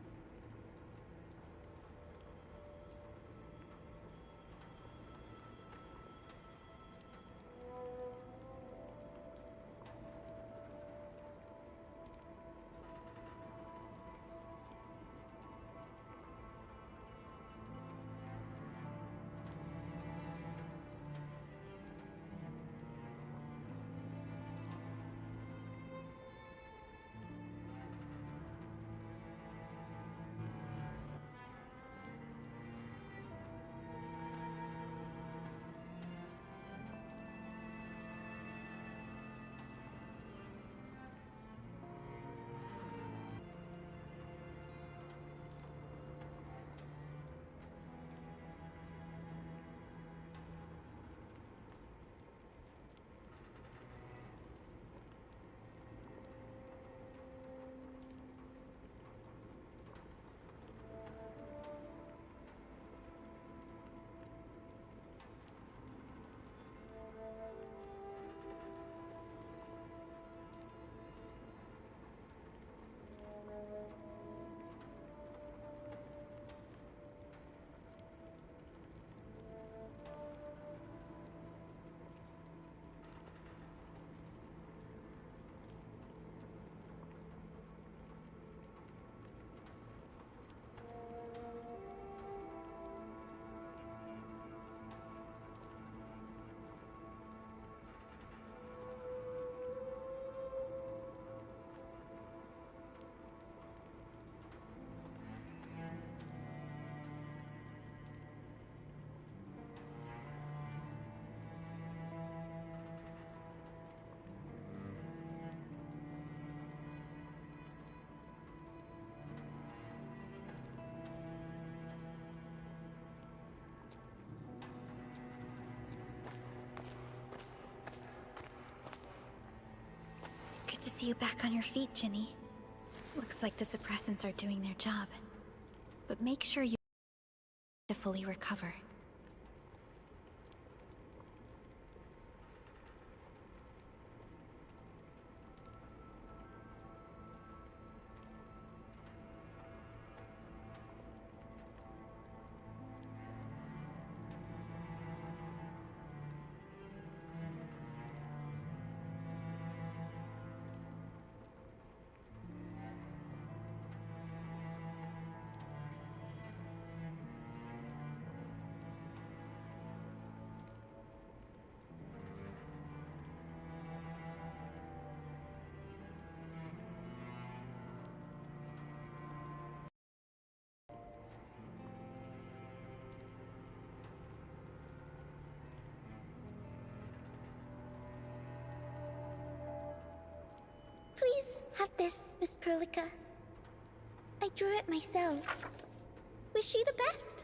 Good to see you back on your feet, Ginny. Looks like the suppressants are doing their job. But make sure you to fully recover. Please have this, Miss Perlica. I drew it myself. Wish you the best.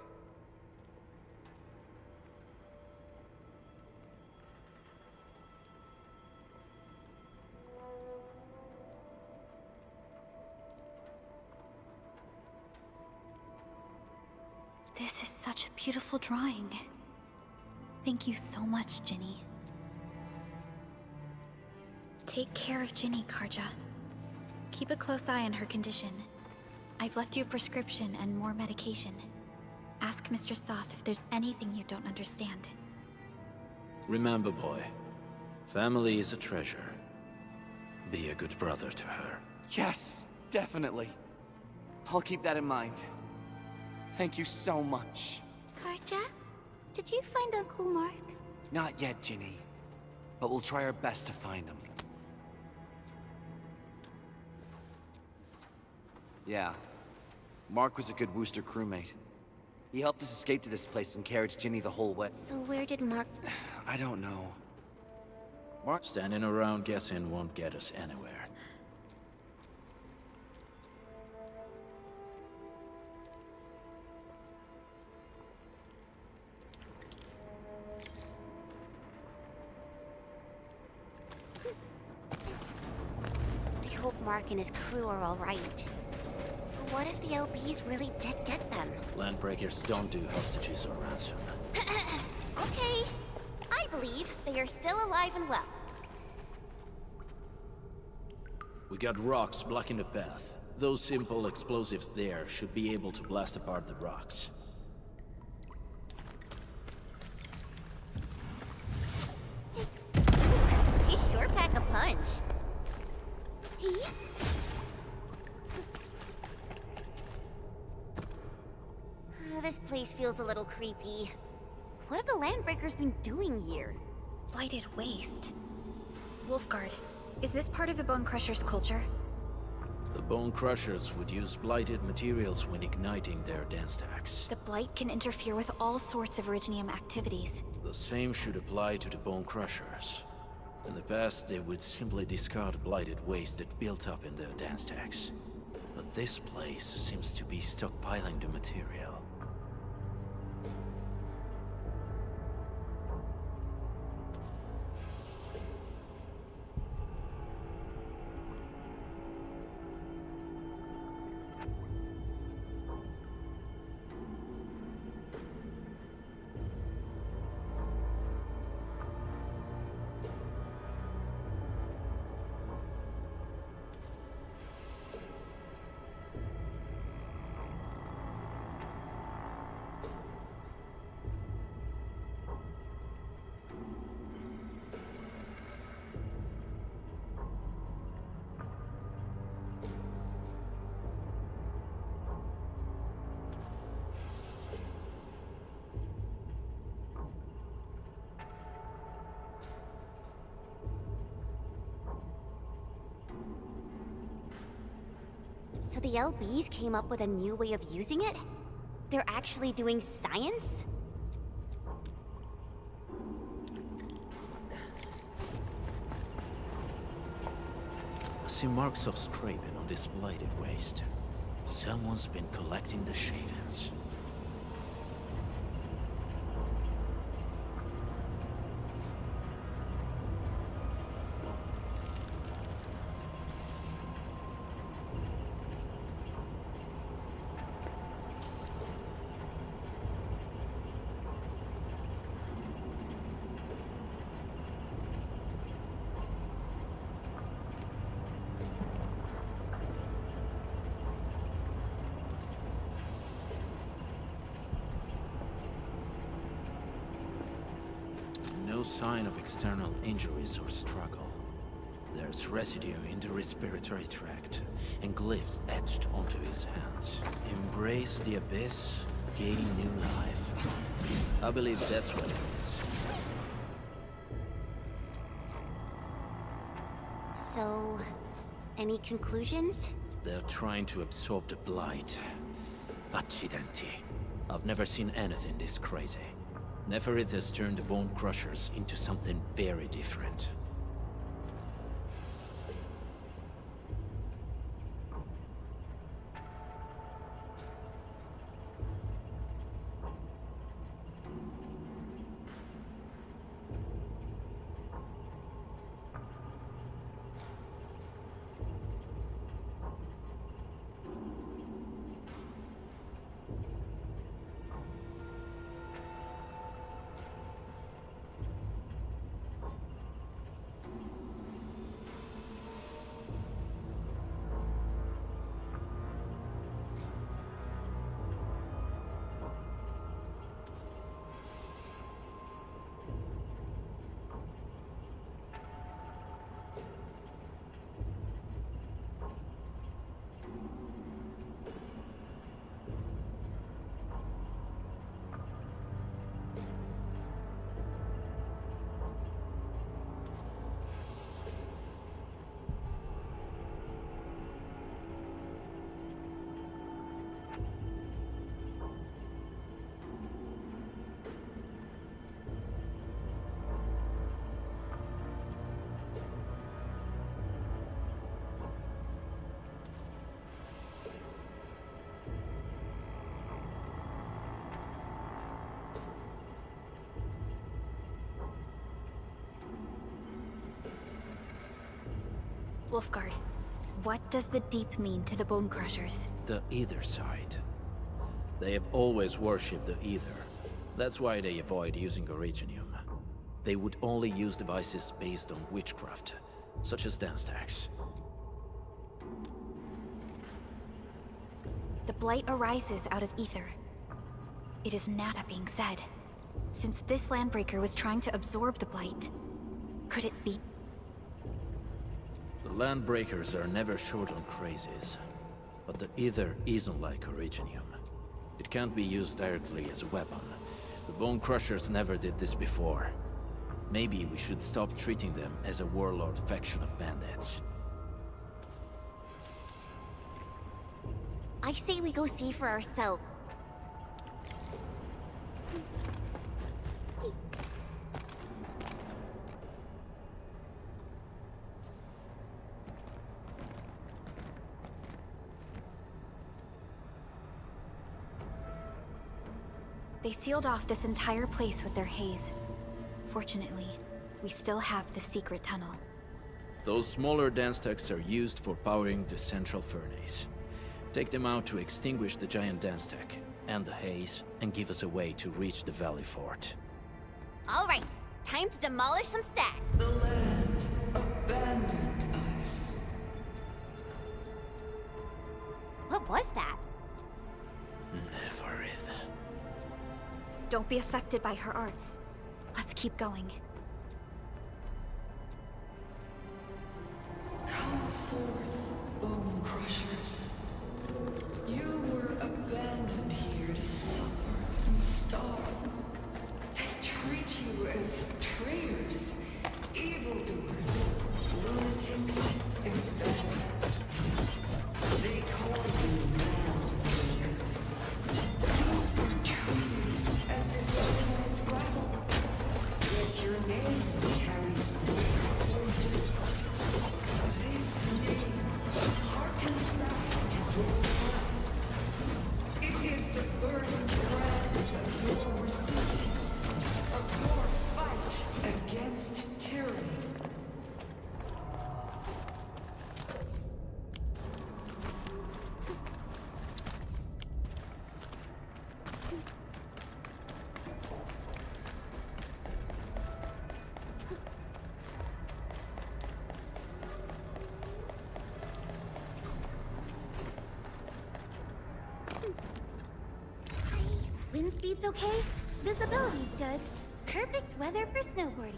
This is such a beautiful drawing. Thank you so much, Ginny. Take care of Ginny, Karja. Keep a close eye on her condition. I've left you a prescription and more medication. Ask Mr. Soth if there's anything you don't understand. Remember, boy, family is a treasure. Be a good brother to her. Yes, definitely. I'll keep that in mind. Thank you so much. Karja, did you find Uncle Mark? Not yet, Ginny. But we'll try our best to find him. Yeah. Mark was a good Wooster crewmate. He helped us escape to this place and carried Ginny the whole way. So where did Mark... I don't know. Mark standing around guessing won't get us anywhere. I hope Mark and his crew are all right. what if the LBs really did get them? Landbreakers don't do hostages or ransom. Okay, I believe they are still alive and well. We got rocks blocking the path. Those simple explosives there should be able to blast apart the rocks. They sure pack a punch. This place feels a little creepy. What have the Landbreakers been doing here? Blighted waste. Wolfguard, is this part of the Bone Crusher's culture? The Bone Crushers would use blighted materials when igniting their dance stacks. The Blight can interfere with all sorts of Originium activities. The same should apply to the Bone Crushers. In the past, they would simply discard blighted waste that built up in their dance stacks. But this place seems to be stockpiling the material. So the LBs came up with a new way of using it? They're actually doing science? I see marks of scraping on this blighted waste. Someone's been collecting the shavings. No sign of external injuries or struggle. There's residue in the respiratory tract, and glyphs etched onto his hands. Embrace the abyss, gain new life. I believe that's what it is. So, any conclusions? They're trying to absorb the blight. Accidenti. I've never seen anything this crazy. Neferith has turned the Bone Crushers into something very different. Wolfguard, What does the deep mean to the Bone Crushers? The Ether side. They have always worshipped the Ether. That's why they avoid using Originium. They would only use devices based on witchcraft, such as dance tags. The Blight arises out of Ether. It is not that being said. Since this Landbreaker was trying to absorb the Blight, could it be? The Landbreakers are never short on crazes, but the Ether isn't like Originium. It can't be used directly as a weapon. The Bone Crushers never did this before. Maybe we should stop treating them as a warlord faction of bandits. I say we go see for ourselves. They sealed off this entire place with their haze. Fortunately, we still have the secret tunnel. Those smaller dance tags are used for powering the central furnace. Take them out to extinguish the giant dance tag and the haze, and give us a way to reach the Valley Fort. All right, time to demolish some stacks. The land abandoned us. What was that? Neverith. Don't be affected by her arts. Let's keep going. Come forth, Bone Crushers. You were abandoned here to suffer and starve. They treat you as traitors, evildoers, lunatics, and bandits. They call you Landbreakers. You were treated as disorganized rabble, yet your name carries great force. This name harkens back to your past. It is the burning brand of your resistance, of your fight against tyranny. Wind speed's okay? Visibility's good. Perfect weather for snowboarding.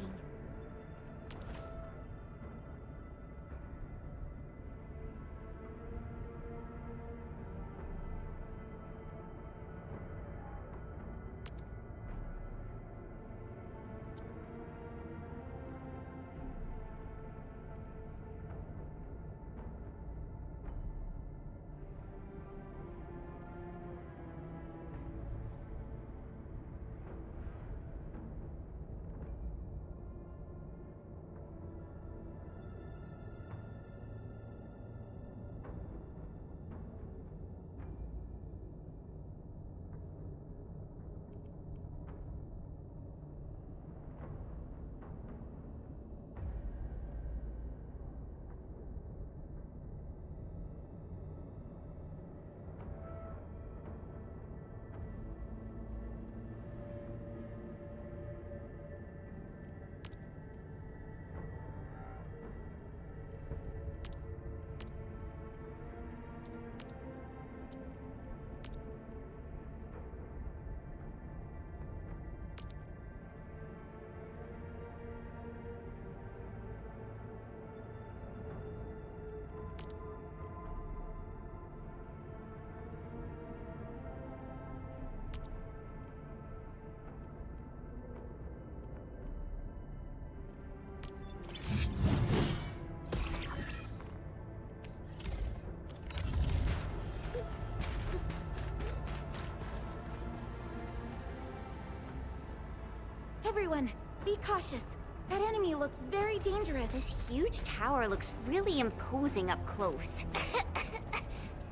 Everyone, be cautious. That enemy looks very dangerous. This huge tower looks really imposing up close.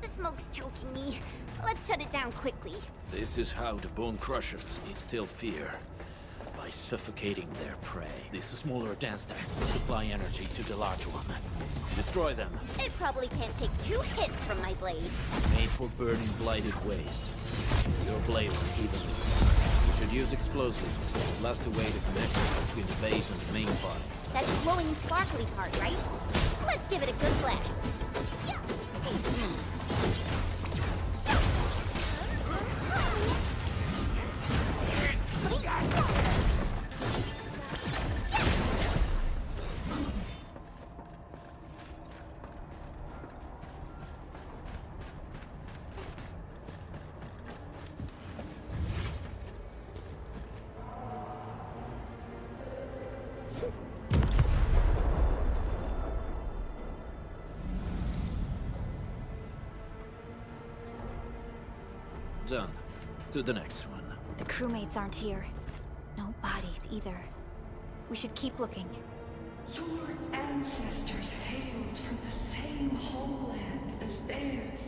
The smoke's choking me. Let's shut it down quickly. This is how the Bone Crushers instill fear. By by suffocating their prey. These smaller dance stacks supply energy to the large one. Destroy them. It probably can't take 2 hits from my blade. Made for burning blighted waste. Your blade will even. You should use explosives. Blast away the connection between the base and the main body. That's glowing sparkly part, right? Let's give it a good blast. Done. To the next one. The crewmates aren't here. No bodies either. We should keep looking. Your ancestors hailed from the same homeland as theirs.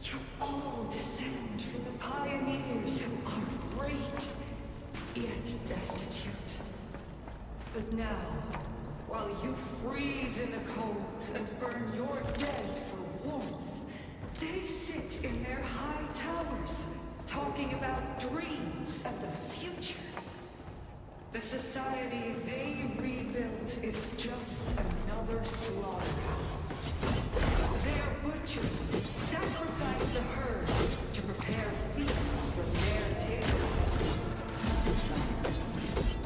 You all descend from the pioneers who are great, yet destitute. But now, while you freeze in the cold and burn your dead for warmth, they sit in their high towers, talking about dreams and the future. The society they rebuilt is just another slaughterhouse. Their butchers sacrifice the herd to prepare feasts for their table.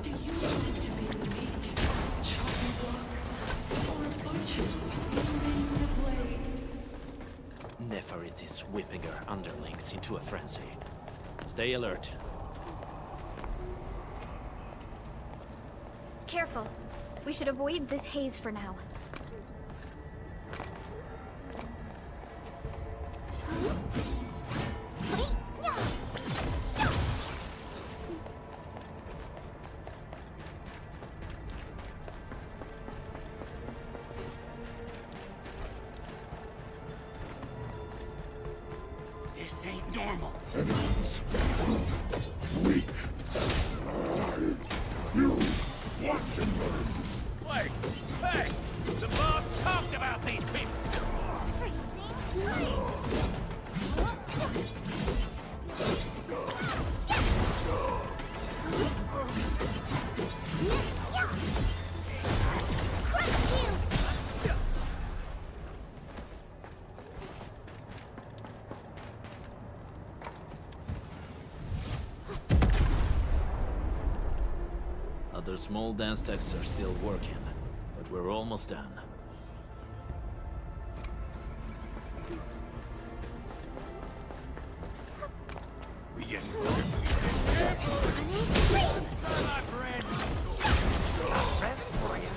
Do you want to be the meat on a chopping block, or a butcher wielding the blade? Neferit is whipping her underlings into a frenzy. Stay alert. Careful. We should avoid this haze for now. This ain't normal. Enemies. Weak. You watch and learn. Wait! Hey! The boss talked about these people! Other small dance stacks are still working, but we're almost done. We getting present for you.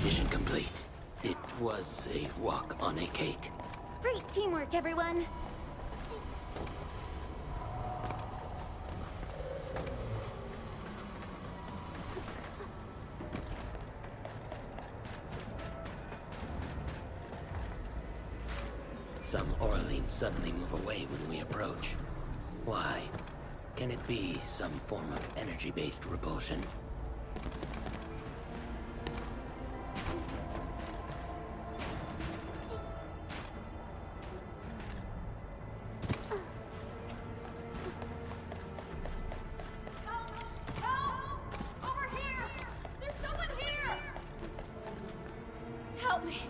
Mission complete. It was a walk on a cake. Great teamwork, everyone. Some Orleans suddenly move away when we approach. Why? Can it be some form of energy-based repulsion? Help me,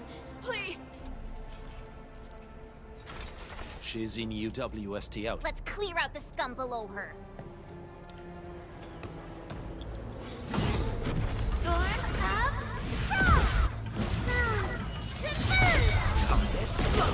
please. She's in UWST out. Let's clear out the scum below her. Storm of Frost! Sounds diverse! Let's go!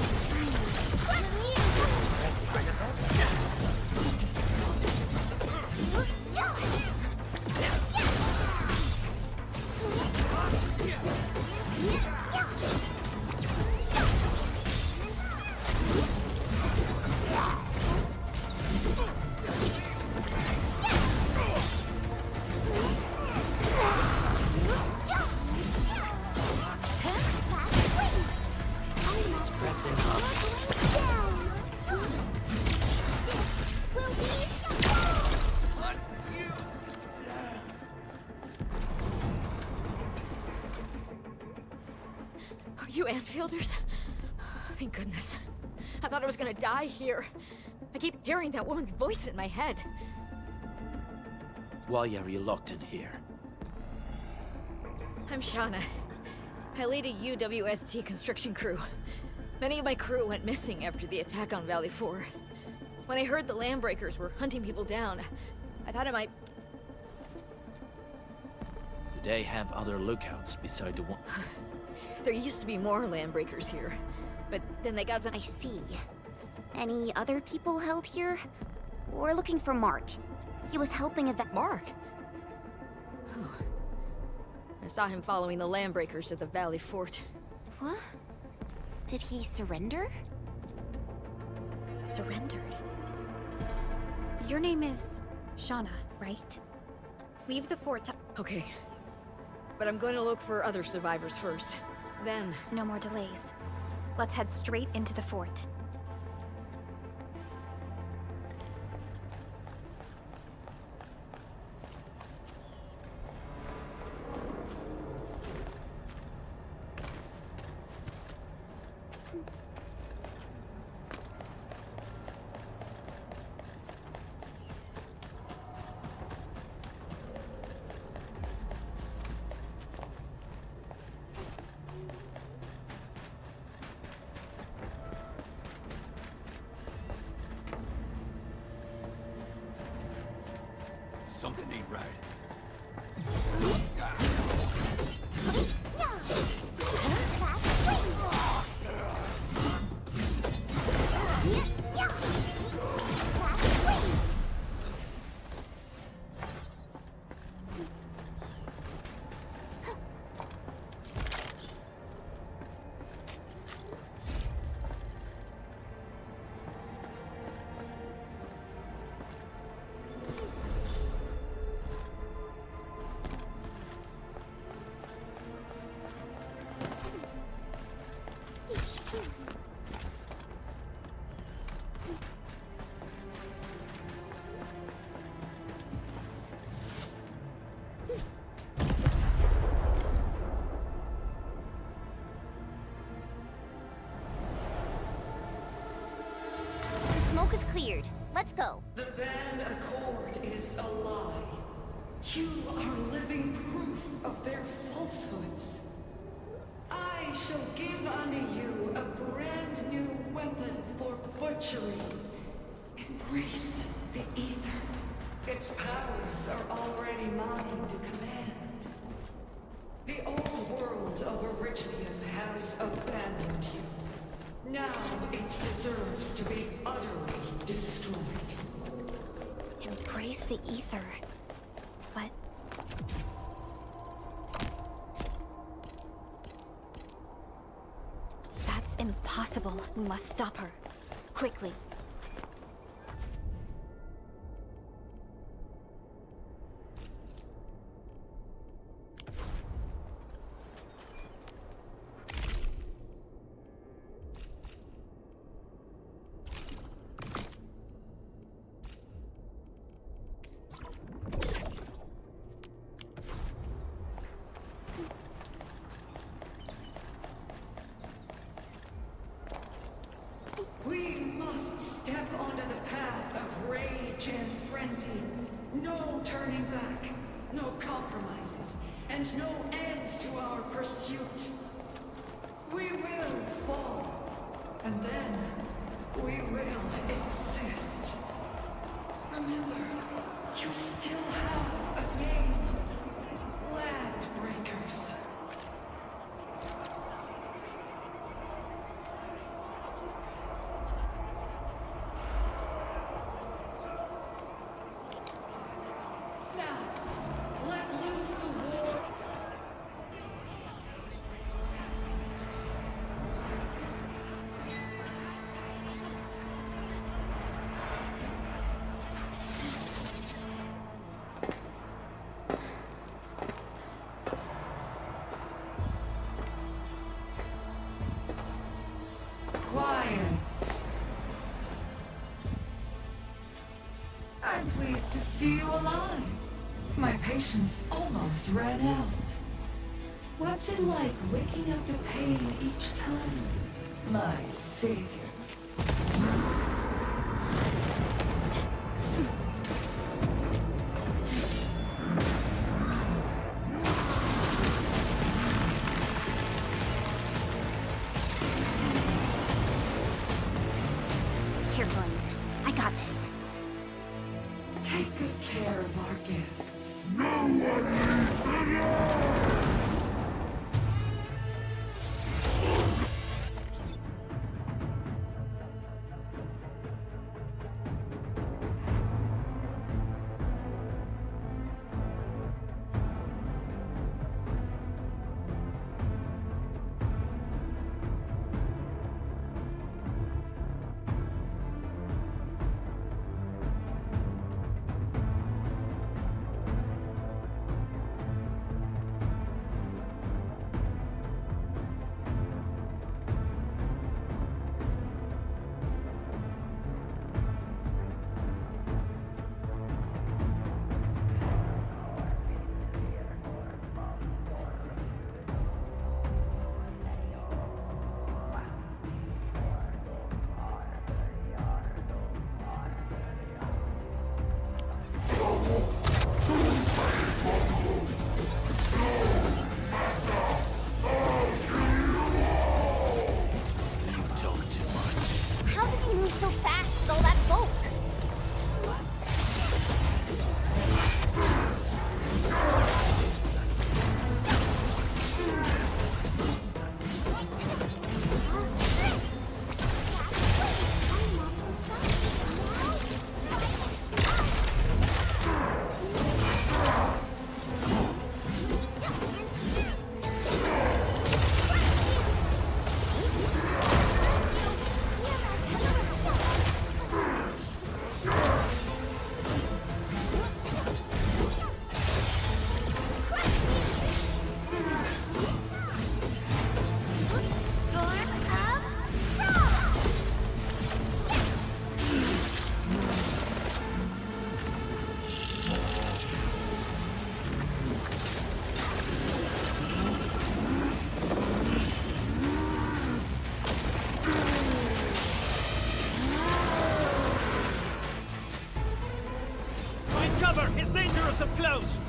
Endfielders? Thank goodness. I thought I was gonna die here. I keep hearing that woman's voice in my head. Why are you locked in here? I'm Shauna. I lead a UWST construction crew. Many of my crew went missing after the attack on Valley 4. When I heard the Landbreakers were hunting people down, I thought I might... Do they have other lookouts beside the one? There used to be more Landbreakers here, but then they got some... I see. Any other people held here? We're looking for Mark. He was helping Mark? Oh. I saw him following the Landbreakers to the Valley Fort. What? Did he surrender? Surrendered? Your name is Shauna, right? Leave the fort. Okay. But I'm going to look for other survivors first. Then... No more delays. Let's head straight into the fort. Something ain't right. Smoke is cleared. Let's go. The band accord is a lie. You are living proof of their falsehoods. I shall give unto you a brand new weapon for butchery. Embrace the ether. Its powers are already mine to command. The old world of Originium has abandoned you. Now it deserves to be utterly destroyed. Embrace the ether. But... That's impossible. We must stop her. Quickly. We must step onto the path of rage and frenzy. No turning back, no compromises, and no end to our pursuit. We will fall, and then we will exist. Remember, you still have a name. Landbreakers. Now, let loose the war. Quiet. I'm pleased to see you alive. My patience almost ran out. What's it like waking up to pain each time, my savior? Careful, Anya. I got this. Take good care of our guests. No one leaves alone! How does he move so fast with all that bulk? Find cover! It's dangerous up close!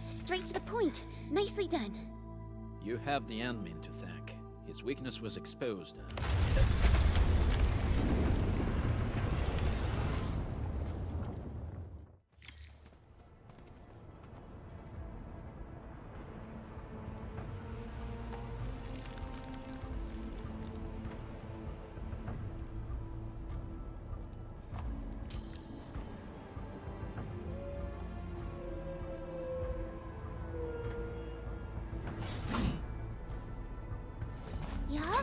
Straight to the point. Nicely done. You have the admin to thank. His weakness was exposed. Yeah?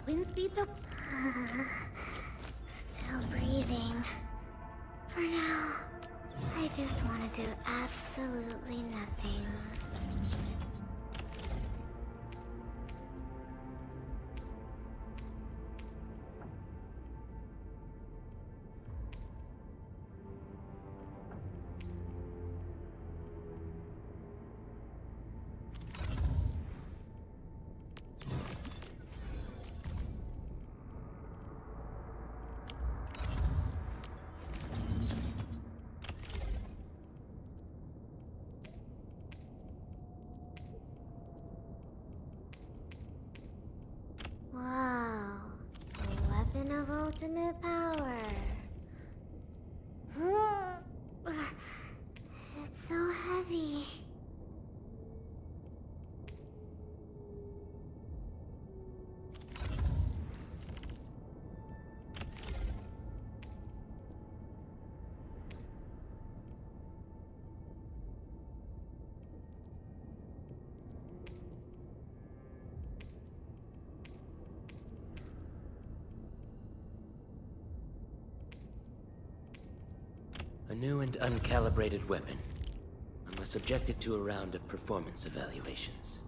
Wind speed's up. Still breathing. For now, I just want to do absolutely nothing. Wow, a weapon of ultimate power. It's so heavy. A new and uncalibrated weapon. I must subject it to a round of performance evaluations.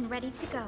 and ready to go.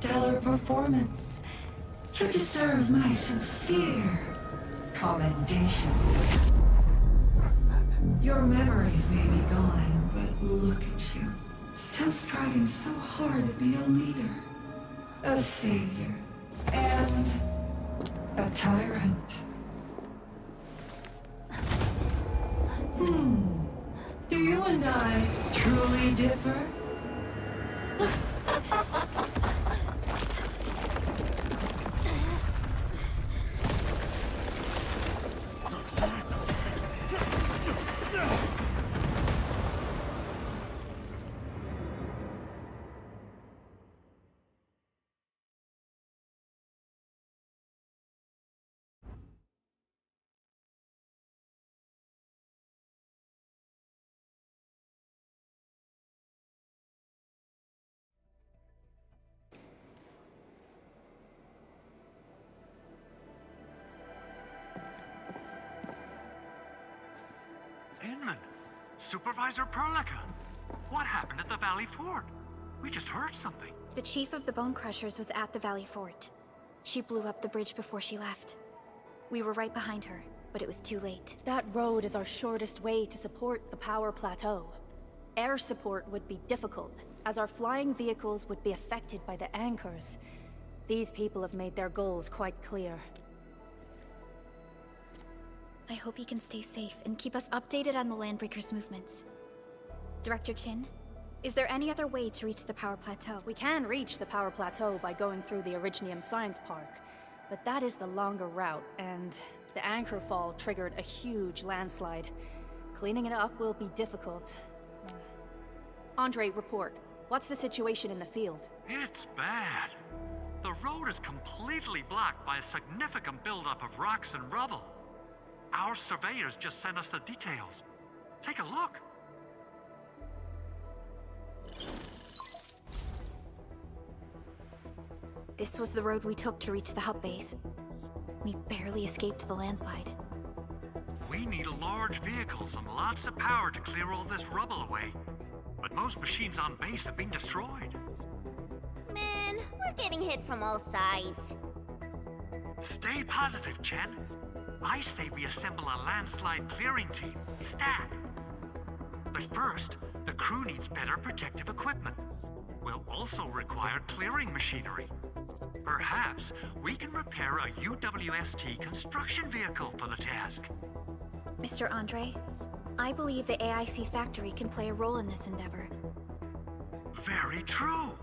Stellar performance. You deserve my sincere commendations. Your memories may be gone, but look at you. Still striving so hard to be a leader, a savior, and a tyrant. Do you and I truly differ? Supervisor Perlica, what happened at the Valley Fort? We just heard something. The chief of the Bone Crushers was at the Valley Fort. She blew up the bridge before she left. We were right behind her, but it was too late. That road is our shortest way to support the power plateau. Air support would be difficult, as our flying vehicles would be affected by the anchors. These people have made their goals quite clear. I hope you can stay safe and keep us updated on the Landbreakers' movements. Director Chin, is there any other way to reach the power plateau? We can reach the power plateau by going through the Originium Science Park, but that is the longer route, and the anchor fall triggered a huge landslide. Cleaning it up will be difficult. Andre, report. What's the situation in the field? It's bad. The road is completely blocked by a significant buildup of rocks and rubble. Our surveyors just sent us the details. Take a look. This was the road we took to reach the hub base. We barely escaped the landslide. We need large vehicles and lots of power to clear all this rubble away. But most machines on base have been destroyed. Man, we're getting hit from all sides. Stay positive, Chen. I say we assemble a landslide clearing team, stat. But first, the crew needs better protective equipment. We'll also require clearing machinery. Perhaps we can repair a UWST construction vehicle for the task. Mr. Andre, I believe the AIC factory can play a role in this endeavor. Very true.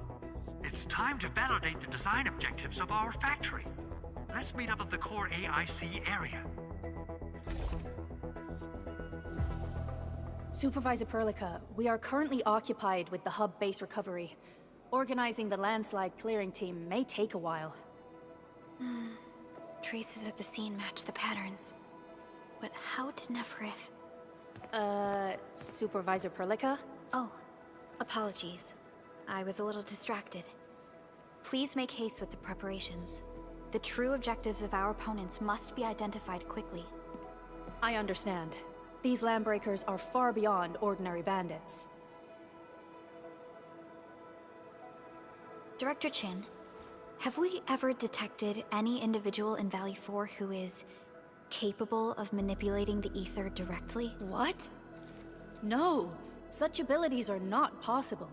It's time to validate the design objectives of our factory. Let's meet up at the core AIC area. Supervisor Perlica, we are currently occupied with the hub base recovery. Organizing the landslide clearing team may take a while. Traces at the scene match the patterns. But how did Neferith... Supervisor Perlica? Oh, apologies. I was a little distracted. Please make haste with the preparations. The true objectives of our opponents must be identified quickly. I understand. These Landbreakers are far beyond ordinary bandits. Director Chin, have we ever detected any individual in Valley 4 who is capable of manipulating the ether directly? What? No, such abilities are not possible.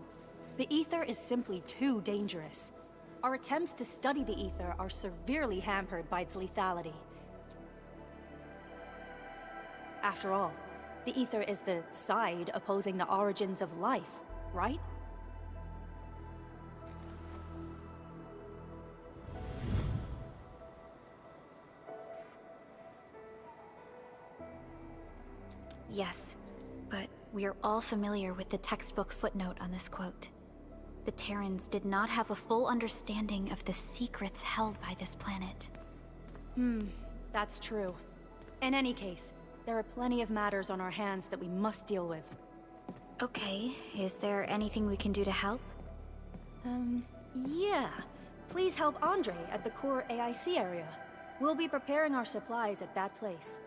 The ether is simply too dangerous. Our attempts to study the ether are severely hampered by its lethality. After all, the ether is the side opposing the origins of life, right? Yes, but we are all familiar with the textbook footnote on this quote. The Terrans did not have a full understanding of the secrets held by this planet. That's true. In any case, there are plenty of matters on our hands that we must deal with. Okay, is there anything we can do to help? Yeah. Please help Andre at the core AIC area. We'll be preparing our supplies at that place.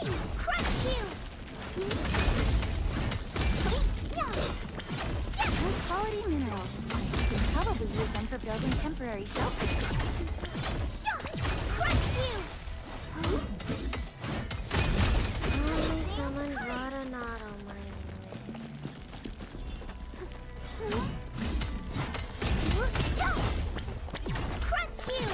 Wing! Crush you! Good quality minerals. You could probably use them for building temporary shelters. Crush you! Only someone brought a knot on my Crush you!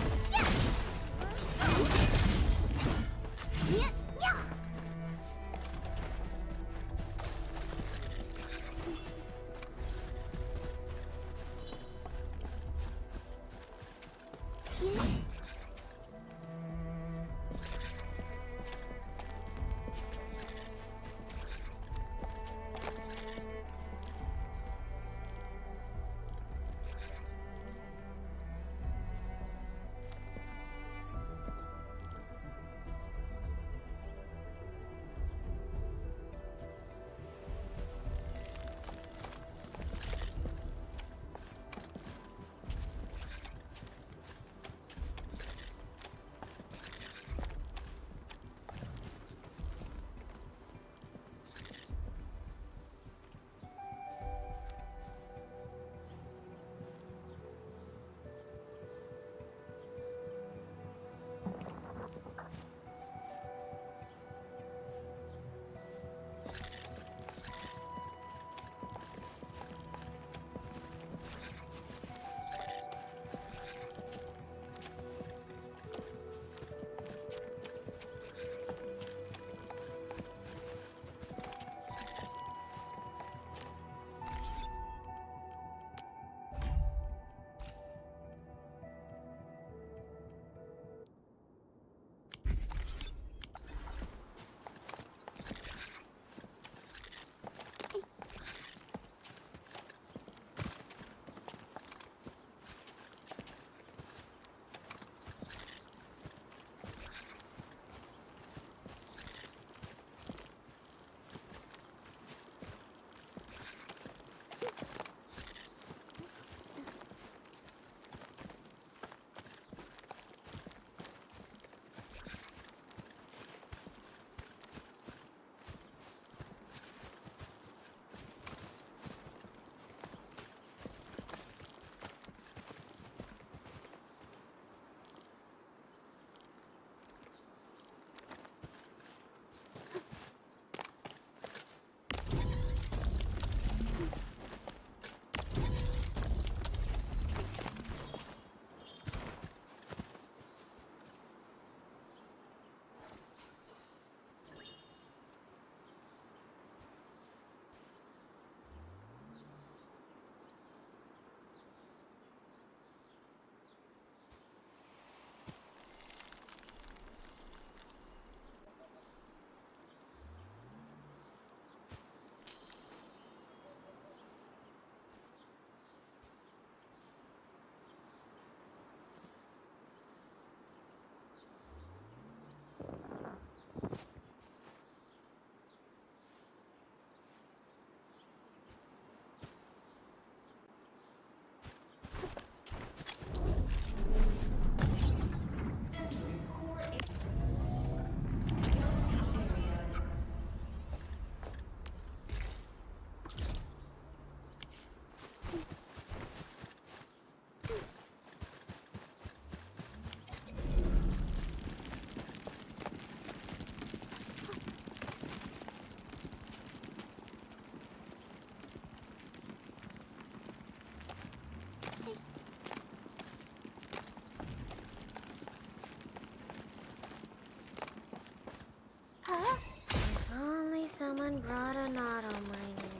Someone brought a knot on my leg.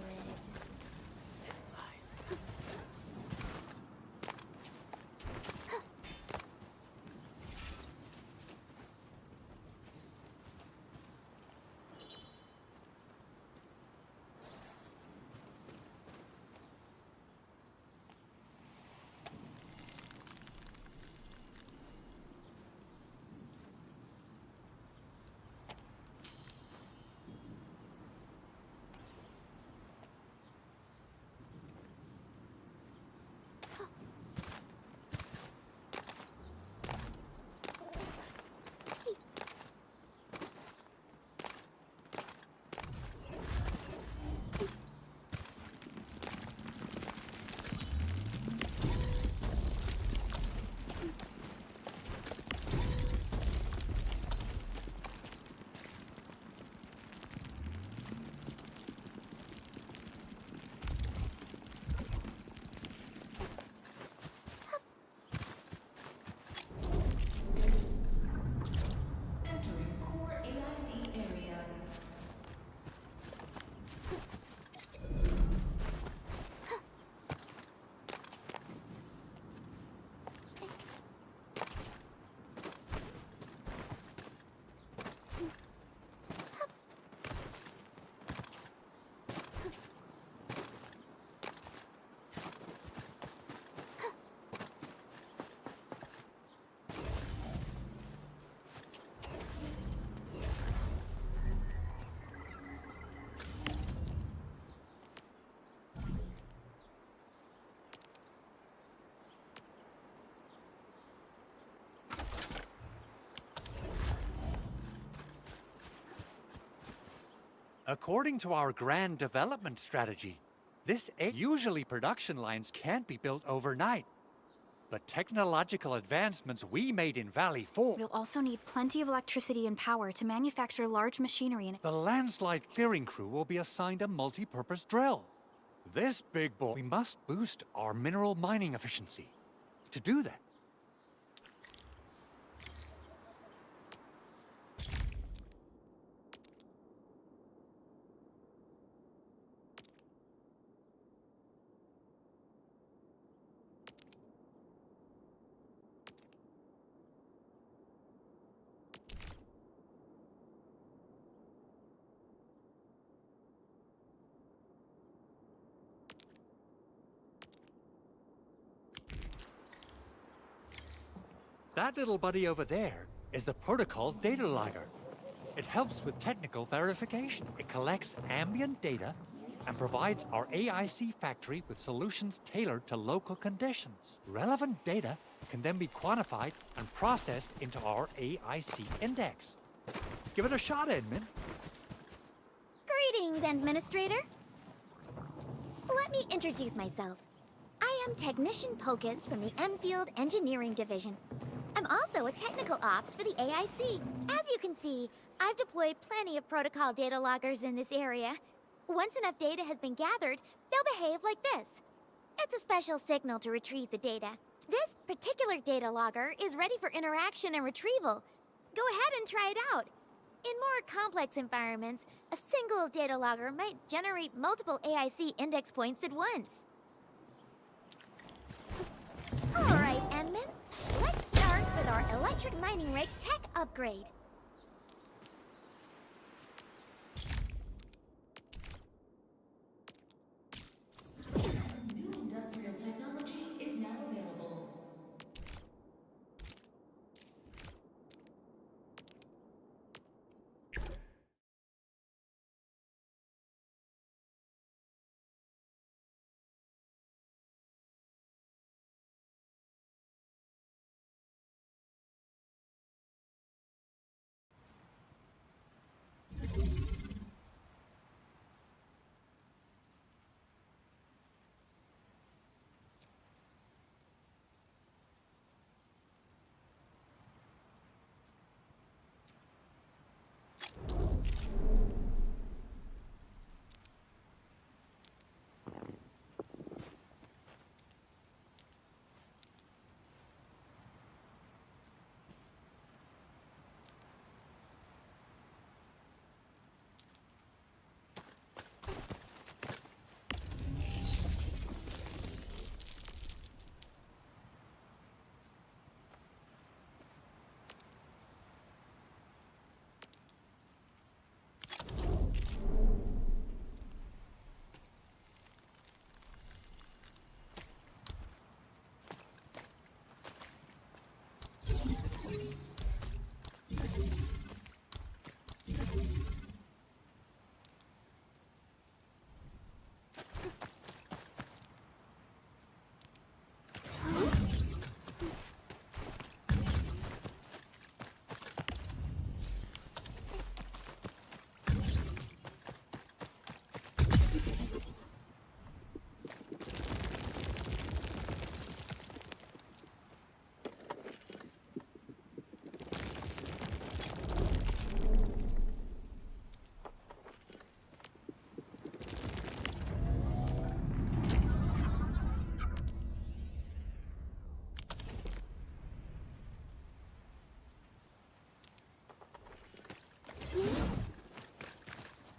According to our grand development strategy, usually production lines can't be built overnight. But technological advancements we made in Valley 4... We'll also need plenty of electricity and power to manufacture large machinery and... The landslide clearing crew will be assigned a multi-purpose drill. This big boy... We must boost our mineral mining efficiency. To do that, that little buddy over there is the protocol data logger. It helps with technical verification. It collects ambient data and provides our AIC factory with solutions tailored to local conditions. Relevant data can then be quantified and processed into our AIC index. Give it a shot, Edmund. Greetings, Administrator. Let me introduce myself. I am Technician Pocus from the Enfield Engineering Division. I'm also a technical ops for the AIC. As you can see, I've deployed plenty of protocol data loggers in this area. Once enough data has been gathered, they'll behave like this. It's a special signal to retrieve the data. This particular data logger is ready for interaction and retrieval. Go ahead and try it out. In more complex environments, a single data logger might generate multiple AIC index points at once. All right, Enman. Let's start with our electric mining rig tech upgrade. New industrial technology is now available.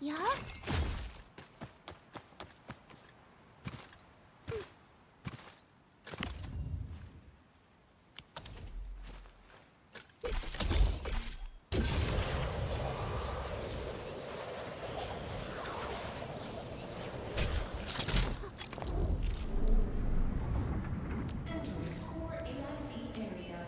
Yeah? Core AIC area.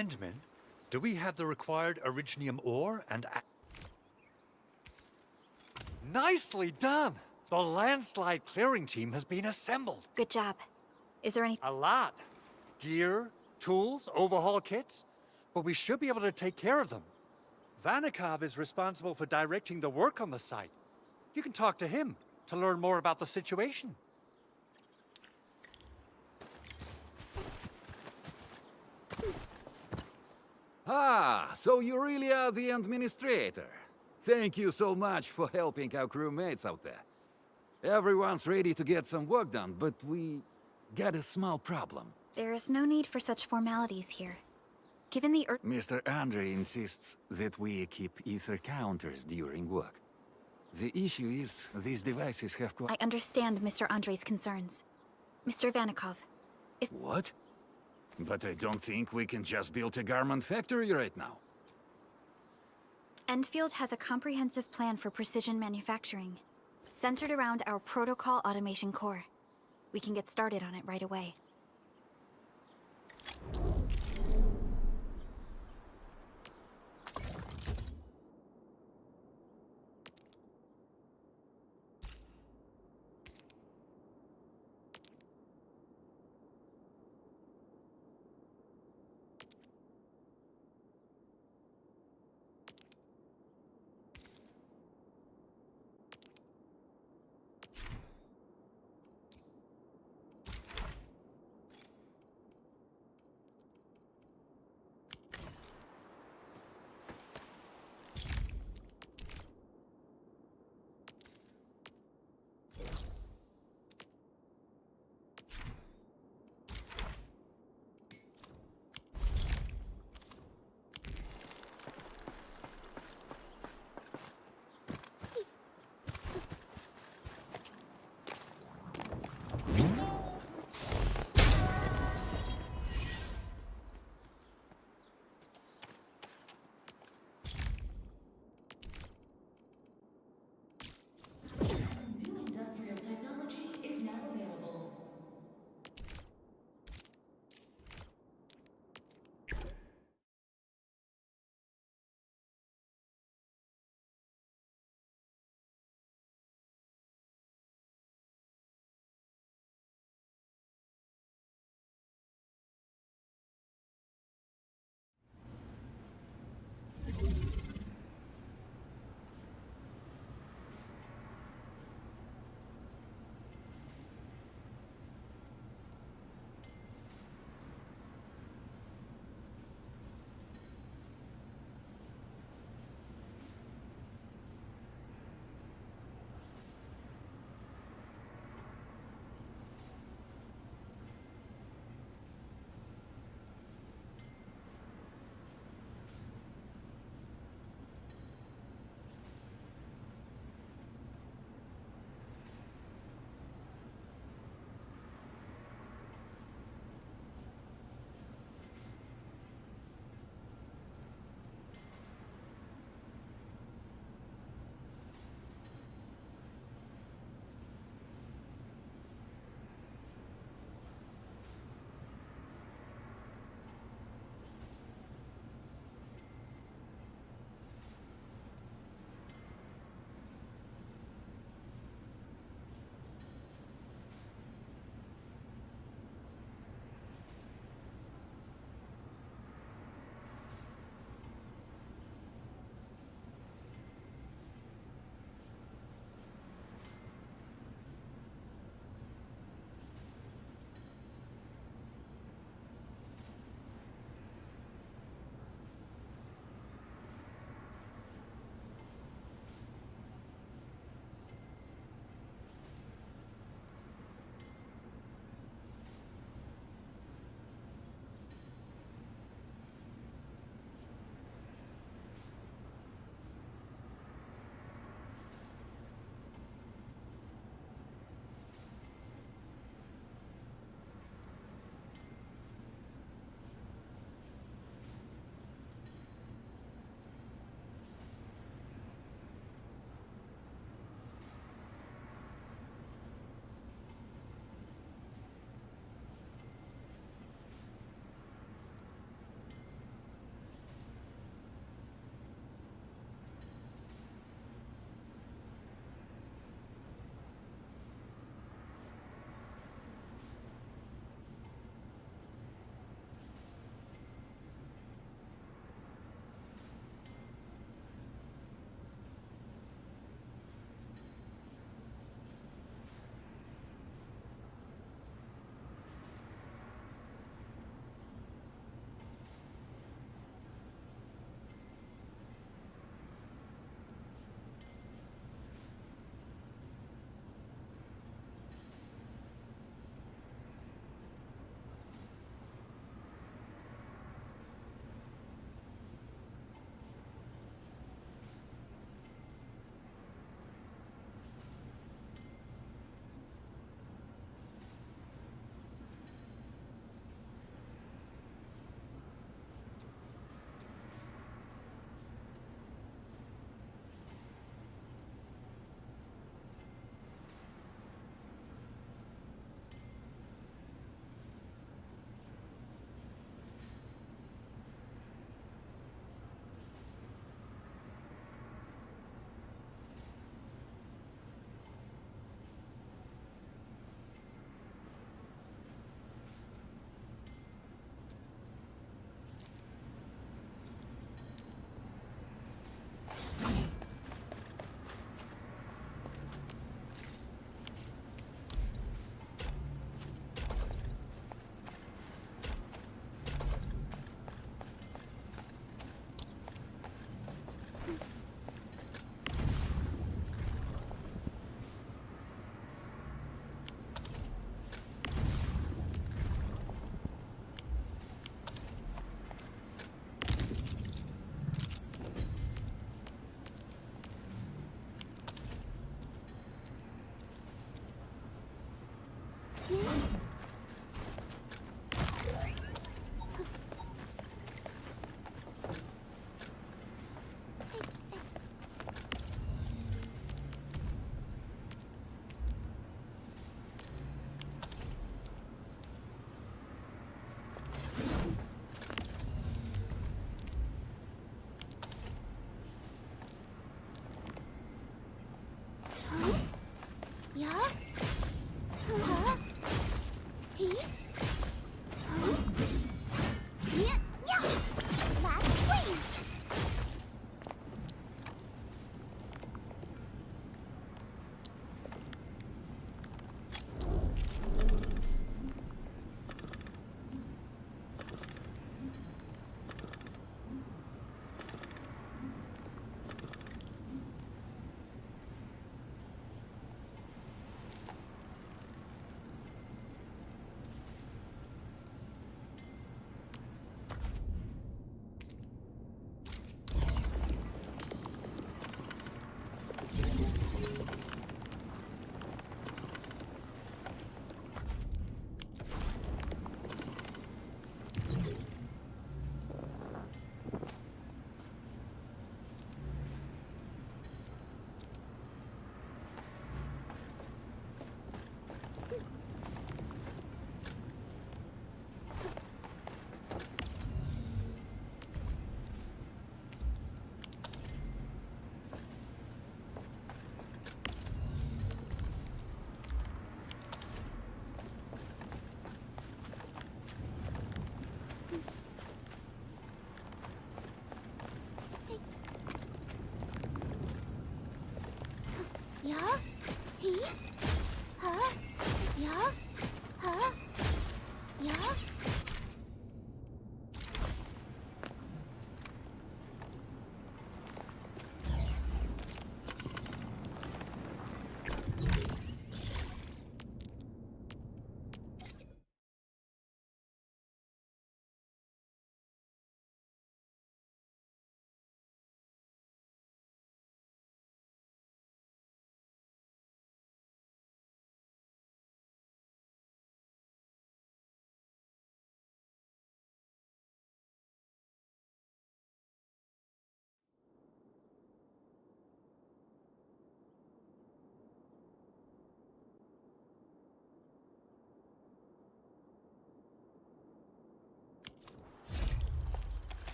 Endman, do we have the required Originium ore and... Nicely done! The landslide clearing team has been assembled. Good job. Is there any... A lot. Gear, tools, overhaul kits. But we should be able to take care of them. Vanikov is responsible for directing the work on the site. You can talk to him to learn more about the situation. Ah, so you really are the administrator. Thank you so much for helping our crewmates out there. Everyone's ready to get some work done, but we got a small problem. There is no need for such formalities here. Given the Mr. Andre insists that we keep ether counters during work. The issue is, these devices have I understand Mr. Andre's concerns. Mr. Vanikov, if— What? But I don't think we can just build a garment factory right now. Endfield has a comprehensive plan for precision manufacturing, centered around our protocol automation core. We can get started on it right away.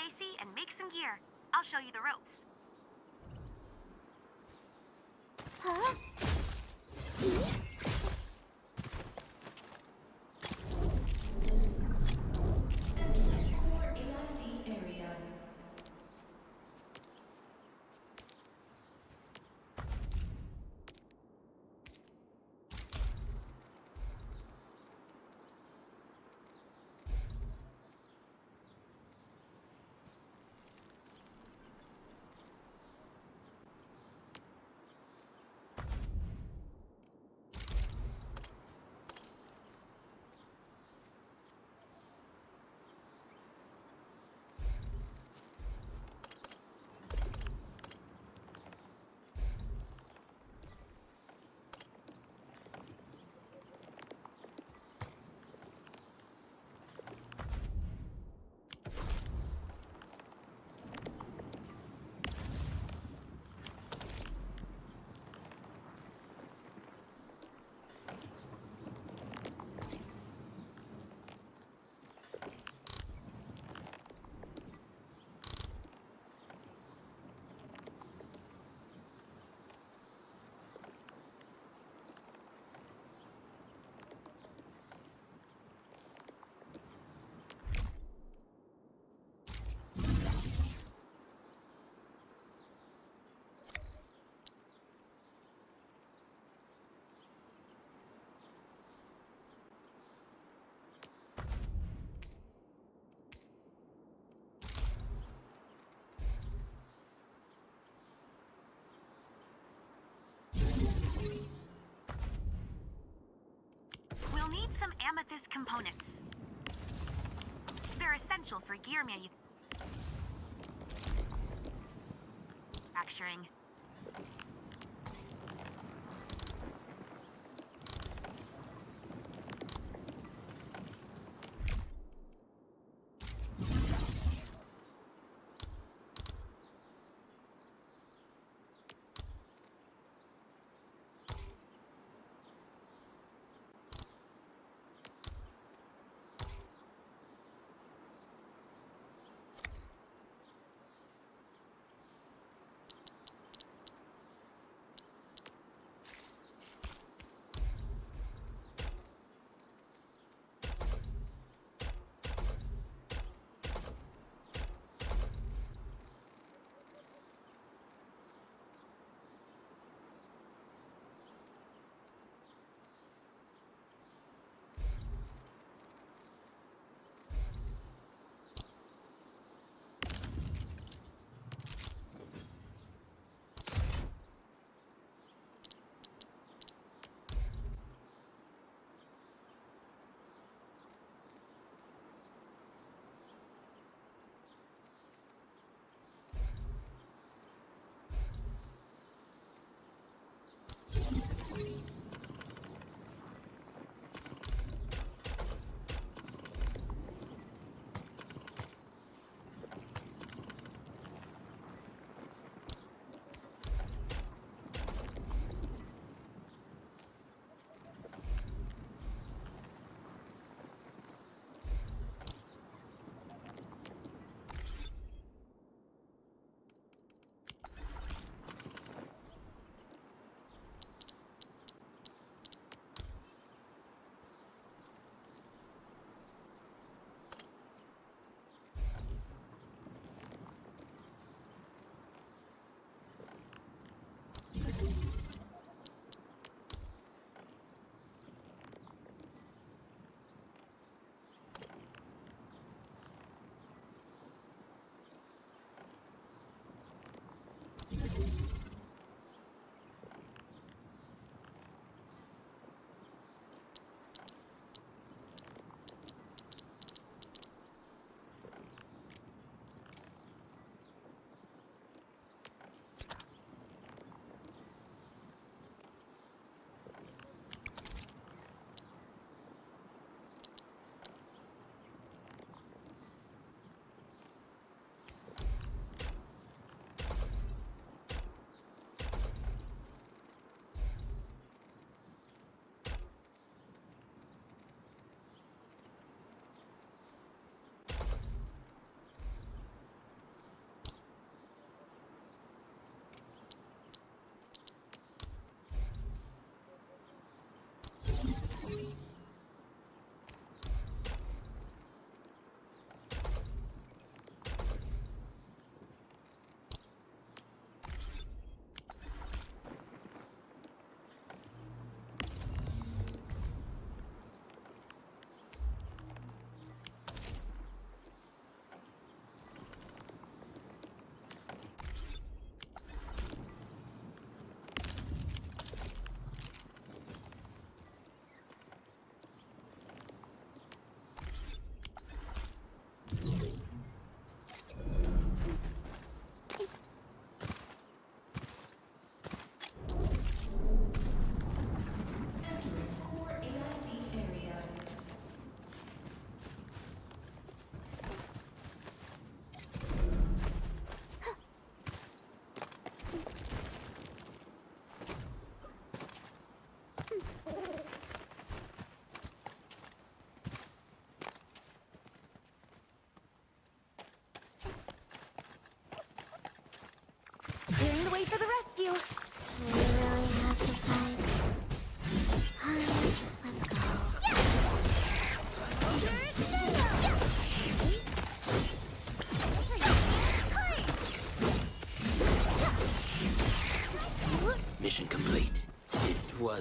AC and make some gear. I'll show you the ropes. Huh? We'll need some amethyst components. They're essential for gear manufacturing.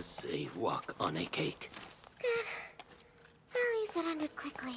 was a walk on a cake. Good. At least it ended quickly.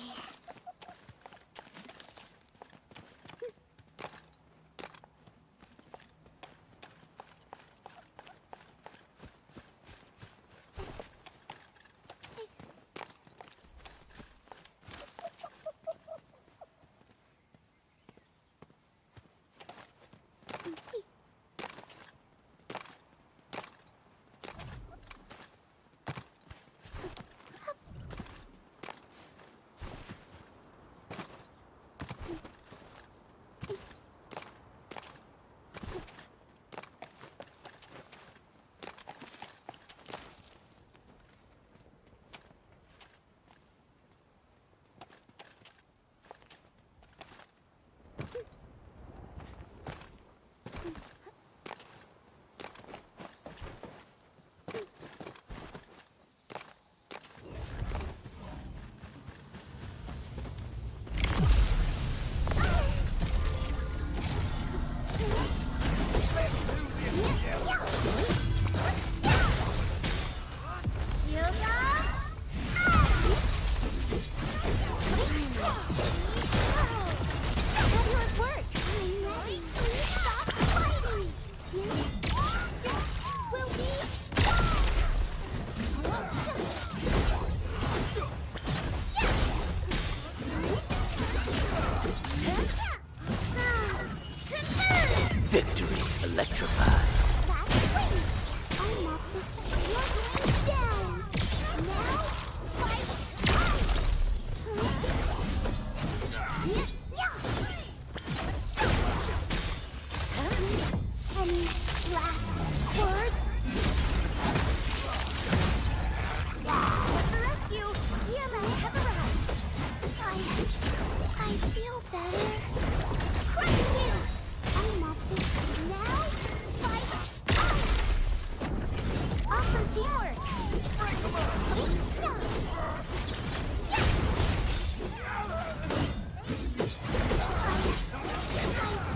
Victory electrified. I'm off this down. Now, fight Any last words? Rescue! EMS has arrived. I feel better. Rescue! I'm off this now. Fight! Awesome teamwork! I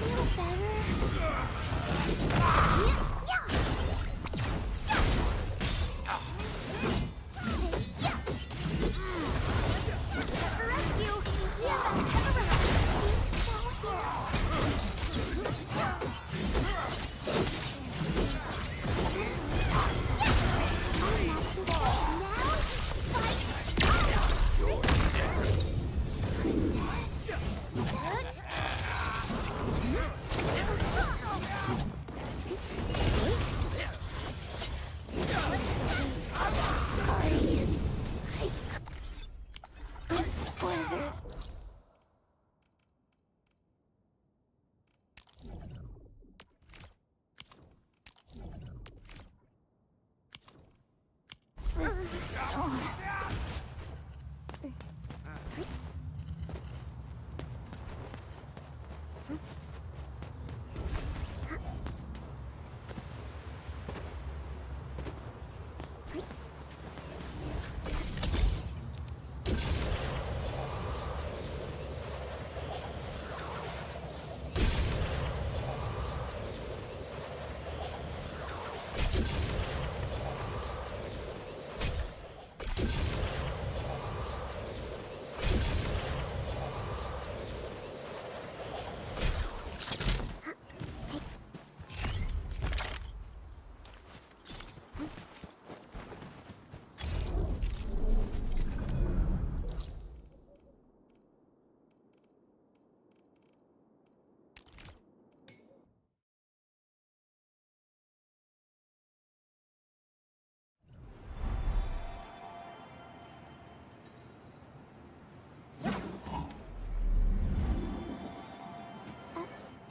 feel better. Rescue! EMS has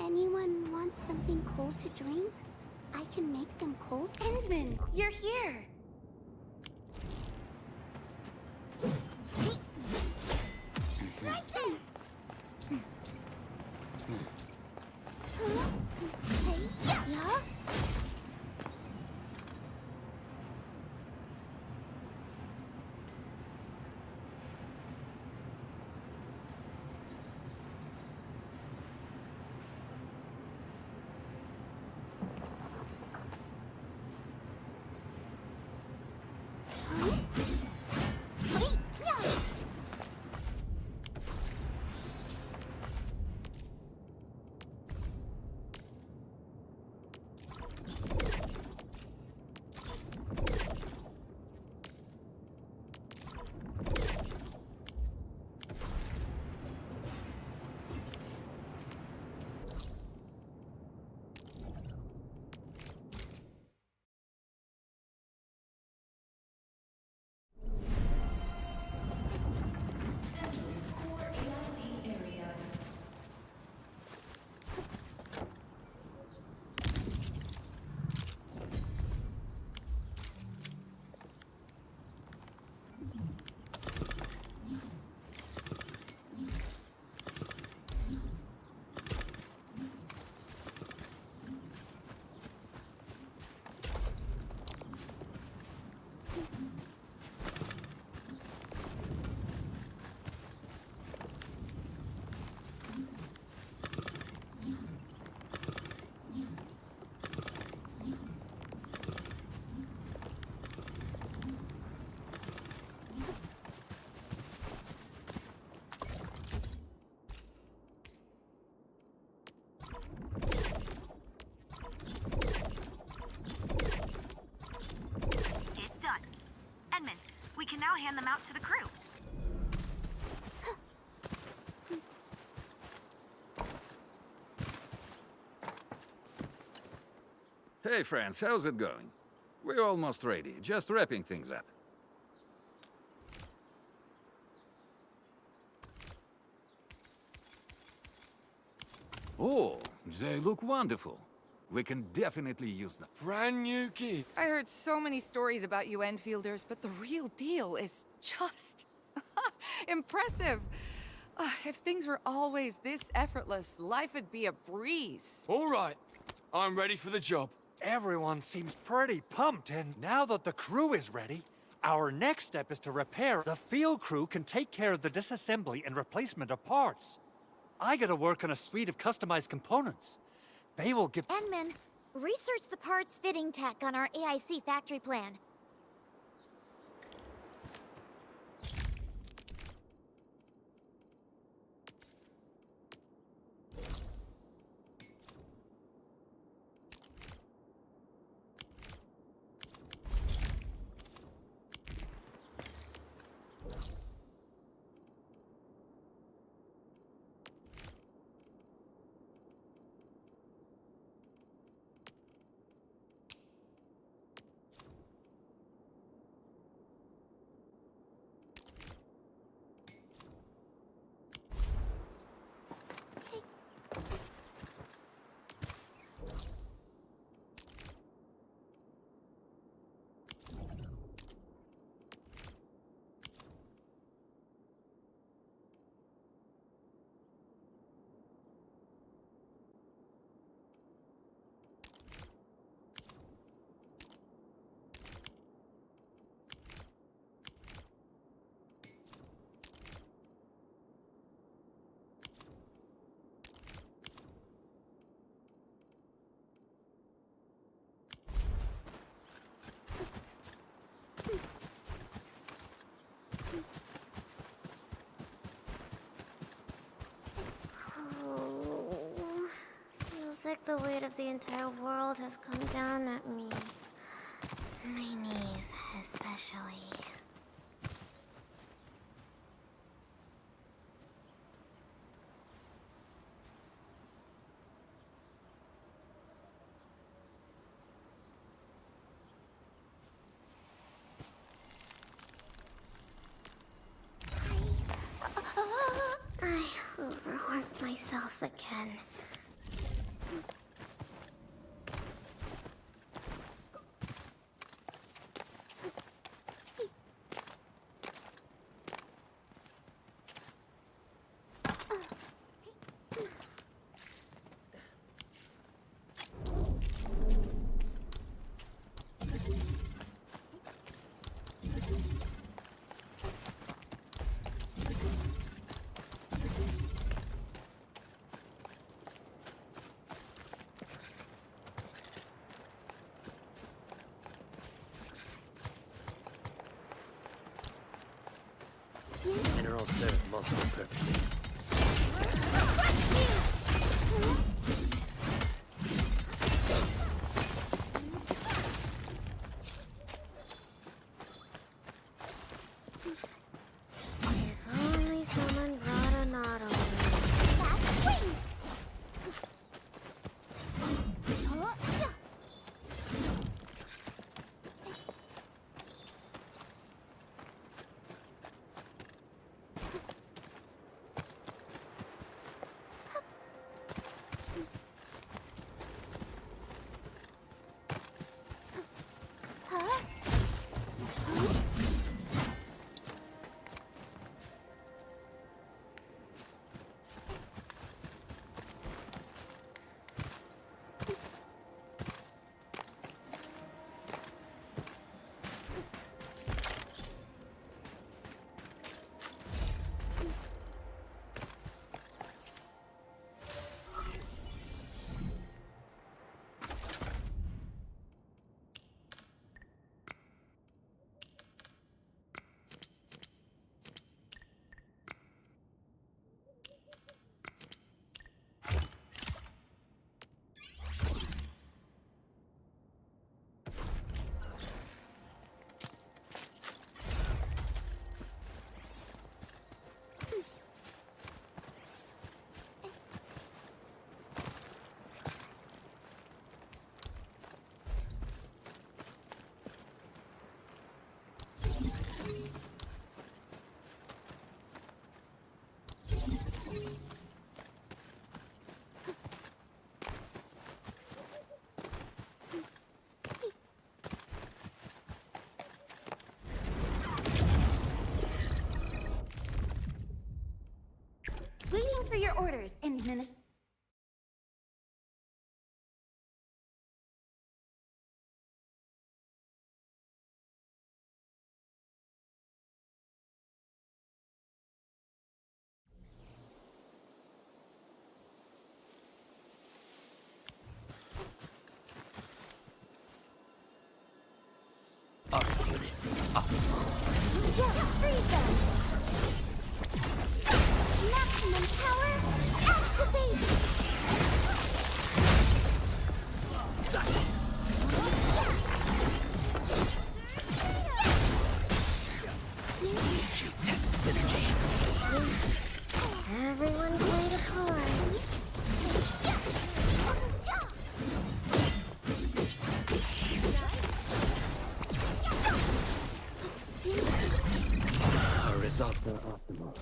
Anyone want something cold to drink? I can make them cold. Endman, you're here! Right there! Yeah? out to the crew. Hey friends, how's it going? We're almost ready, just wrapping things up. Oh, they look wonderful. We can definitely use them. Brand new kit. I heard so many stories about you Enfielders, but the real deal is just impressive. If things were always this effortless, life would be a breeze. All right, I'm ready for the job. Everyone seems pretty pumped, and now that the crew is ready, our next step is to repair. The field crew can take care of the disassembly and replacement of parts. I gotta work on a suite of customized components. They will give— Enman, research the parts fitting tech on our AIC factory plan. Feels like the weight of the entire world has come down at me. My knees, especially. I overworked myself again. Minerals serve multiple purposes. If only someone brought an auto. for your orders, Arc unit up. Yeah, freeze them! Maximum power, activate! Shoot test synergy. Everyone played a part. Horizontal optimal.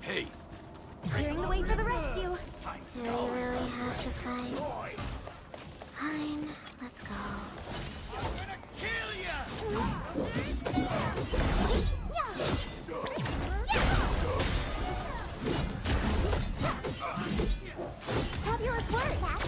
Hey! Clearing the way for the rescue. Do we really have to fight? Fine, let's go. I'm gonna kill ya! Fabulous work, Cat.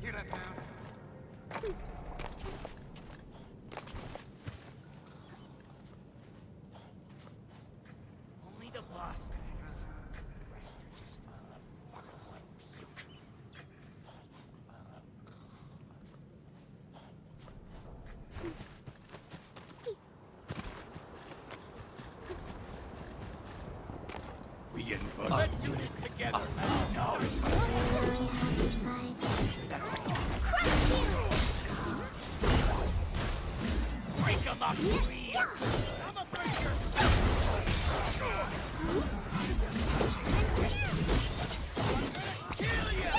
Hear that sound? Only the boss matters. The rest are just motherfucker puke. We getting bugged? Let's do this together. No. Break them up, please. I'm a breaker. Kill you.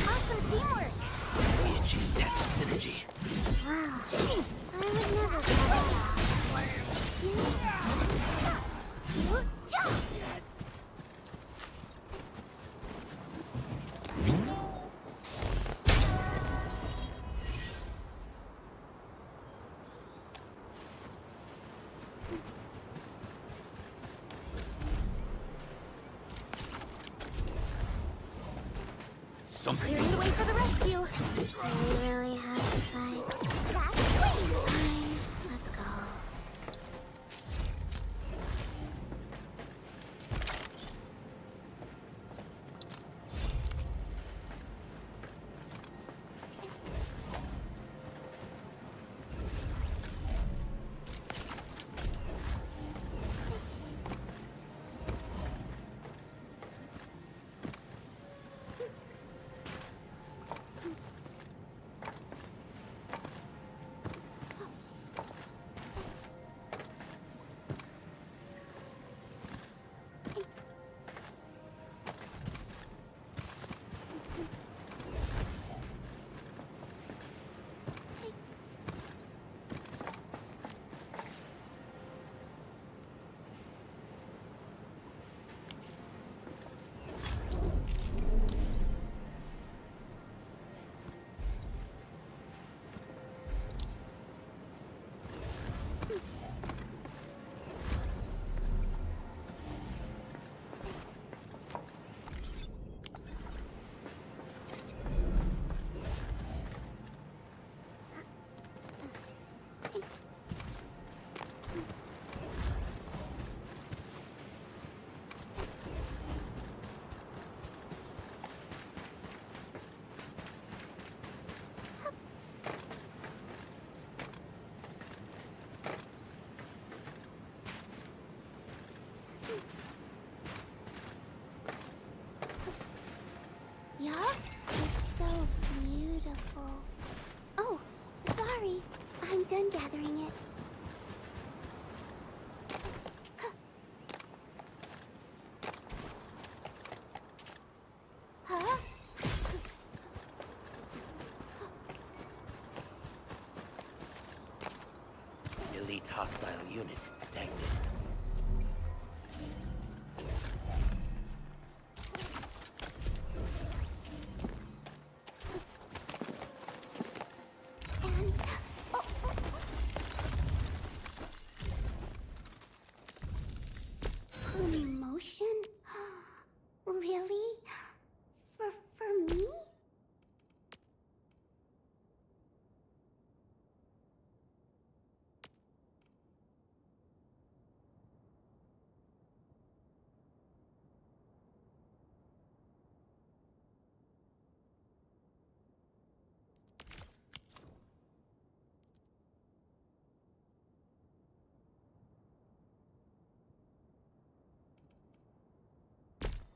Awesome teamwork. We achieved test synergy. Wow. I would never get something. Clearing the way for the rescue. We really have to fight. That's sweet. Fine. Let's go. Yeah? It's so beautiful. Oh, sorry. I'm done gathering it. Huh? Elite hostile unit detected. Promotion? Really? For me?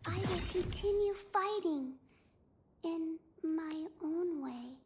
I will continue fighting in my own way.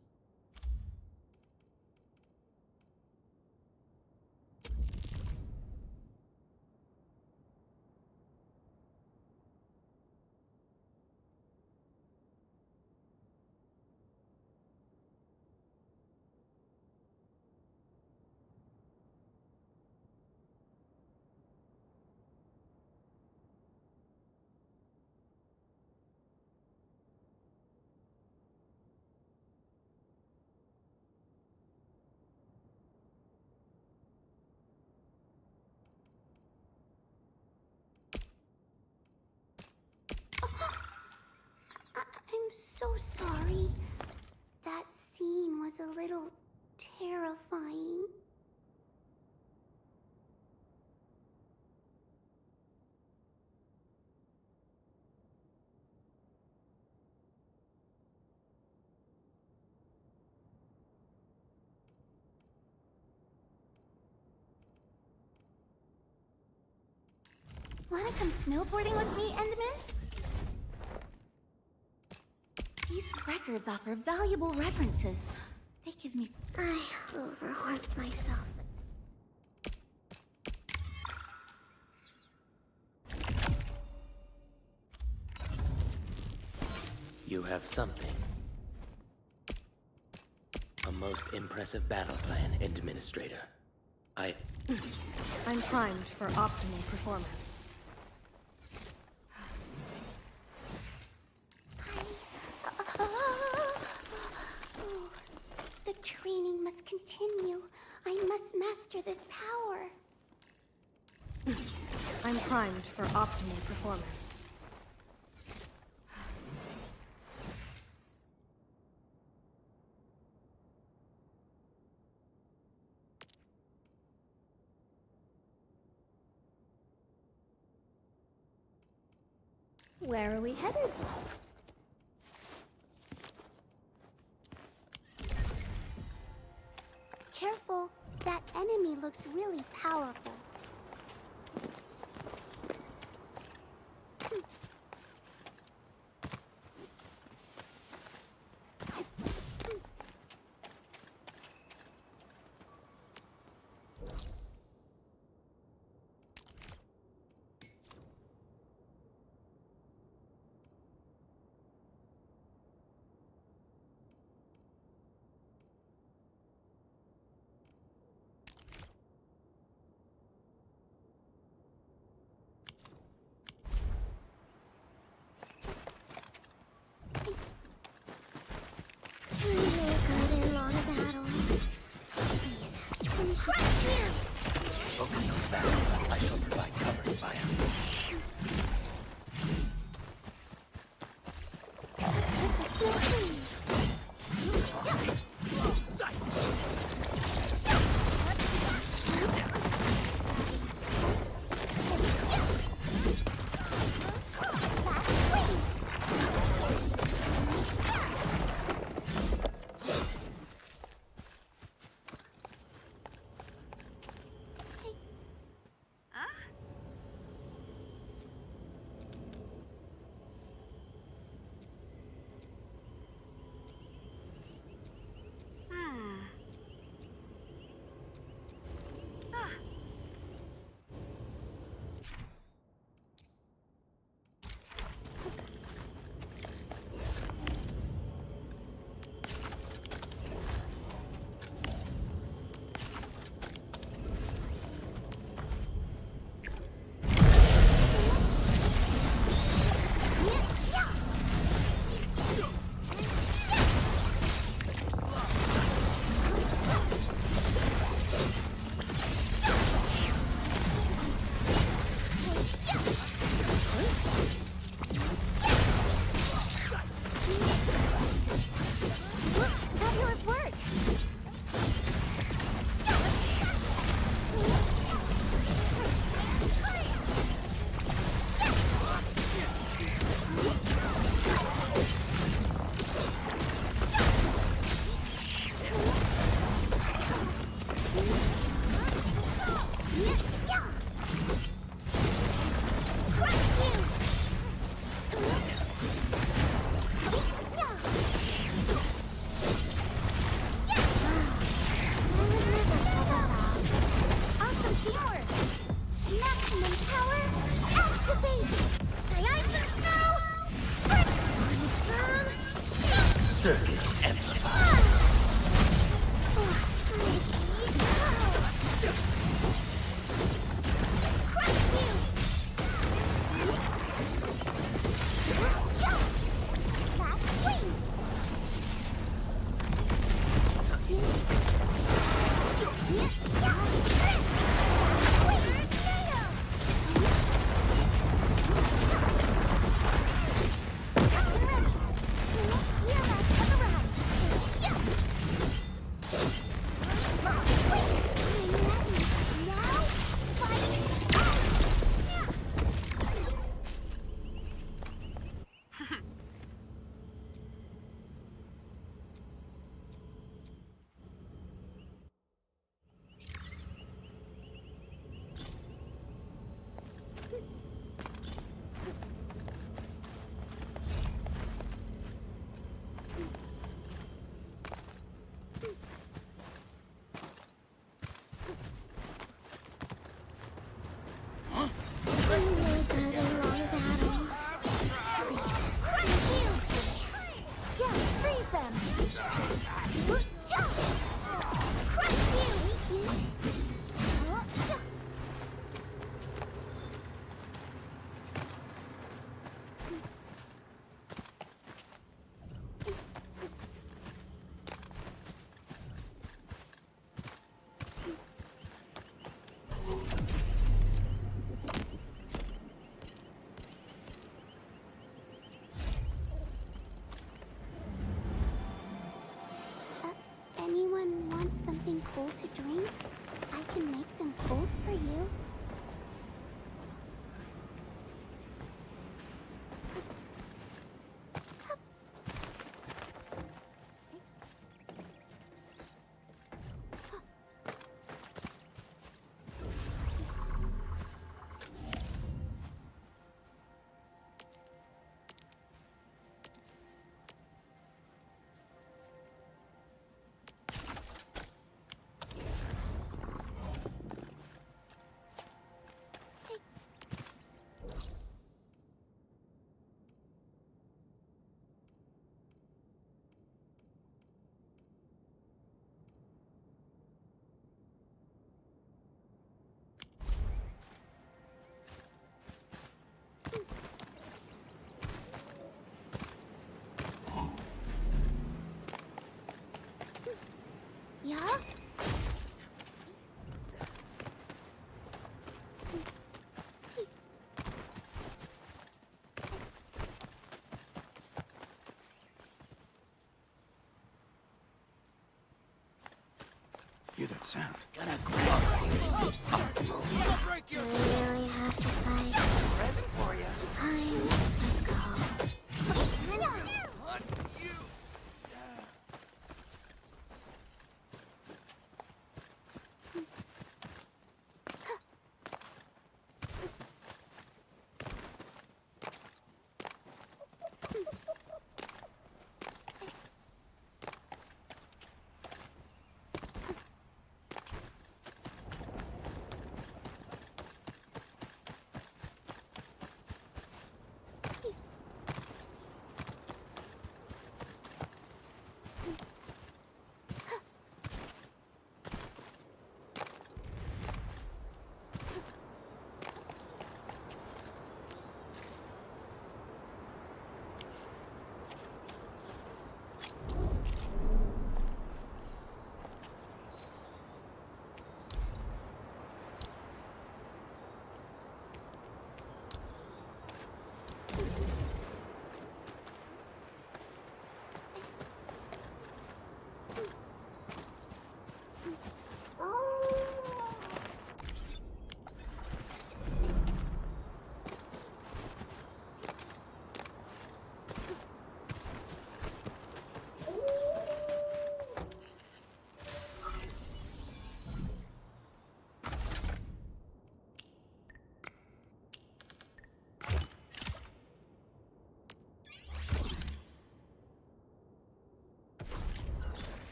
I'm so sorry. That scene was a little terrifying. Wanna come snowboarding with me, Enderman? These records offer valuable references. They give me... I overworked myself. You have something. A most impressive battle plan, Administrator. I'm primed for optimal performance. The training must continue. I must master this power. I'm primed for optimal performance. Where are we headed? Careful. That enemy looks really powerful. Focus on the battle. I shall provide cover and fire. Circuit amplified. sound? Gonna grab Do we really have to fight? present for you. Time to go.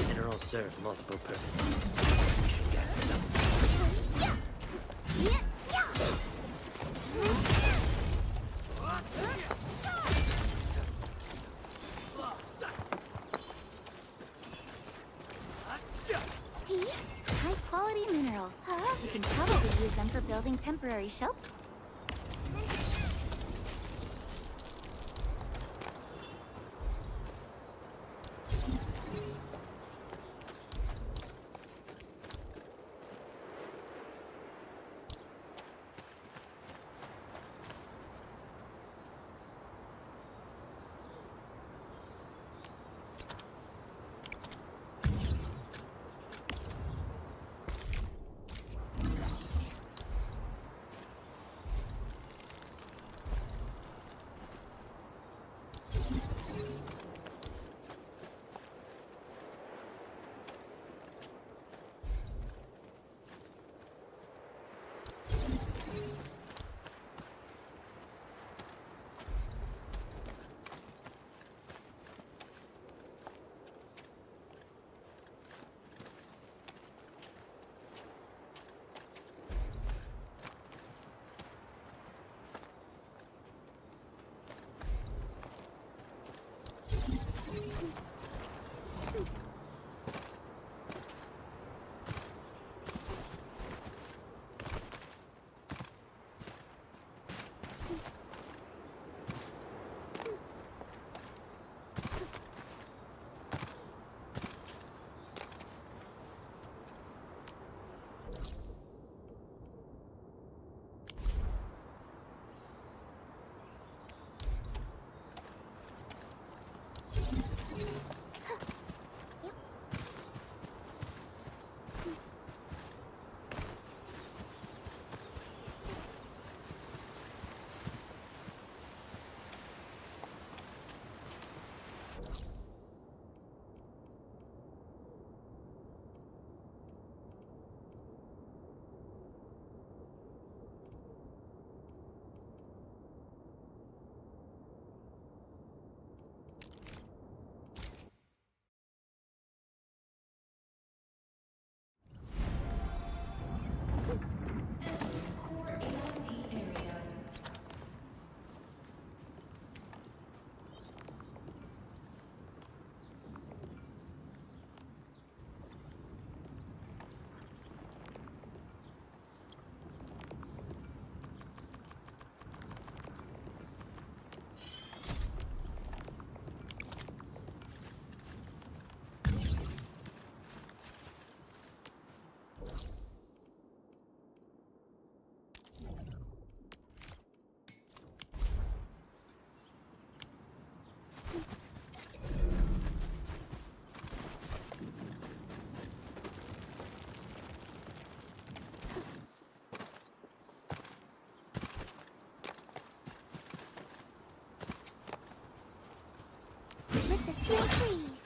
Minerals serve multiple purposes. We should gather some. High-quality minerals. You can probably use them for building temporary shelter. With the snow trees.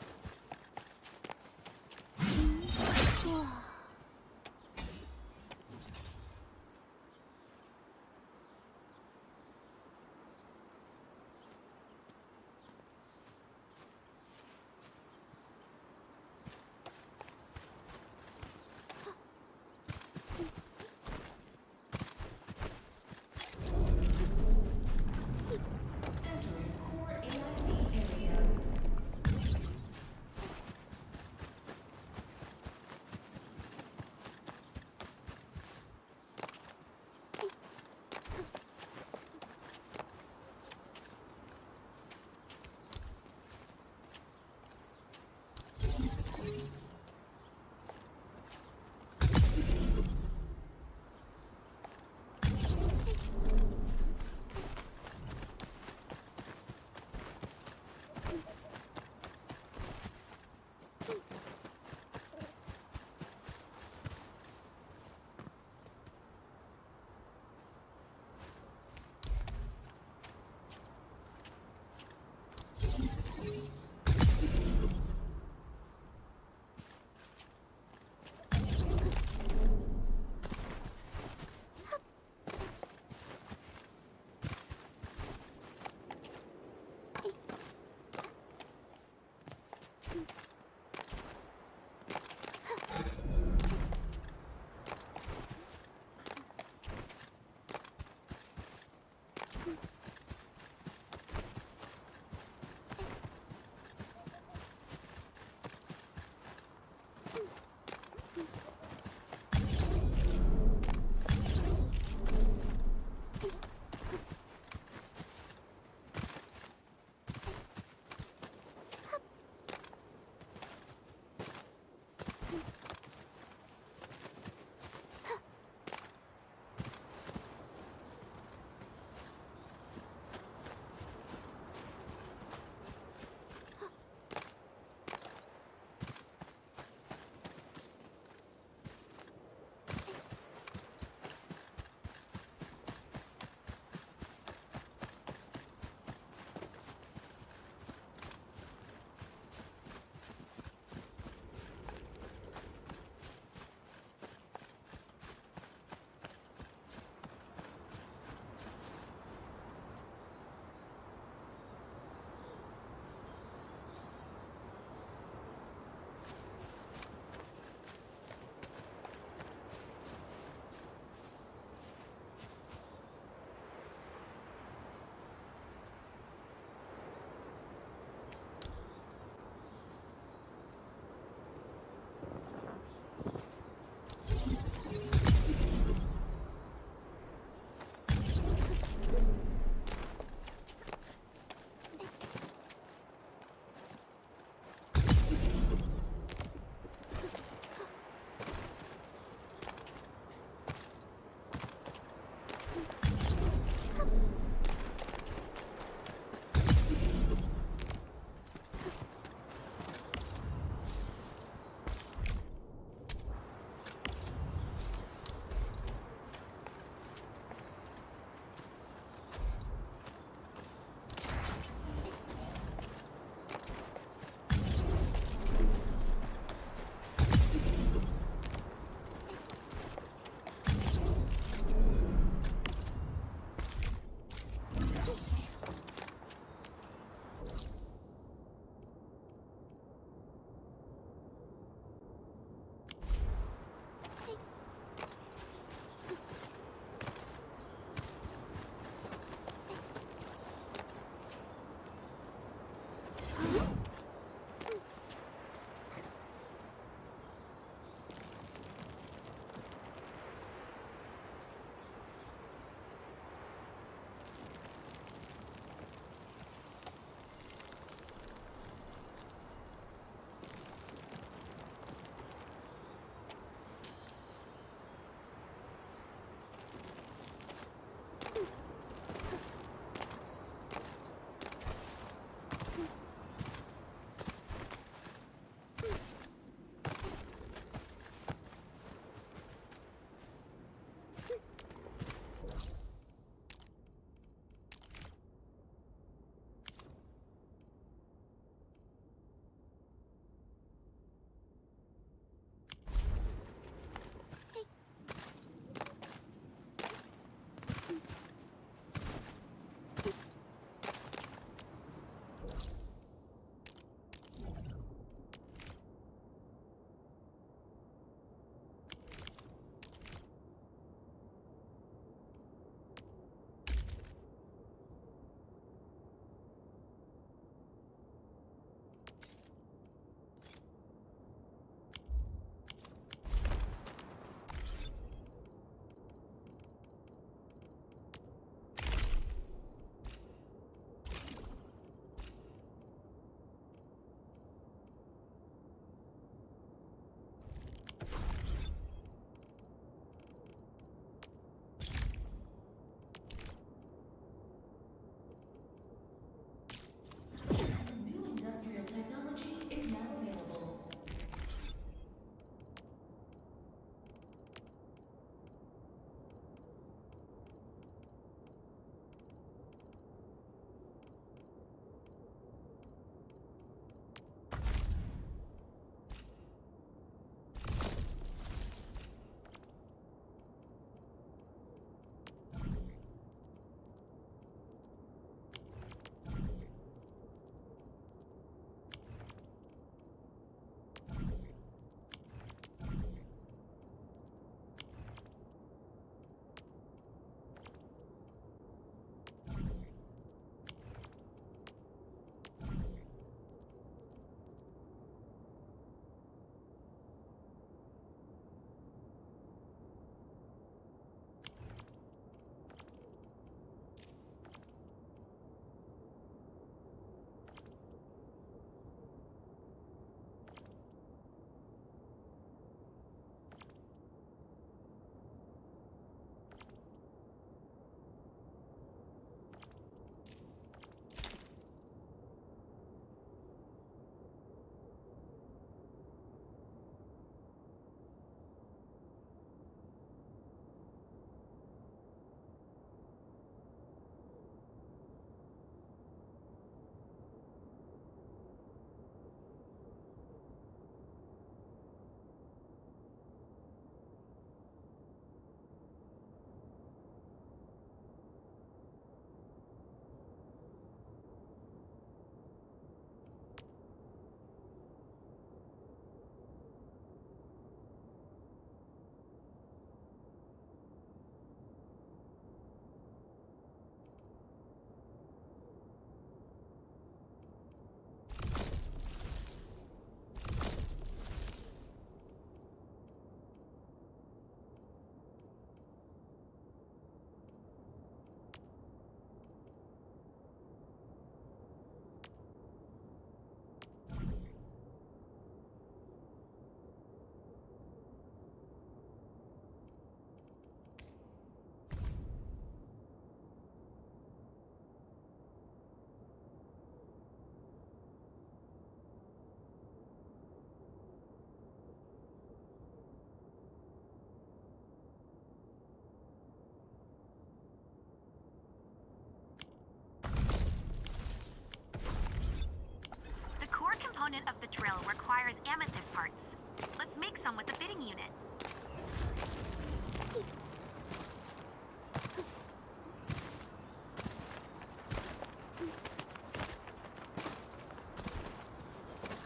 some with the bidding unit.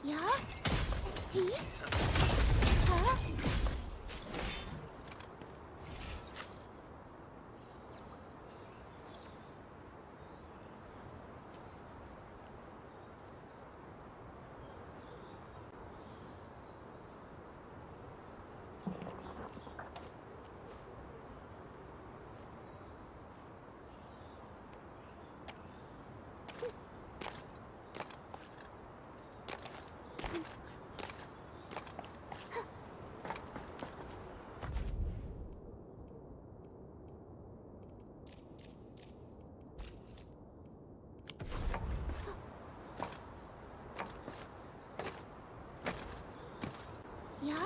Yeah? Huh? Yeah?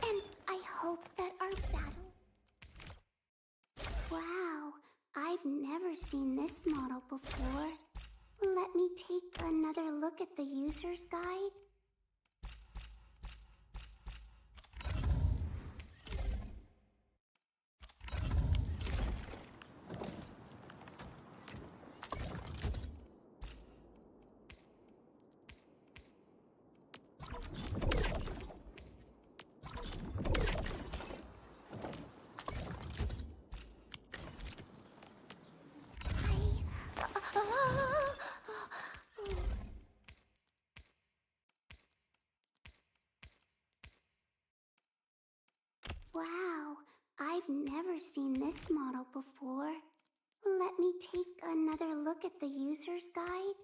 And I hope that our battle... Wow, I've never seen this model before. Let me take another look at the user's guide. Wow, I've never seen this model before. Let me take another look at the user's guide.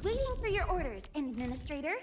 Waiting for your orders, Administrator.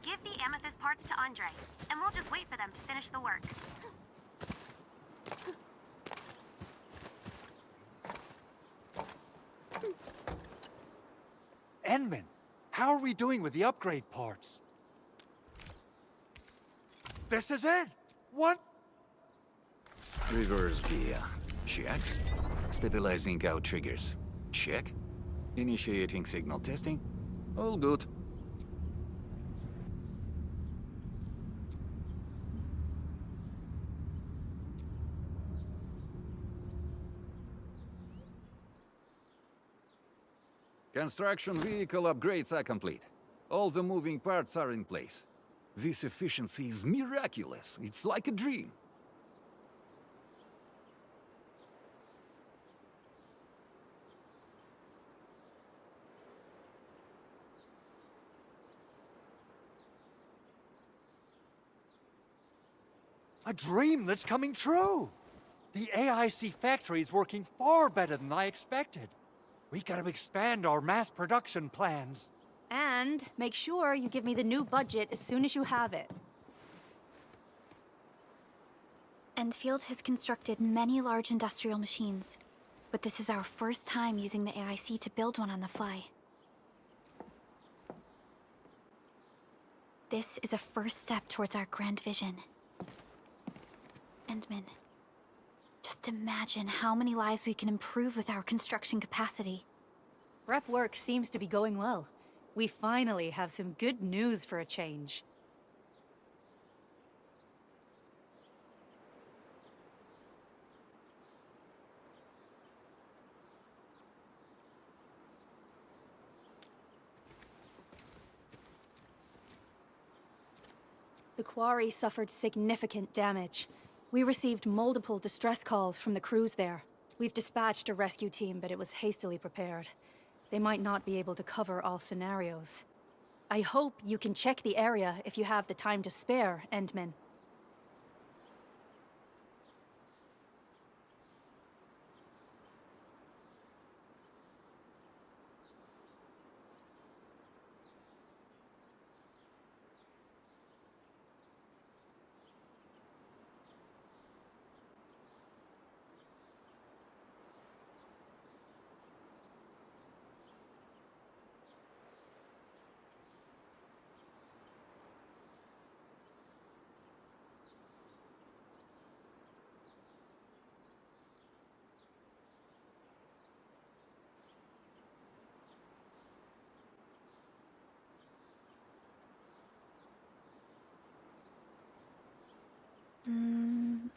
Give the amethyst parts to Andre, and we'll just wait for them to finish the work. Enman, how are we doing with the upgrade parts? This is it! What? Reverse gear. Check. Stabilizing out triggers. Check. Initiating signal testing. All good. Construction vehicle upgrades are complete. All the moving parts are in place. This efficiency is miraculous. It's like a dream. A dream that's coming true! The AIC factory is working far better than I expected. We gotta expand our mass production plans. And make sure you give me the new budget as soon as you have it. Endfield has constructed many large industrial machines, but this is our first time using the AIC to build one on the fly. This is a first step towards our grand vision. Endman, just imagine how many lives we can improve with our construction capacity. Prep work seems to be going well. We finally have some good news for a change. The quarry suffered significant damage. We received multiple distress calls from the crews there. We've dispatched a rescue team, but it was hastily prepared. They might not be able to cover all scenarios. I hope you can check the area if you have the time to spare, Endman.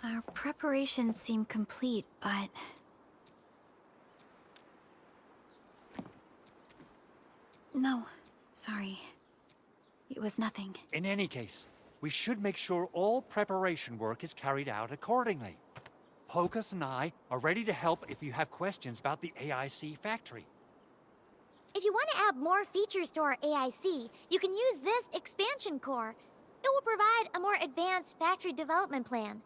Our preparations seem complete, but... No, sorry. It was nothing. In any case, we should make sure all preparation work is carried out accordingly. Pocus and I are ready to help if you have questions about the AIC factory. If you want to add more features to our AIC, you can use this expansion core. It will provide a more advanced factory development plan.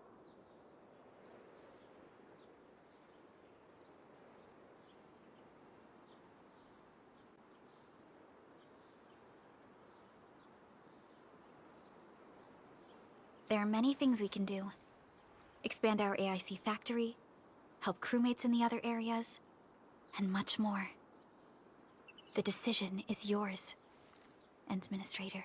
There are many things we can do. Expand our AIC factory, help crewmates in the other areas, and much more. The decision is yours, Administrator.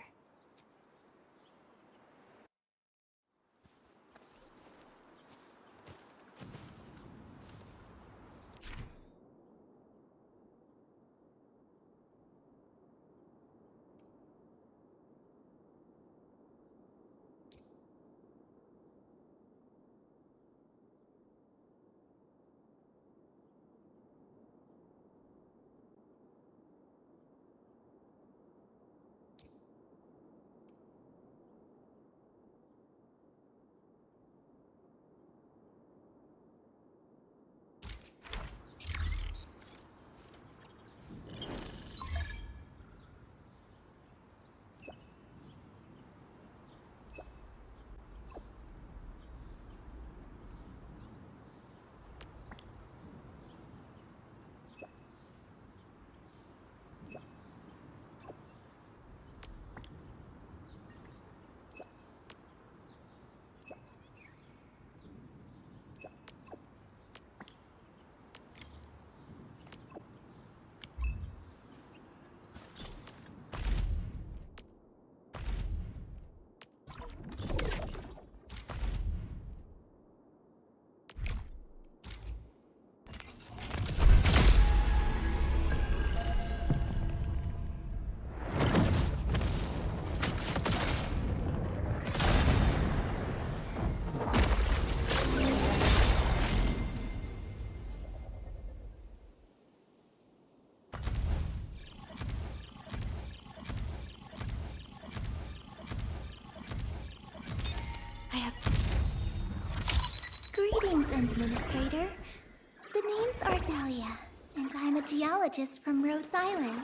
Administrator. The name's Ardelia, and I'm a geologist from Rhodes Island.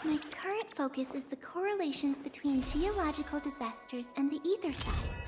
My current focus is the correlations between geological disasters and the ether side.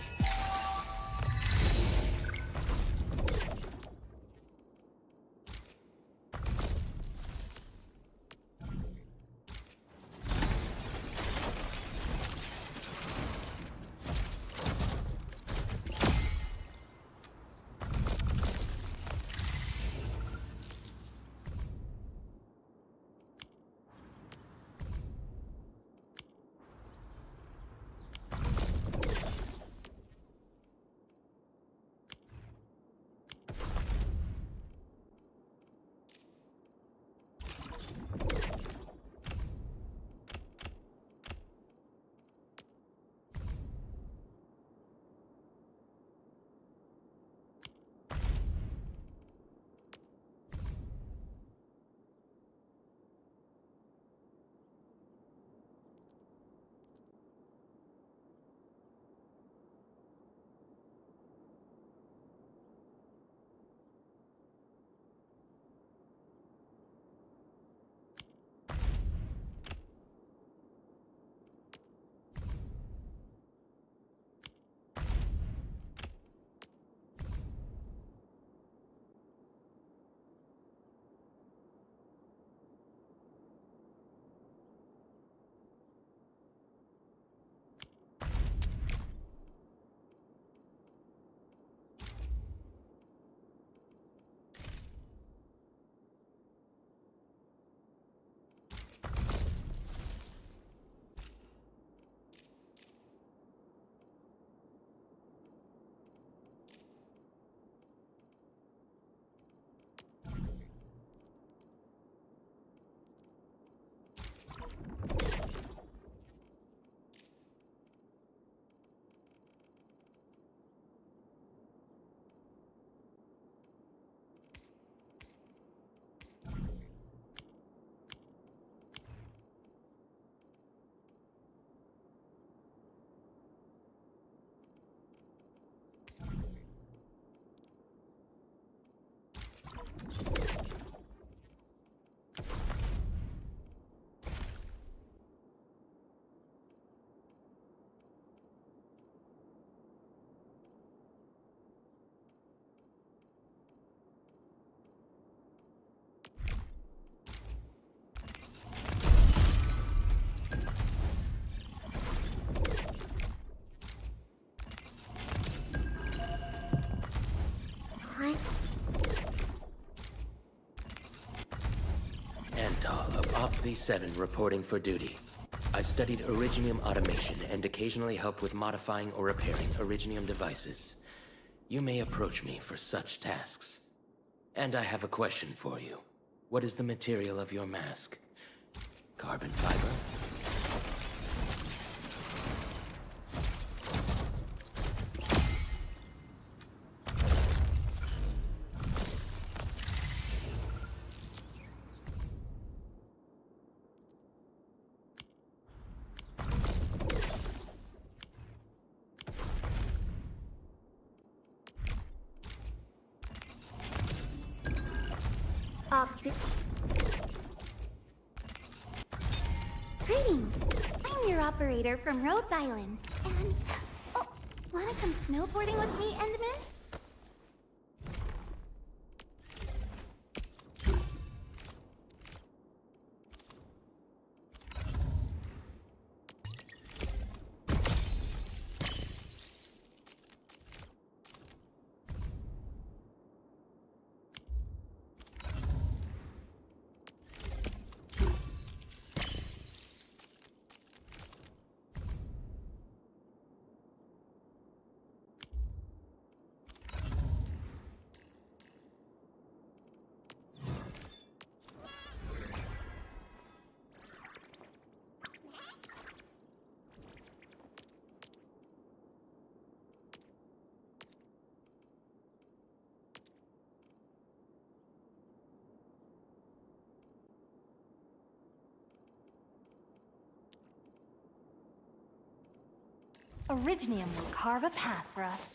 Z7 reporting for duty. I've studied Originium automation and occasionally help with modifying or repairing Originium devices. You may approach me for such tasks. And I have a question for you. What is the material of your mask? Carbon fiber? Greetings! I'm your operator from Rhodes Island, and... Oh, wanna come snowboarding with me, Endman? Originium will carve a path for us.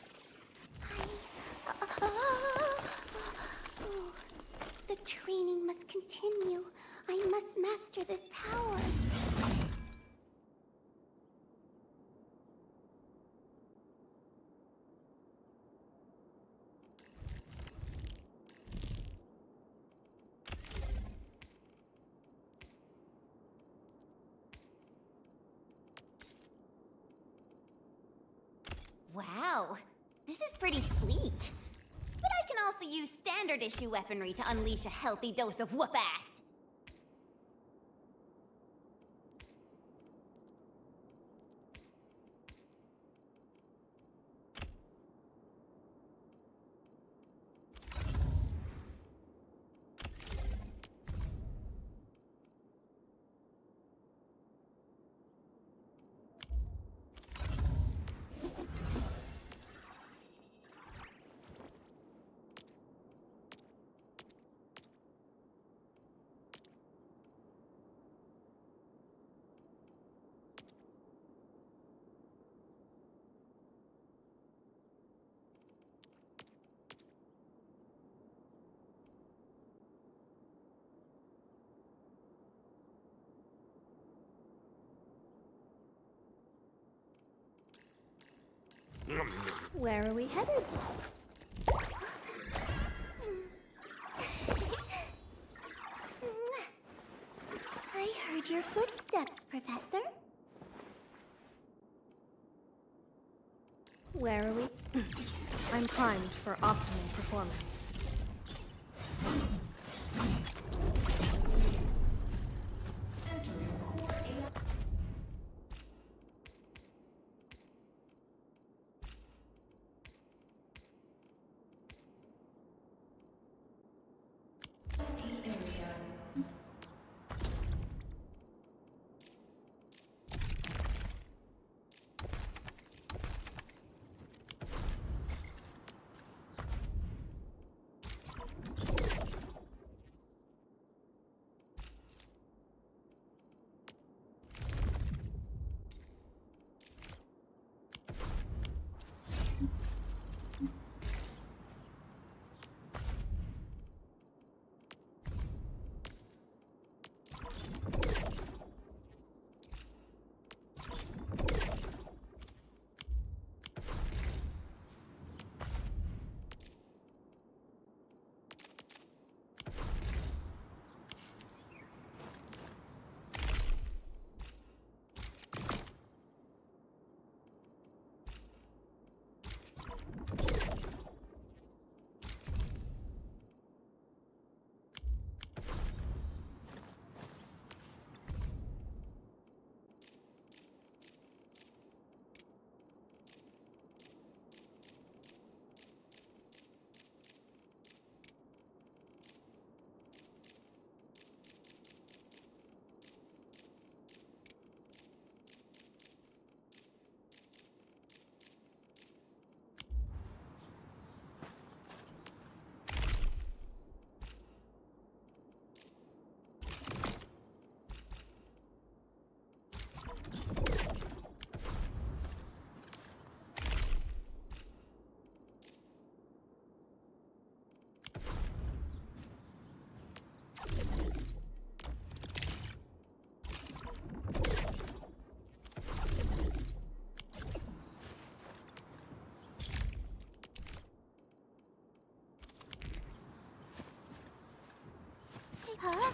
The training must continue. I must master this power. Wow, this is pretty sleek. But I can also use standard issue weaponry to unleash a healthy dose of whoop-ass. Where are we headed? I heard your footsteps, Professor. Where are we? I'm primed for optimum performance. Huh?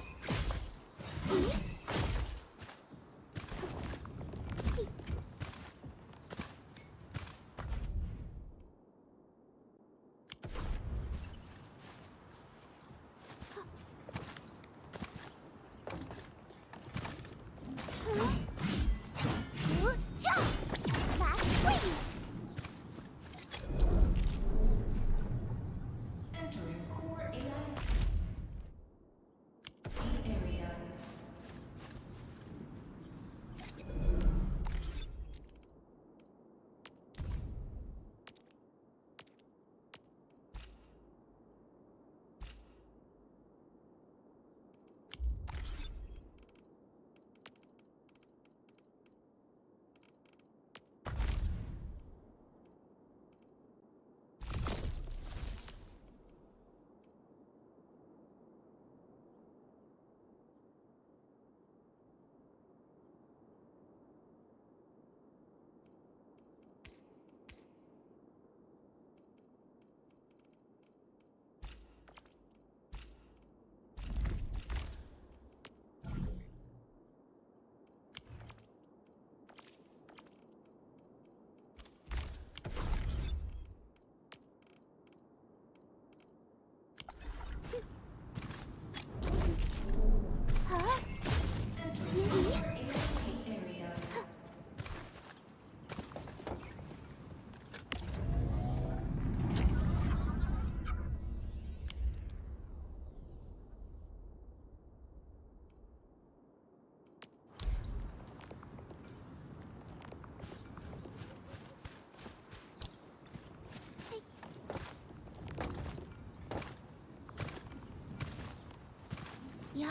Yeah?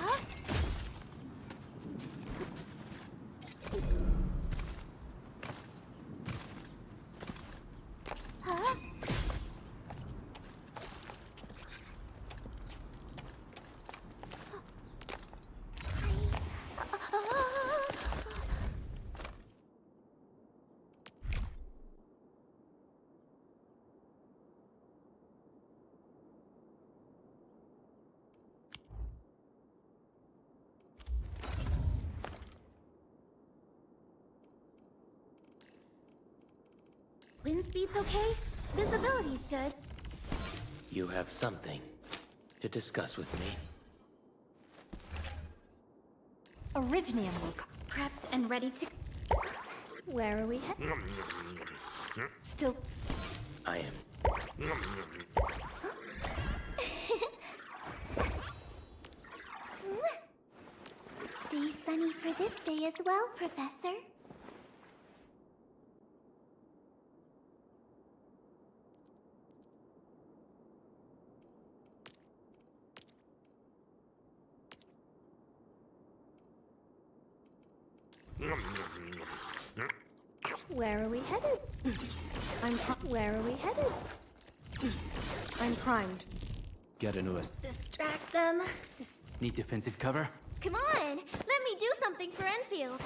Huh? Wind speed's okay? Visibility's good. You have something to discuss with me. Originium look. Prepped and ready to... Where are we headed? Still... I am... Stay sunny for this day as well, Professor. Where are we headed? Where are we headed? I'm primed. Get a newest. Distract them. Need defensive cover? Come on! Let me do something for Enfield!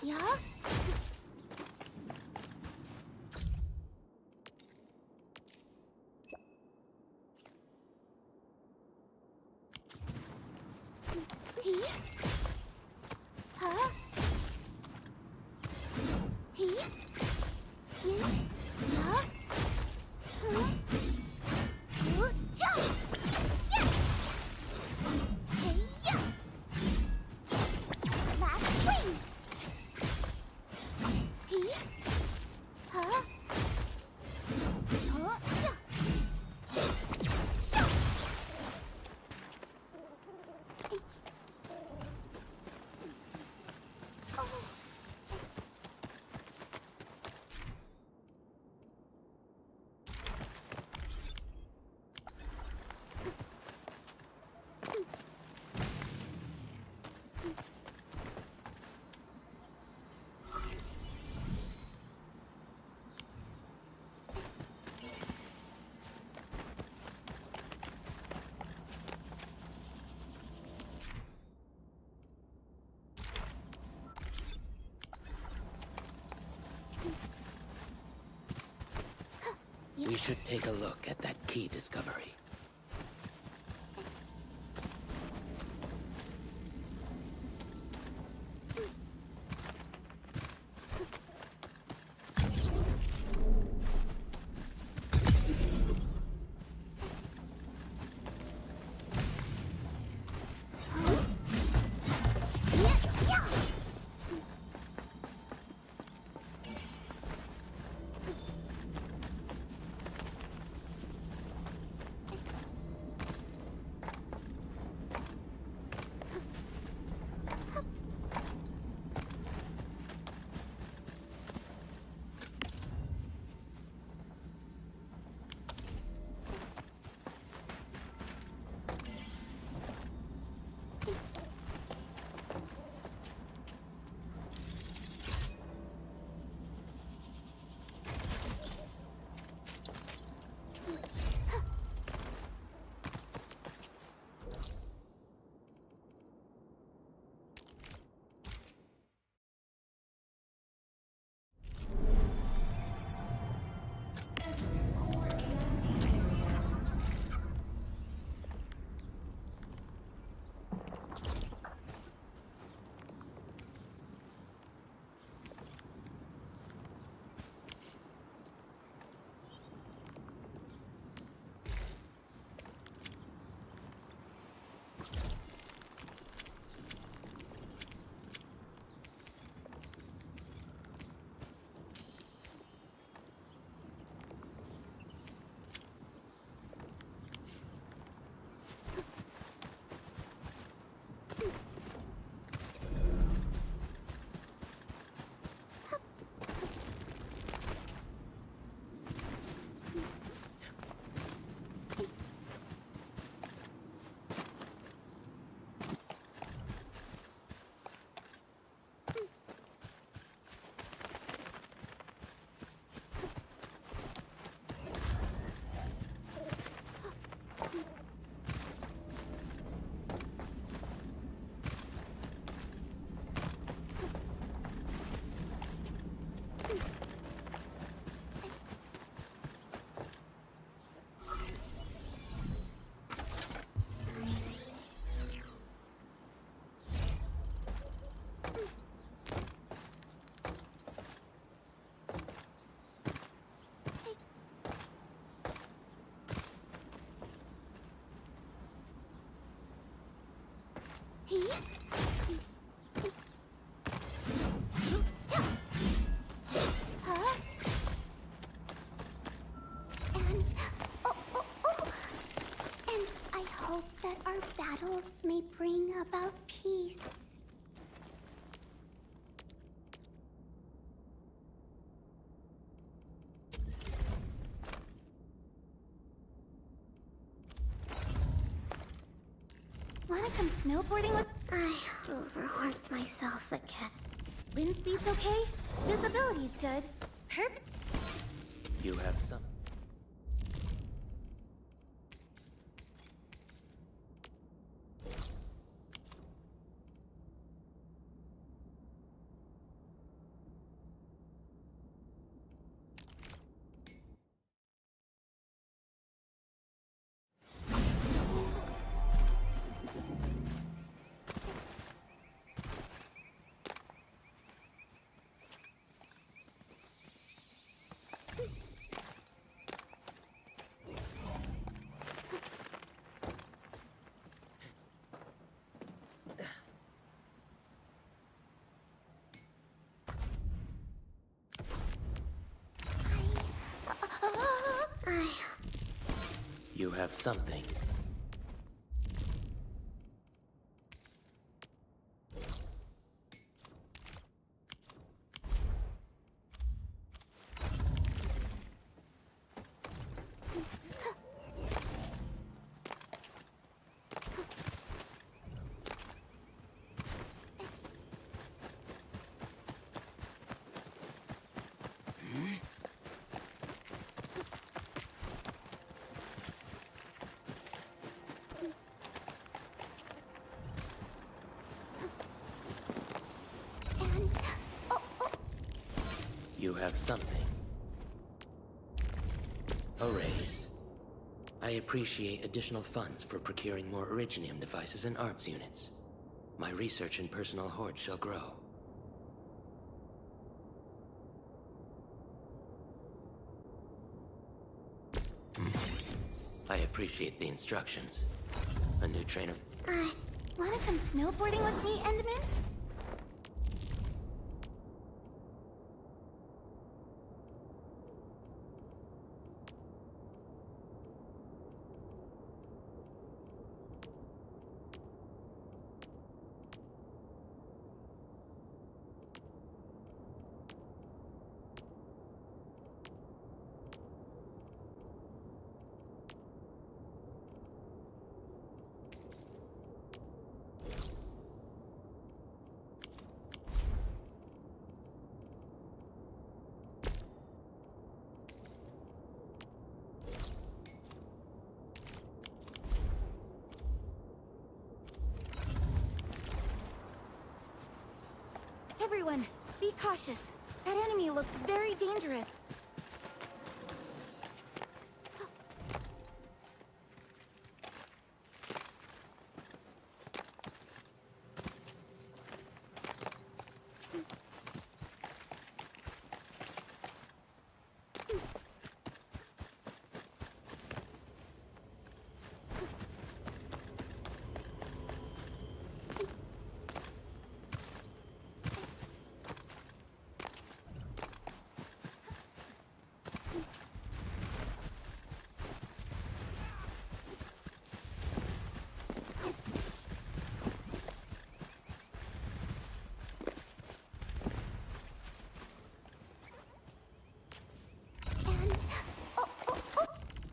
Yeah? He? Huh? He? Yeah? Yeah? Huh? Jump! Yeah! Hey, yeah! Last swing! He? Huh? Huh? Yeah! We should take a look at that key discovery. Huh? And and I hope that our battles may bring about peace. Wanna come snowboarding with? I overworked myself again. Wind speed's okay? Visibility's good. Perfect. You have some. You have something. You have something. A raise. I appreciate additional funds for procuring more Originium devices and arts units. My research and personal hoard shall grow. I appreciate the instructions. A new train of... Wanna come snowboarding with me, Enderman? Everyone, be cautious. That enemy looks very dangerous.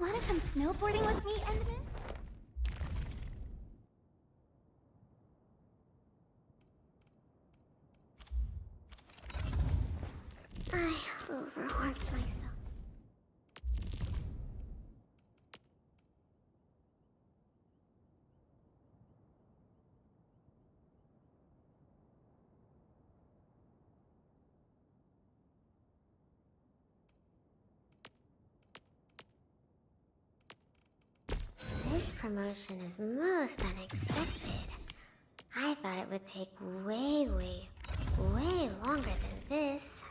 Wanna come snowboarding with me, Enderman? I overworked myself. This promotion is most unexpected. I thought it would take way longer than this.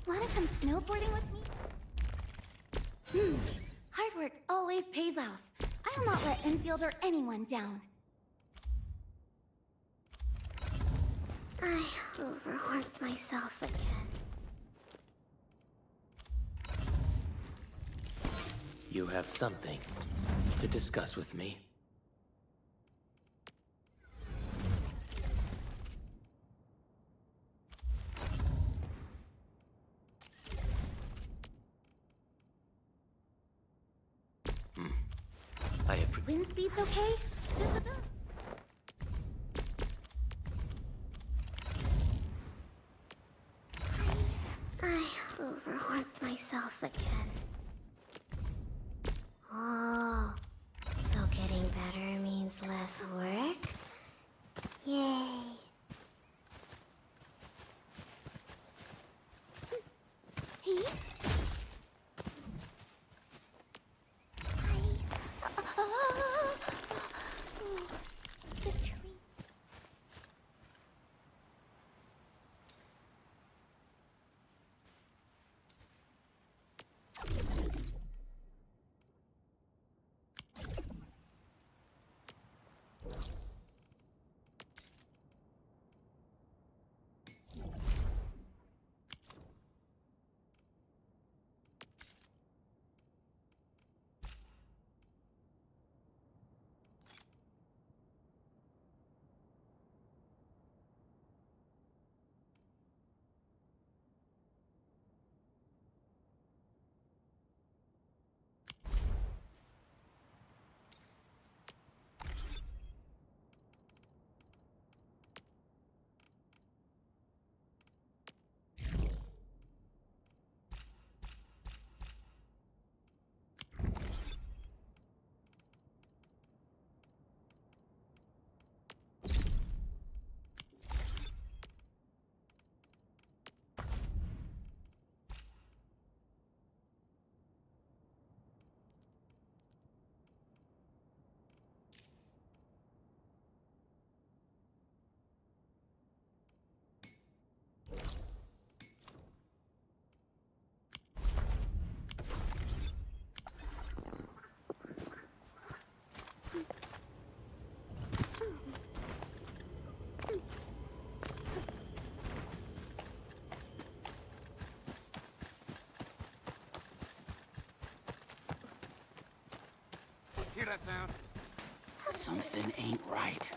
Wanna come snowboarding with me? always pays off. I'll not let Enfield or anyone down. I overworked myself again. You have something to discuss with me? Wind speed's okay? I overworked myself again. Oh, so getting better means less work? Yay. The tree. Hear that sound? Something ain't right.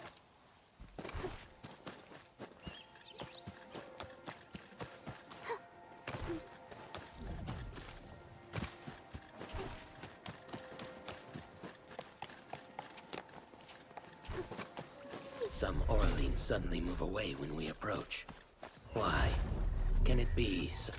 Some Orleans suddenly move away when we approach. Why? Can it be some...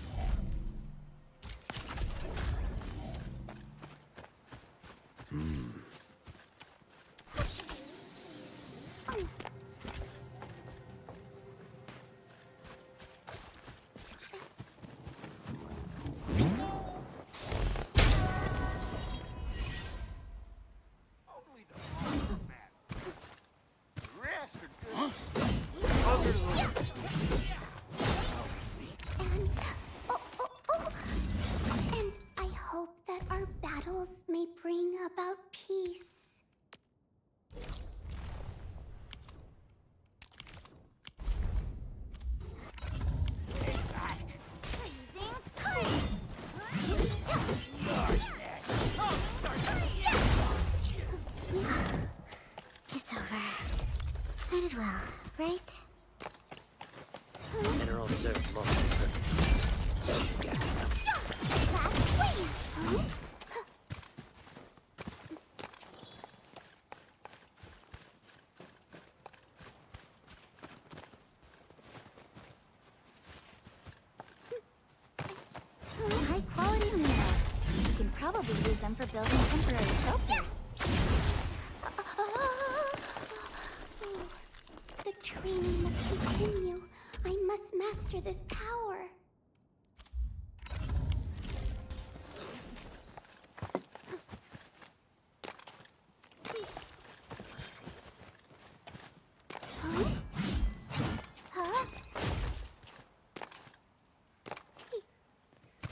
And I hope that our battles may bring about peace. It's over. I did well, right? Mineral serves multiple purposes. High quality minerals. You can probably use them for building temporary shelters. The training must continue. I must master this power.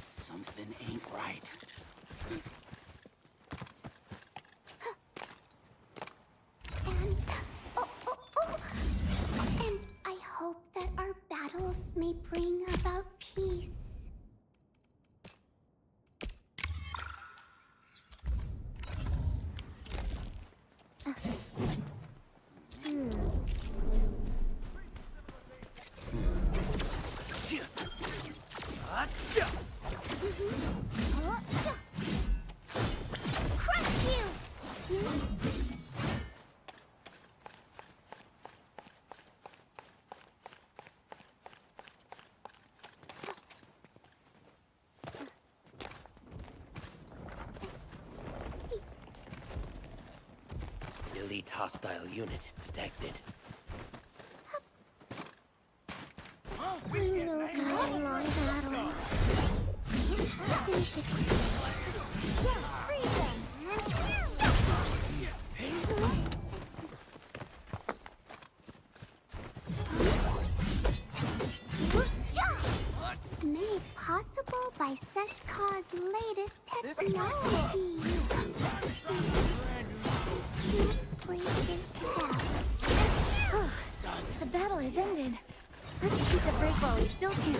Something ain't right. may bring about peace. Crush you! Elite hostile unit detected. I know how long battle. Finish it quickly. Freeze them! Made possible by Seshkar's latest technology. Break this down. The battle has ended. Let's keep the break while we still can.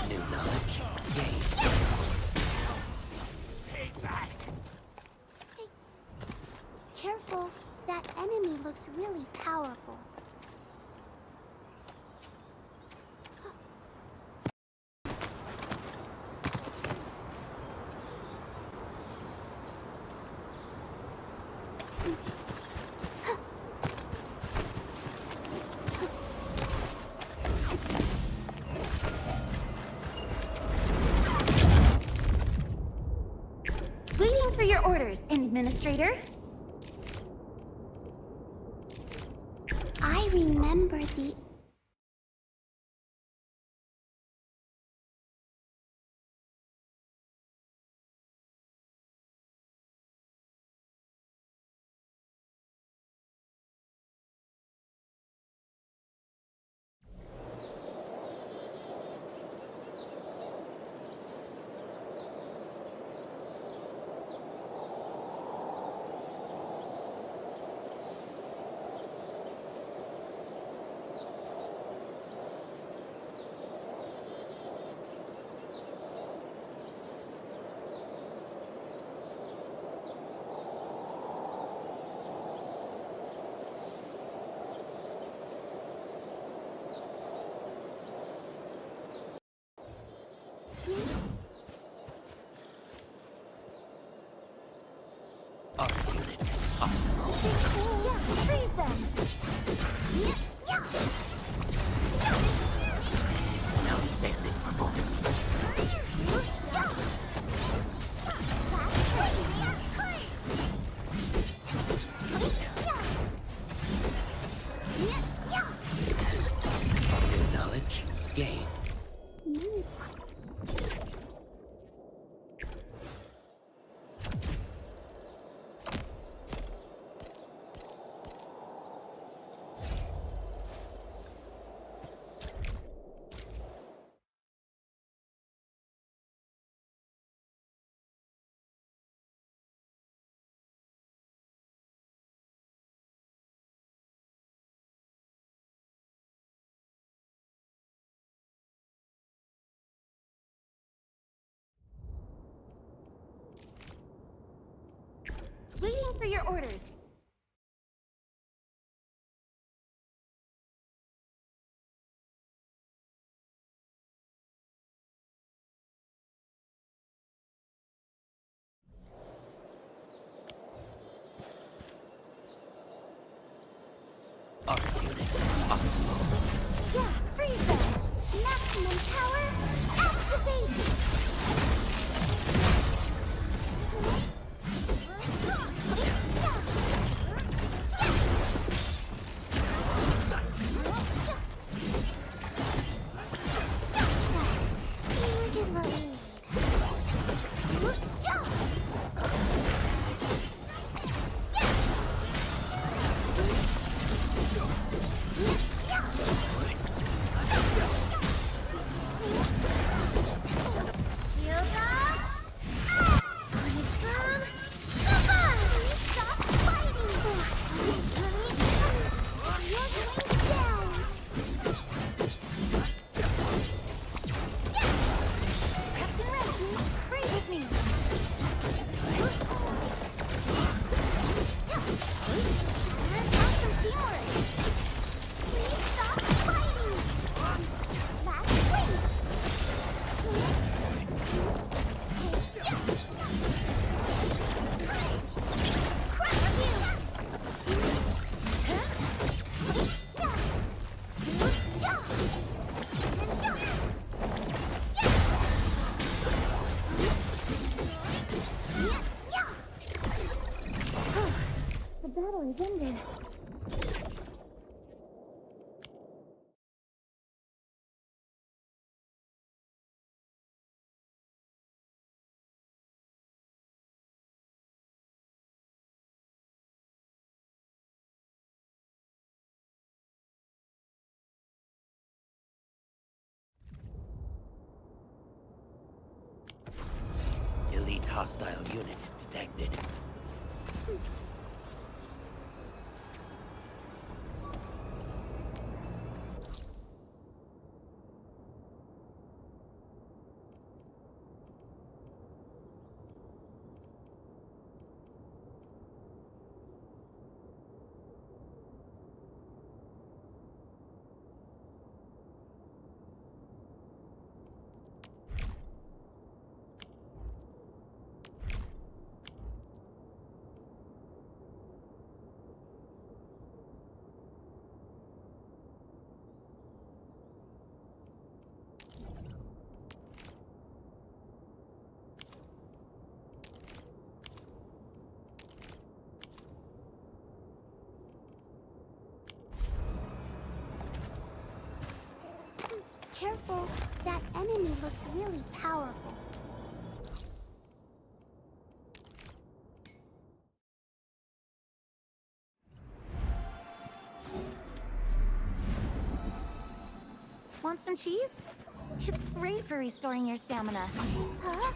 New knowledge gained. Careful, that enemy looks really powerful. Waiting for your orders, Administrator. I remember the Arc unit optimal. Freeze them! An outstanding performance. New knowledge gained. Waiting for your orders. Arc unit optimal. Yeah, freeze them! Maximum power, activate! Teamwork is what we need. Shield up! Sonic boom! abandoned. Elite hostile unit detected. Careful, that enemy looks really powerful. Want some cheese? It's great for restoring your stamina. Huh?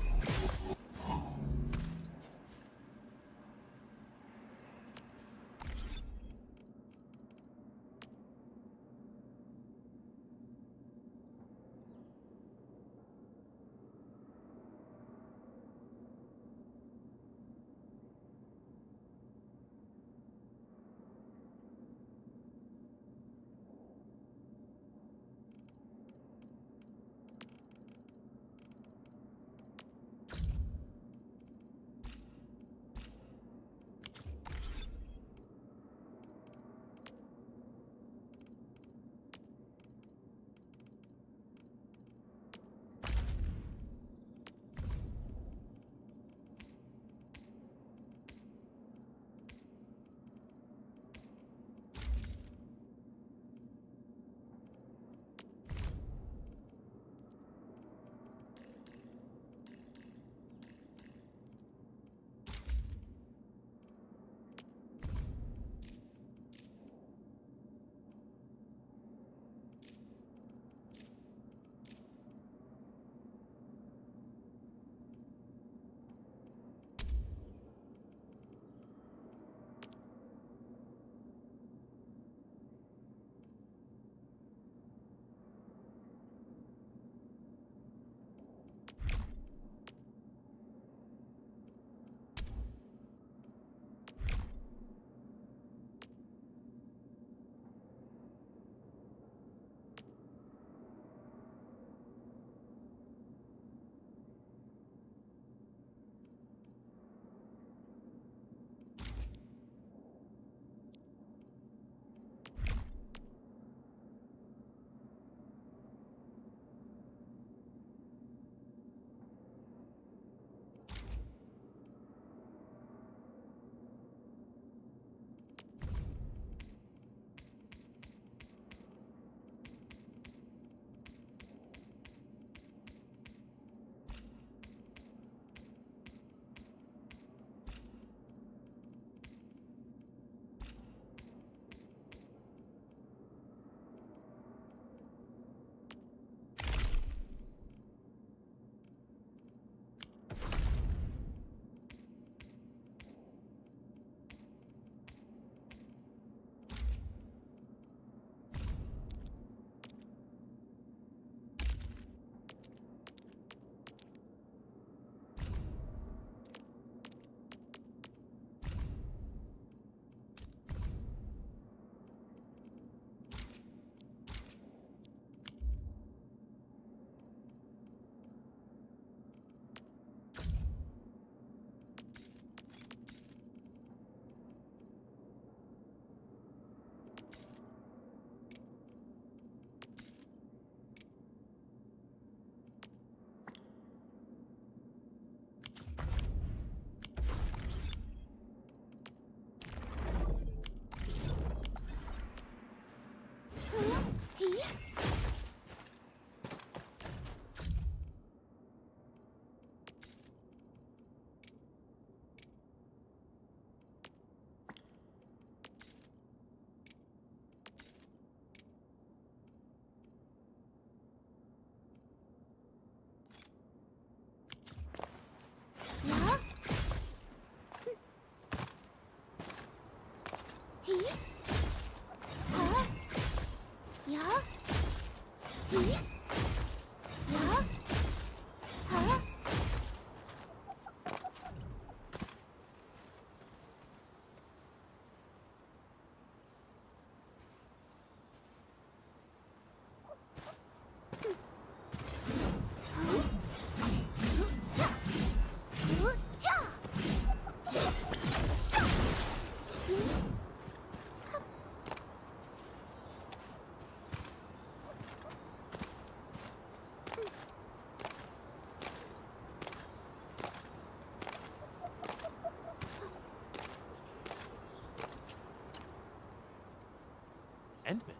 Endman?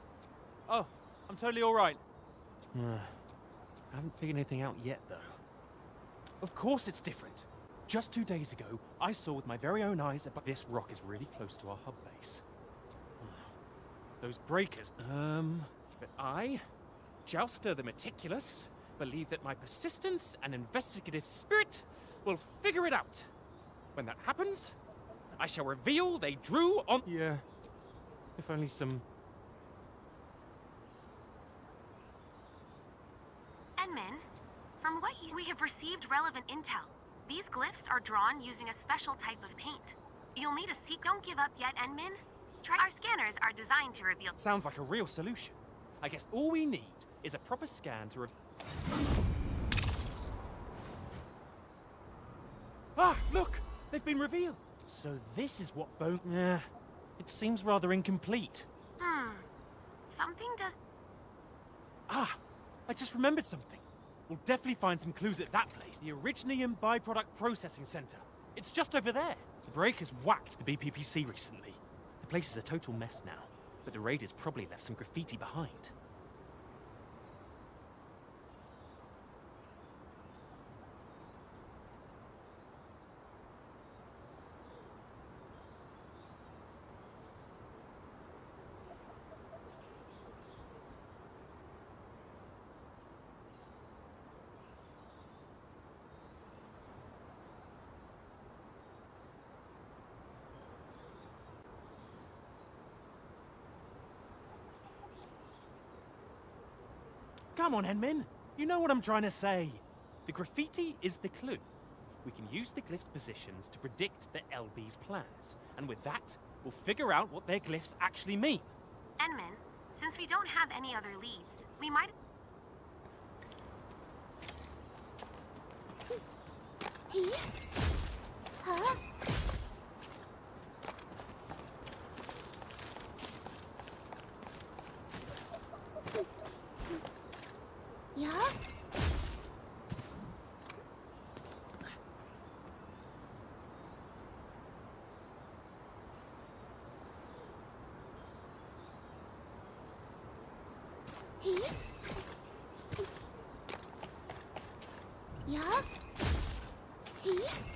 Oh, I'm totally alright. I haven't figured anything out yet, though. Of course it's different. Just 2 days ago, I saw with my very own eyes that this rock is really close to our hub base. Those breakers, But I, Jouster the Meticulous, believe that my persistence and investigative spirit will figure it out. When that happens, I shall reveal they drew on... Yeah, if only some... Enmin, from what we have received relevant intel. These glyphs are drawn using a special type of paint. You'll need a seek. Don't give up yet, Enmin. Our scanners are designed to reveal... Sounds like a real solution. I guess all we need is a proper scan to Ah, look! They've been revealed! So this is what Bone... it seems rather incomplete. Something does... Ah! I just remembered something. We'll definitely find some clues at that place. The Originium Byproduct Processing Center. It's just over there. The breakers whacked the BPPC recently. The place is a total mess now, but the raiders probably left some graffiti behind. Come on, Enmin. You know what I'm trying to say. The graffiti is the clue. We can use the glyph's positions to predict the LB's plans. And with that, we'll figure out what their glyphs actually mean. Enmin, since we don't have any other leads, we might... Huh? Yeah? Yeah? Yeah?